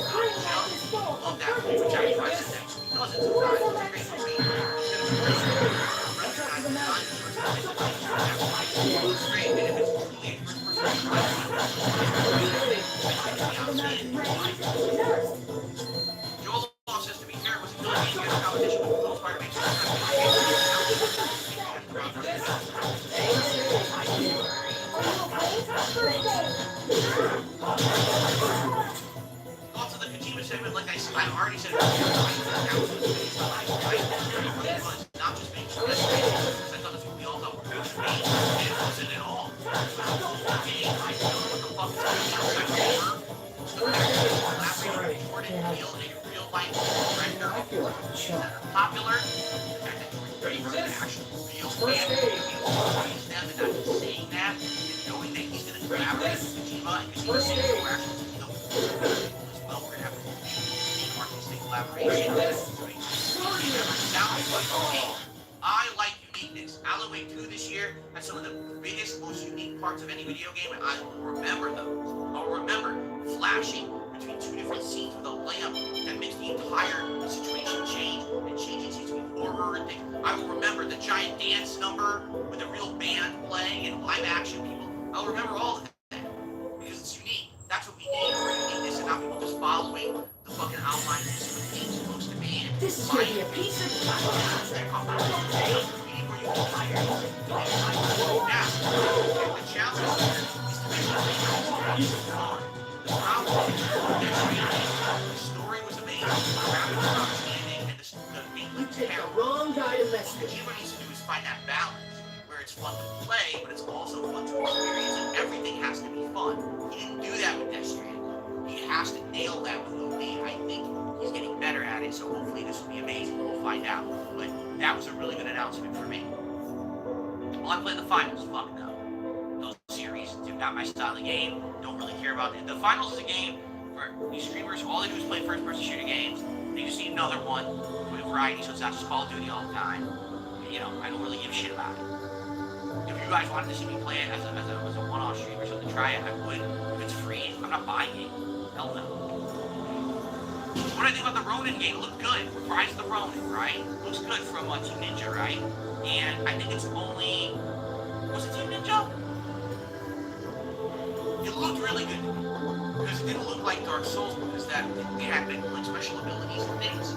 Love that movie, which I said that because it's a great movie. It's great, and if it's truly a Joel Law says, to be fair, it was a good game against competition with Little Spider-Man. Also, the Kojima segment, like I said, I already said, it was not just being because I thought that's what we all thought were good to me. It wasn't at all. I don't know what the fuck is popular. Saying that and knowing that he's going to collaborate with Kojima and Kojima's saying we're actually as well. We're going to have a artistic collaboration. I like uniqueness. Alan Wake 2 this year had some of the biggest, most unique parts of any video game, and I will remember those. I'll remember flashing between 2 different scenes with a lamp that makes the entire situation change, and changing scenes between horror and things. I will remember the giant dance number with a real band playing and live action people. I'll remember all of that because it's unique. That's what we need for uniqueness, and not people just following the fucking outline of what the game's supposed to be. This is going to be a piece of the challenge is to make the problem is the story was amazing, the graphics were outstanding, and the gameplay was terrible. Wrong guy to mess What Kojima needs to do is find that balance where it's fun to play, but it's also fun to experience, and everything has to be fun. He didn't do that with Death Stranding. He has to nail that with OD. I think he's getting better at it, so hopefully this will be amazing. We'll find out. But that was a really good announcement for me. Will I play the finals? Fuck no. Those series do not my style of game. Don't really care about it. The finals is a game for these streamers. All they do is play first-person shooter games. They just need another one with variety, so it's not just Call of Duty all the time. You know, I don't really give a shit about it. If you guys wanted to see me play it as a one-off stream or something, try it. I would. If it's free, I'm not buying it. Hell no. What do I think about the Ronin game? It looked good. Rise of the Ronin, right? Looks good from Team Ninja, right? And I think it's only... Was it Team Ninja? It looked really good. Because it didn't look like Dark Souls, because they had big like special abilities and things.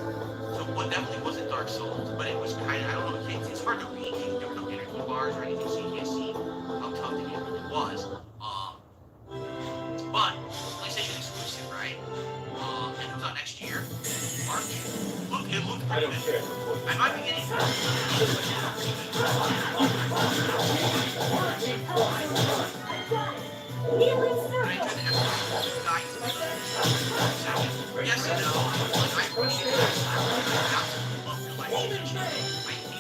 So what definitely wasn't Dark Souls, but it was kind of, I don't know, it's hard to read. There were no energy bars or anything, so you can't see how tough the game really was. But PlayStation exclusive, right? And it comes out next year. March. Look, it looked pretty good. I might be getting. Yes and no. Like, I appreciate that.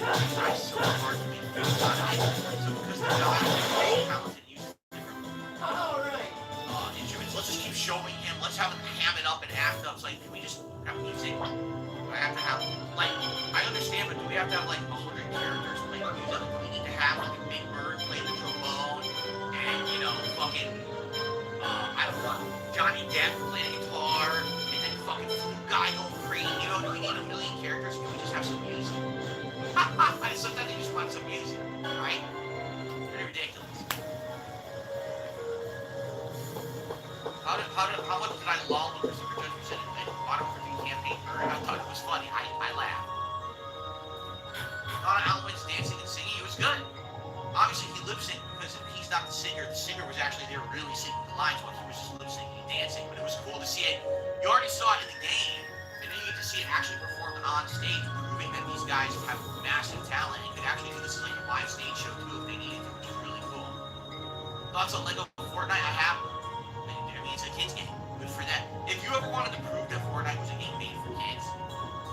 I try so hard to make good on it. So because the guy is talented, uses different instruments. Let's just keep showing him. Let's have him ham it up and act up. It's like, can we just have music? Do I have to have, like, I understand, but do we have to have, like, 100 characters playing music? Do we need to have, like, a Big Bird playing the trombone? And, you know, fucking, I don't know, Johnny Depp playing a guitar? And then fucking guy going crazy? You know, do we need a million characters? Can we just have some music? Sometimes you just want some music, right? Pretty ridiculous. How much did I lol with the Super Judge percentage and bottom review campaign? I thought it was funny. I laughed. Alan Wake's dancing and singing. It was good. Obviously, he lip synced because he's not the singer. The singer was actually there really singing the lines while he was just lip syncing and dancing. But it was cool to see it. You already saw it in the game, and then you get to see it actually performed on stage, proving that these guys have massive talent and could actually do this as like a live stage show too if they needed to, which is really cool. Thoughts on Lego Fortnite? I have. It's a kids game. Good for that. If you ever wanted to prove that Fortnite was a game made for kids,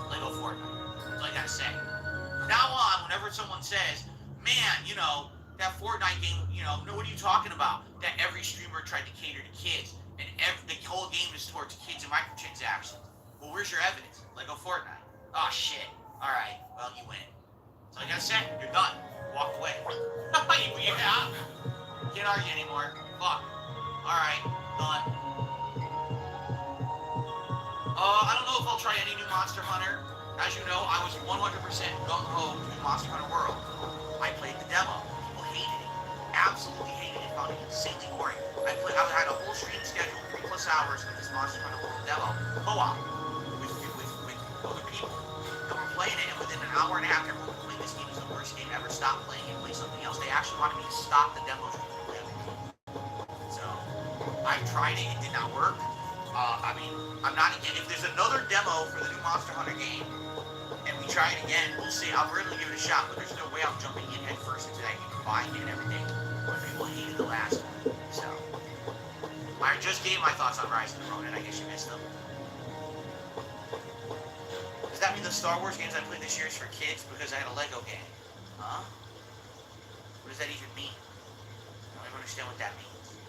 Lego Fortnite. That's all I gotta say. now on, whenever someone says, man, you know, that Fortnite game, you know, what are you talking about? That every streamer tried to cater to kids, and the whole game is towards kids and microtransactions. Well, where's your evidence? Lego Fortnite. Oh, shit. All right, well, you win. So I gotta say, you're done. Walk away. Yeah. Can't argue anymore. Fuck. All right, done. I don't know if I'll try any new Monster Hunter. As you know, I was 100% gung-ho to Monster Hunter World. I played the demo. People hated it. Absolutely hated it. Found it insanely boring. I had a whole stream scheduled, 3+ hours with this Monster Hunter World demo. Co-op. With other people. They were playing it, and within an hour and a half, everyone was playing this game. It was the worst game ever. Stop playing and play something else. They actually wanted me to stop the demo stream completely. So, I tried it. It did not work. I mean, I'm not again. If there's another demo for the new Monster Hunter game, and we try it again, we'll see. I'll really give it a shot, but there's no way I'm jumping in head first into that game, buying it and everything. But people hated the last one, so. I just gave my thoughts on Rise of the Ronin. I guess you missed them. Does that mean the Star Wars games I played this year is for kids because I had a Lego game? Huh? What does that even mean? I don't even understand what that means.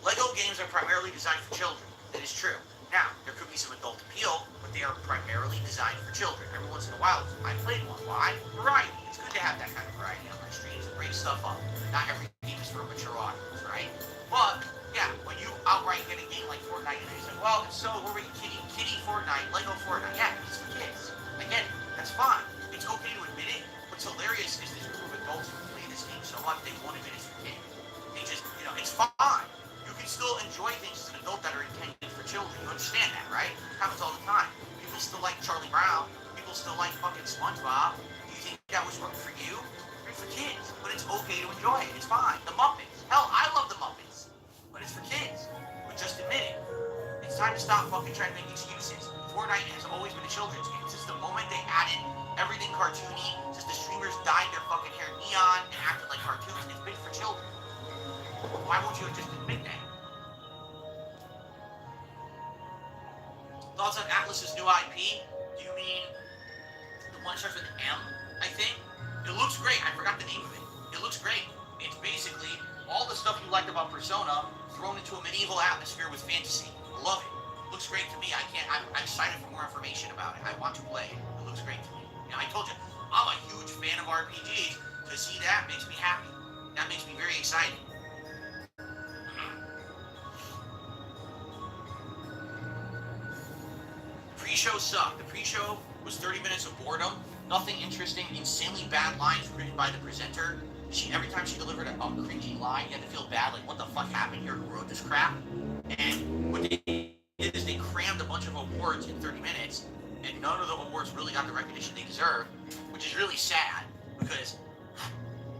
Lego games are primarily designed for children. That is true. Now, there could be some adult appeal, but they are primarily designed for children. Every once in a while, I played one. Why? Variety. It's good to have that kind of variety on my streams and break stuff up. Not every game is for a mature audience, right? But, yeah, when you outright get a game like Fortnite, and you say, well, so we're making kiddie Fortnite, Lego Fortnite. Yeah, it's for kids. I get it. That's fine. It's okay to admit it. What's hilarious is this group of adults who play this game so much, they won't admit it's for kids. They just, you know, it's fine. You can still enjoy things as an adult that are intended for children. You understand that, right? It happens all the time. People still like Charlie Brown. People still like fucking SpongeBob. Do you think that was wrong for you? It's for kids. But it's okay to enjoy it. It's fine. The Muppets. Hell, I love the Muppets. But it's for kids. But just admit it. It's time to stop fucking trying to make excuses. Fortnite has always been a children's game. Since the moment they added everything cartoony, since the streamers dyed their fucking hair neon and acted like cartoons, it's been for children. Why won't you just admit that? Thoughts on Atlas's new IP? Do you mean the one starts with M, I think? It looks great. I forgot the name of it. It looks great. It's basically all the stuff you liked about Persona thrown into a medieval atmosphere with fantasy. I love it. It looks great to me. I'm excited for more information about it. I want to play it. It looks great to me. And I told you, I'm a huge fan of RPGs. To see that makes me happy. That makes me very excited. Pre-show sucked. The pre-show was 30 minutes of boredom, nothing interesting, insanely bad lines written by the presenter. Every time she delivered a cringy line, you had to feel bad, like what the fuck happened here? Who wrote this crap? And what they did is they crammed a bunch of awards in 30 minutes, and none of the awards really got the recognition they deserve, which is really sad because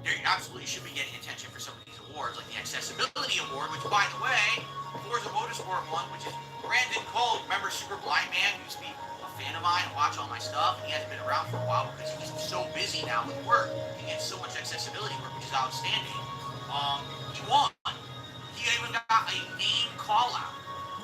they absolutely should be getting attention for some of these awards, like the Accessibility Award, which, by the way, Forza Motorsport won, which is Brandon Cole. Remember Super Blind Man? He used to be a fan of mine and watch all my stuff, and he hasn't been around for a while because he's so busy now with work. He gets so much accessibility work, which is outstanding. He won. He even got a name call-out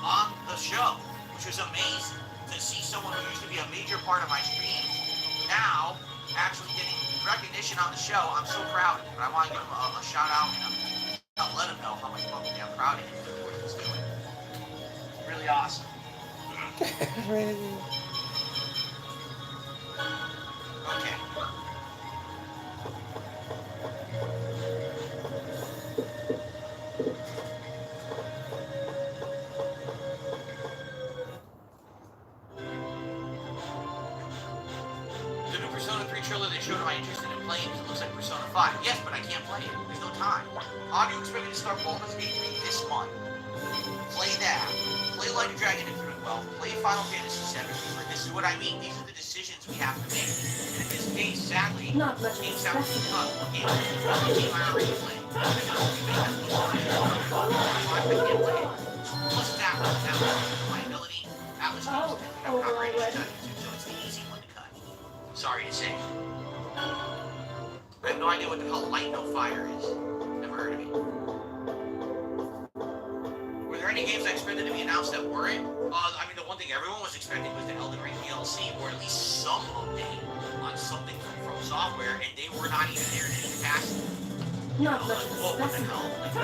on the show, which was amazing to see someone who used to be a major part of my streams now actually getting recognition on the show. I'm so proud of him, and I want to give him a shout-out and I'll let him know how much fucking I'm proud of him for what he's doing. Really awesome. Okay. The new Persona 3 trailer they showed, am I interested in playing because it looks like Persona 5. Yes, but I can't play it. There's no time. How do you expect me to start Baldur's Gate 3 this month? Play that. Play Like a Dragon Infinite Wealth. Play Final Fantasy 7. This is what I mean. These are the decisions we have to make. And in this case, sadly, Not much game sounds cut. One game I already played. I can't play it. Plus it's Atlas. My ability. Atlas games tend to have copyright issues, so it's the easy one to cut. Sorry to say. I have no idea what the hell Light No Fire is. Never heard of it. Were there any games I expected to be announced that weren't? I mean, the one thing everyone was expecting was the Elden Ring DLC, or at least some update on something from Software, and they were not even there in any capacity. Not much of a What the specimen. hell? Like,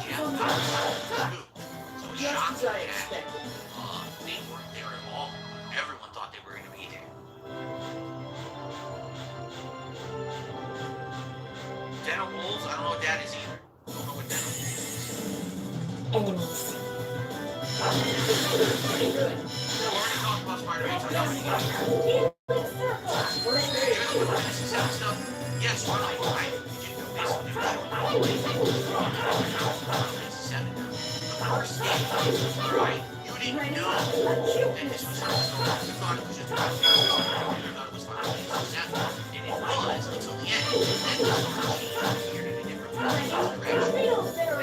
I don't know, Just as I expected. they weren't there at all. Everyone thought they were going to be there. Den of Wolves, I don't know what that is either. I don't know what Den of Wolves is. Enemies. Pretty good. We already talked about Spider-Man, so now we're going to get First stage. stuff. Yes, we're like, right? We can do this. We can the first stage, right? You didn't know that this was Final Fantasy. You thought it was just Final Fantasy. You thought it was Final Fantasy 7. And it was until the end. Then the story appeared in a different direction.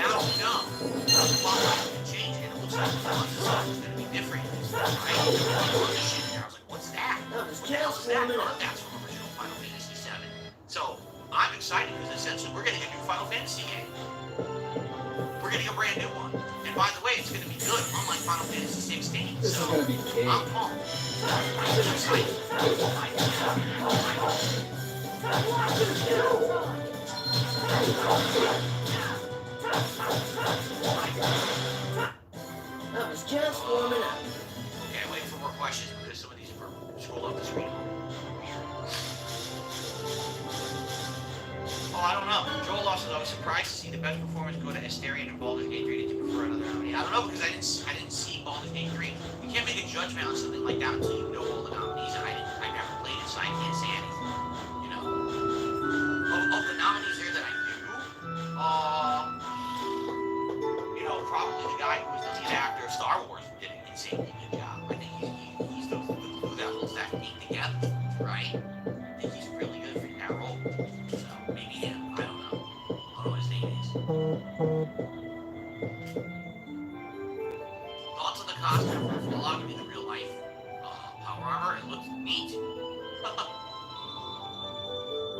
Now we know the plot can change, and it looks like the month is going to be different. Right? I was like, what's that? That was What the hell is just that? warming None up. of that's from original Final Fantasy 7. So I'm excited because essentially we're getting a new Final Fantasy game. We're getting a brand new one. And by the way, it's going to be good, unlike Final Fantasy 16. This is So gonna be big. I'm pumped. I'm excited. That was just warming up. Okay, wait for more questions because some of these are scroll up the screen. Oh, I don't know. Joel also, I was surprised to see the best performance go to Asterion and Baldur's Gate 3. Did you prefer another nominee? I don't know because I didn't see Baldur's Gate 3. You can't make a judgment on something like that until you know all the nominees. And I never played it, so I can't say anything. You know, of the nominees there that I knew, you know, probably the guy who was the lead actor of Star Wars did an insanely good job. I think he's the glue that holds that thing together, right? I think he's really good for that role. So maybe him. I don't know. I don't know what his name is. Thoughts on the costume for Fallout in the real life? Power armor, it looks neat.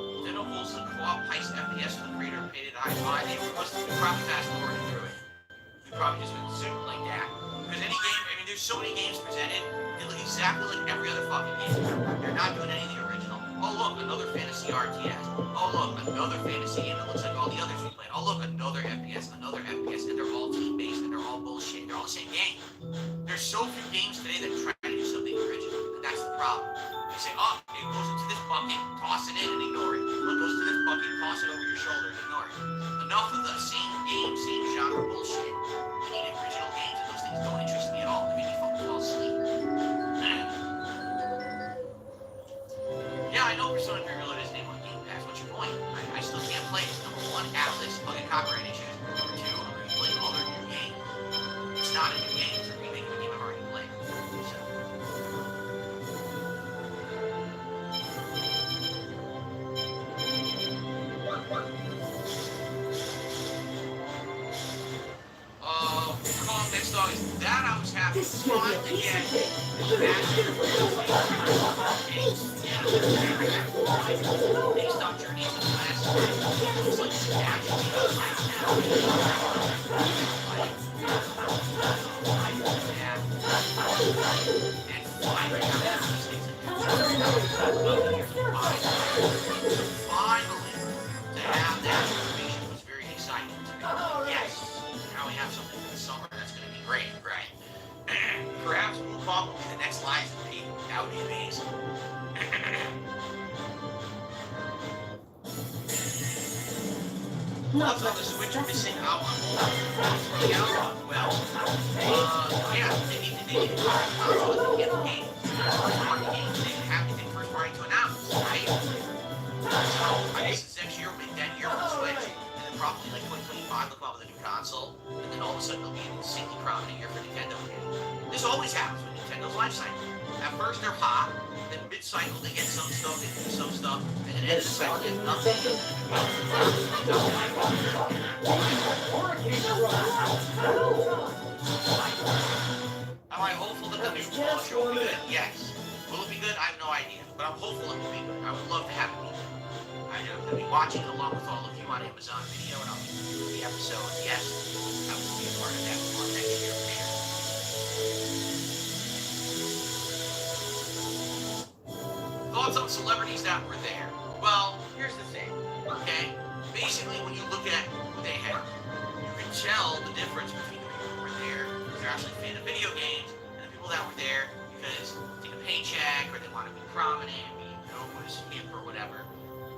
Nintendo Wolves the co-op heist FPS for the creator paid high five. They probably fast forwarded through it. We probably just went zoom like that. Because any game, I mean, there's so many games presented, they look exactly like every other fucking game. They're not doing anything original. Oh look, another fantasy RTS. Oh look, another fantasy game that looks like all the others we played. Oh look, another FPS, and they're all team-based, and they're all bullshit. They're all the same game. There's so few games today that try to do something original, and that's the problem. You say, oh, it goes into this bucket, toss it in and ignore it. It goes to this bucket, toss it over your shoulder and ignore it. Enough of the same game, same genre bullshit. We need original games, and those things don't interest me at all. They make me fucking fall asleep. Yeah, I know Persona 3 Reloaded isn't on Game Pass. What's your point? I still can't play it. Number one, Atlas, I'll get copyright issues. Number two, I'm going to play another new game. It's not a new game, it's a remake of a game I've already played. So. Next dog is that I was happy. This is gonna be a piece of cake. Based on Journey to the Last it's like finally, to have that information was very exciting to me. Yes, now we have something for the summer that's going to be great, right? Perhaps Wukong will be the next Lies of P. That would be amazing. Lots on the Switch are missing out on the outlaw. Well, yeah, they need to get the console to get the game. First-party games, they have to get first-party to announce, right? So, I guess it's next year, maybe that year for the Switch, and then probably like 2025 they'll come out with a new console, and then all of a sudden it'll be an insanely prominent year for Nintendo again. This always happens with Nintendo's life cycle. At first they're hot, then mid-cycle they get some stuff, they do some stuff, and then end of the cycle they get nothing. Am I hopeful that they'll be It's new football just show will be one good? Yes. Will it be good? I have no idea. But I'm hopeful it will be good. I would love to have it be good. I'm going to be watching along with all of you on Amazon Video, and I'll be doing the episodes. Yes, I will be a part of that for next year for sure. Thoughts on celebrities that were there? Well, here's the thing, okay? Basically, when you look at who they had, you can tell the difference between the people who were there because they're actually a fan of video games and the people that were there because they take a paycheck or they want to be prominent, be known as hip or whatever.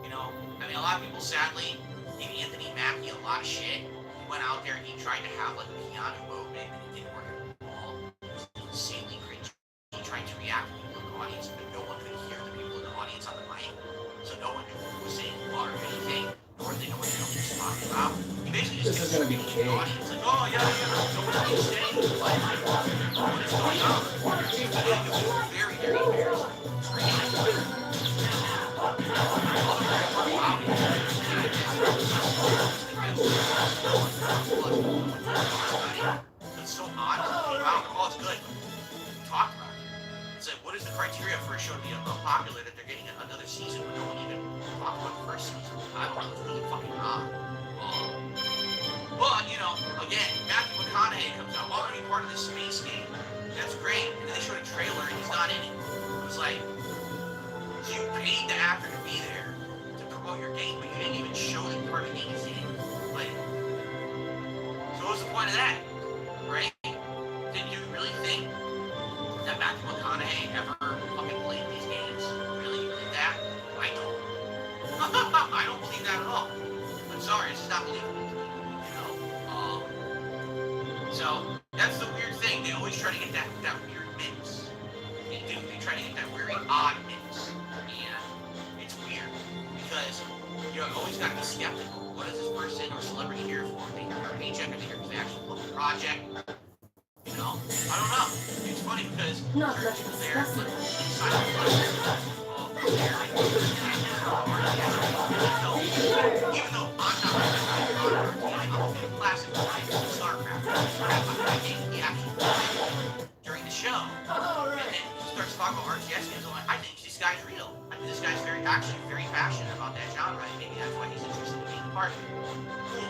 You know, I mean, a lot of people sadly gave Anthony Mackie a lot of shit. He went out there and he tried to have like a piano movement and it didn't work at all. It was insanely cringy. He tried to react to people in the audience, but no one could hear the people in the audience on the mic. So no one knew who was saying what or anything, nor did they know what the hell he was talking about. He basically just This is gonna be the audience like, oh yeah, no one's saying what is going on. It was very, very embarrassing. It's so odd. Wow, oh, it's good. We talked about it. It's like, what is the criteria for a show to be unpopular that they're getting another season when no one even talked about the first season? I don't know. It's really fucking odd. But, you know, again, Matthew McConaughey comes out. Oh, I'm going to be part of this space game. That's great. And then they showed a trailer and he's not in it. It was like, so you paid the actor to be there to promote your game, but you didn't even show that part of the game is in it. Like, so what's the point of that? Right? Did you really think that Matthew McConaughey ever fucking played these games? Really did that? I don't. I don't believe that at all. I'm sorry, it's just not believable. You know? So that's the weird thing. They always try to get that weird mix. They do. They try to get that very odd mix. And it's weird because you always got to be skeptical. What is this person or celebrity here for? They have a paycheck. I think because they actually book a project. You know? I don't know. It's funny because Not there's much of people a there like specimen. inside of even though I'm not a classic StarCraft, he actually played during the show. And then he starts talking about RTS games. I'm like, I think this guy's real. I think this guy's actually very passionate about that genre, and maybe that's why he's interested in being a part of it. Cool.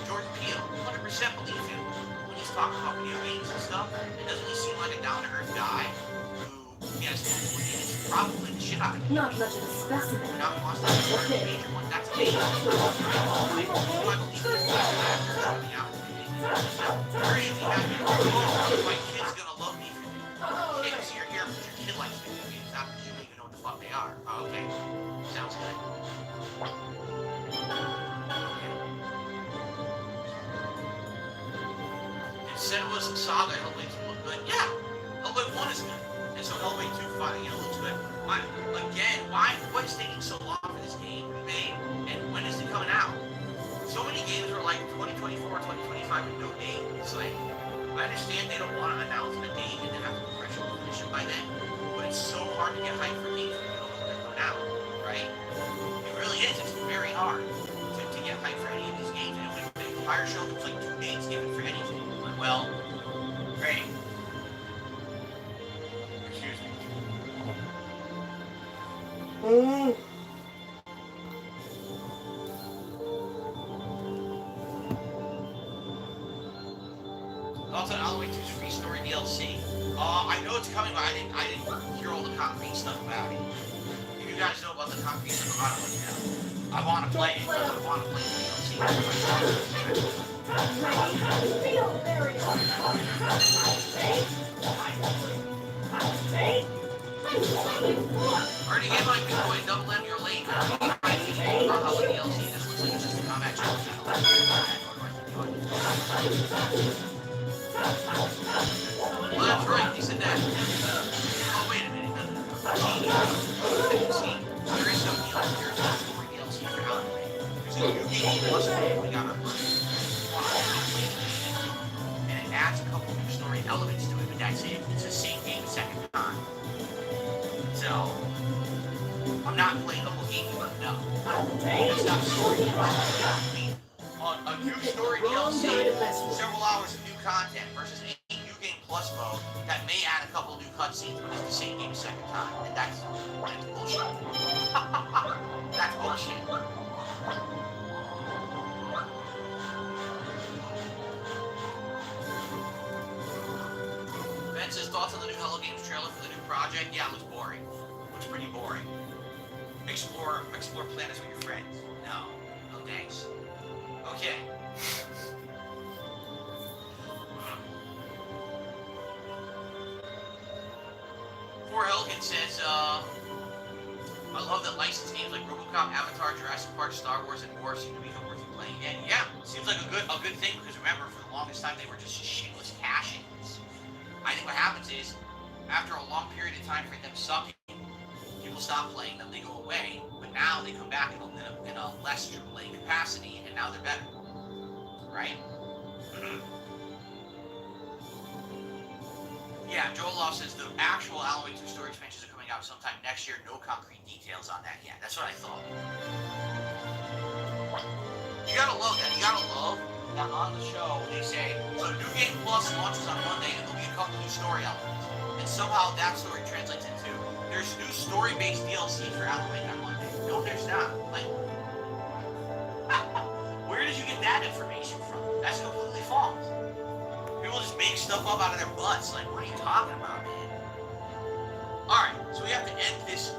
Jordan Peele, 100% believe him when he's talking about video games and stuff. It doesn't really seem like a down-to-earth guy who, yes, he's probably the shit out of it. Not much of a specimen. Now he wants to be part of a major one. That's amazing. I believe you're really happy. Oh, my kid's gonna love me for this. Kids, you're here because your kid likes video games, not because you don't even know what the fuck they are. Oh, okay. Sounds good. It said it was a saga. Hellblade 2 looked good. Yeah, Hellblade 1 is good. And so Hellblade 2 finally, looks good. What is taking so long for this game to be made? And when is it coming out? So many games are like 2024, 2025 with no date. It's like, I understand they don't want to announce the date and then have to pressure to finish it by then, but it's so hard to get hyped for games when you don't know when they're coming out, right? It really is. It's very hard to get hyped for any of these games. And when the entire show looks like 2 dates given for anything, I'm like, well, great. Excuse me. Also, Halloween 2's free story DLC. I know it's coming, but I didn't hear all the concrete stuff about it. If you guys know about the concrete stuff about it, let me know. I want to play it, because I want to play the DLC. Already get my Bitcoin double M, you're late. How the DLC, this looks like it's just a combat challenge. Well, that's right, he said that. Oh, wait a minute. See, there is no DLC for Halloween. There's a new game plus we got a and it adds a couple new story elements to it, but that's it. It's the same game the second time. So, I'm not playing the whole game, but no. It's not story. A new story DLC, several hours of new content versus a new game Plus mode that may add a couple new cutscenes, but it's the same game a second time, and that's bullshit. That's bullshit. Ben says thoughts on the new Hello Games trailer for the new project. Yeah, it looks boring. It looks pretty boring. Explore planets with your friends. No, thanks. Okay. Poor Helgen says, I love that licensed games like RoboCop, Avatar, Jurassic Park, Star Wars, and more seem to be worth playing again. Yeah, seems like a good thing, because remember, for the longest time they were just shameless cash-ins. I think what happens is, after a long period of time for them sucking, people stop playing them, they go away, but now they come back in a less AAA capacity, and now they're better. Right? Yeah, Joel Loft says the actual Alan Wake 2 story expansions are coming out sometime next year. No concrete details on that yet. That's what I thought. You gotta love that. You gotta love that on the show they say, so New Game Plus launches on Monday and there'll be a couple new story elements. And somehow that story translates into, there's new story-based DLC for Alan Wake on Monday. No, there's not. Like, where did you get that information from? That's completely false. People just make stuff up out of their butts. Like, what are you talking about, man? Alright, so we have to end this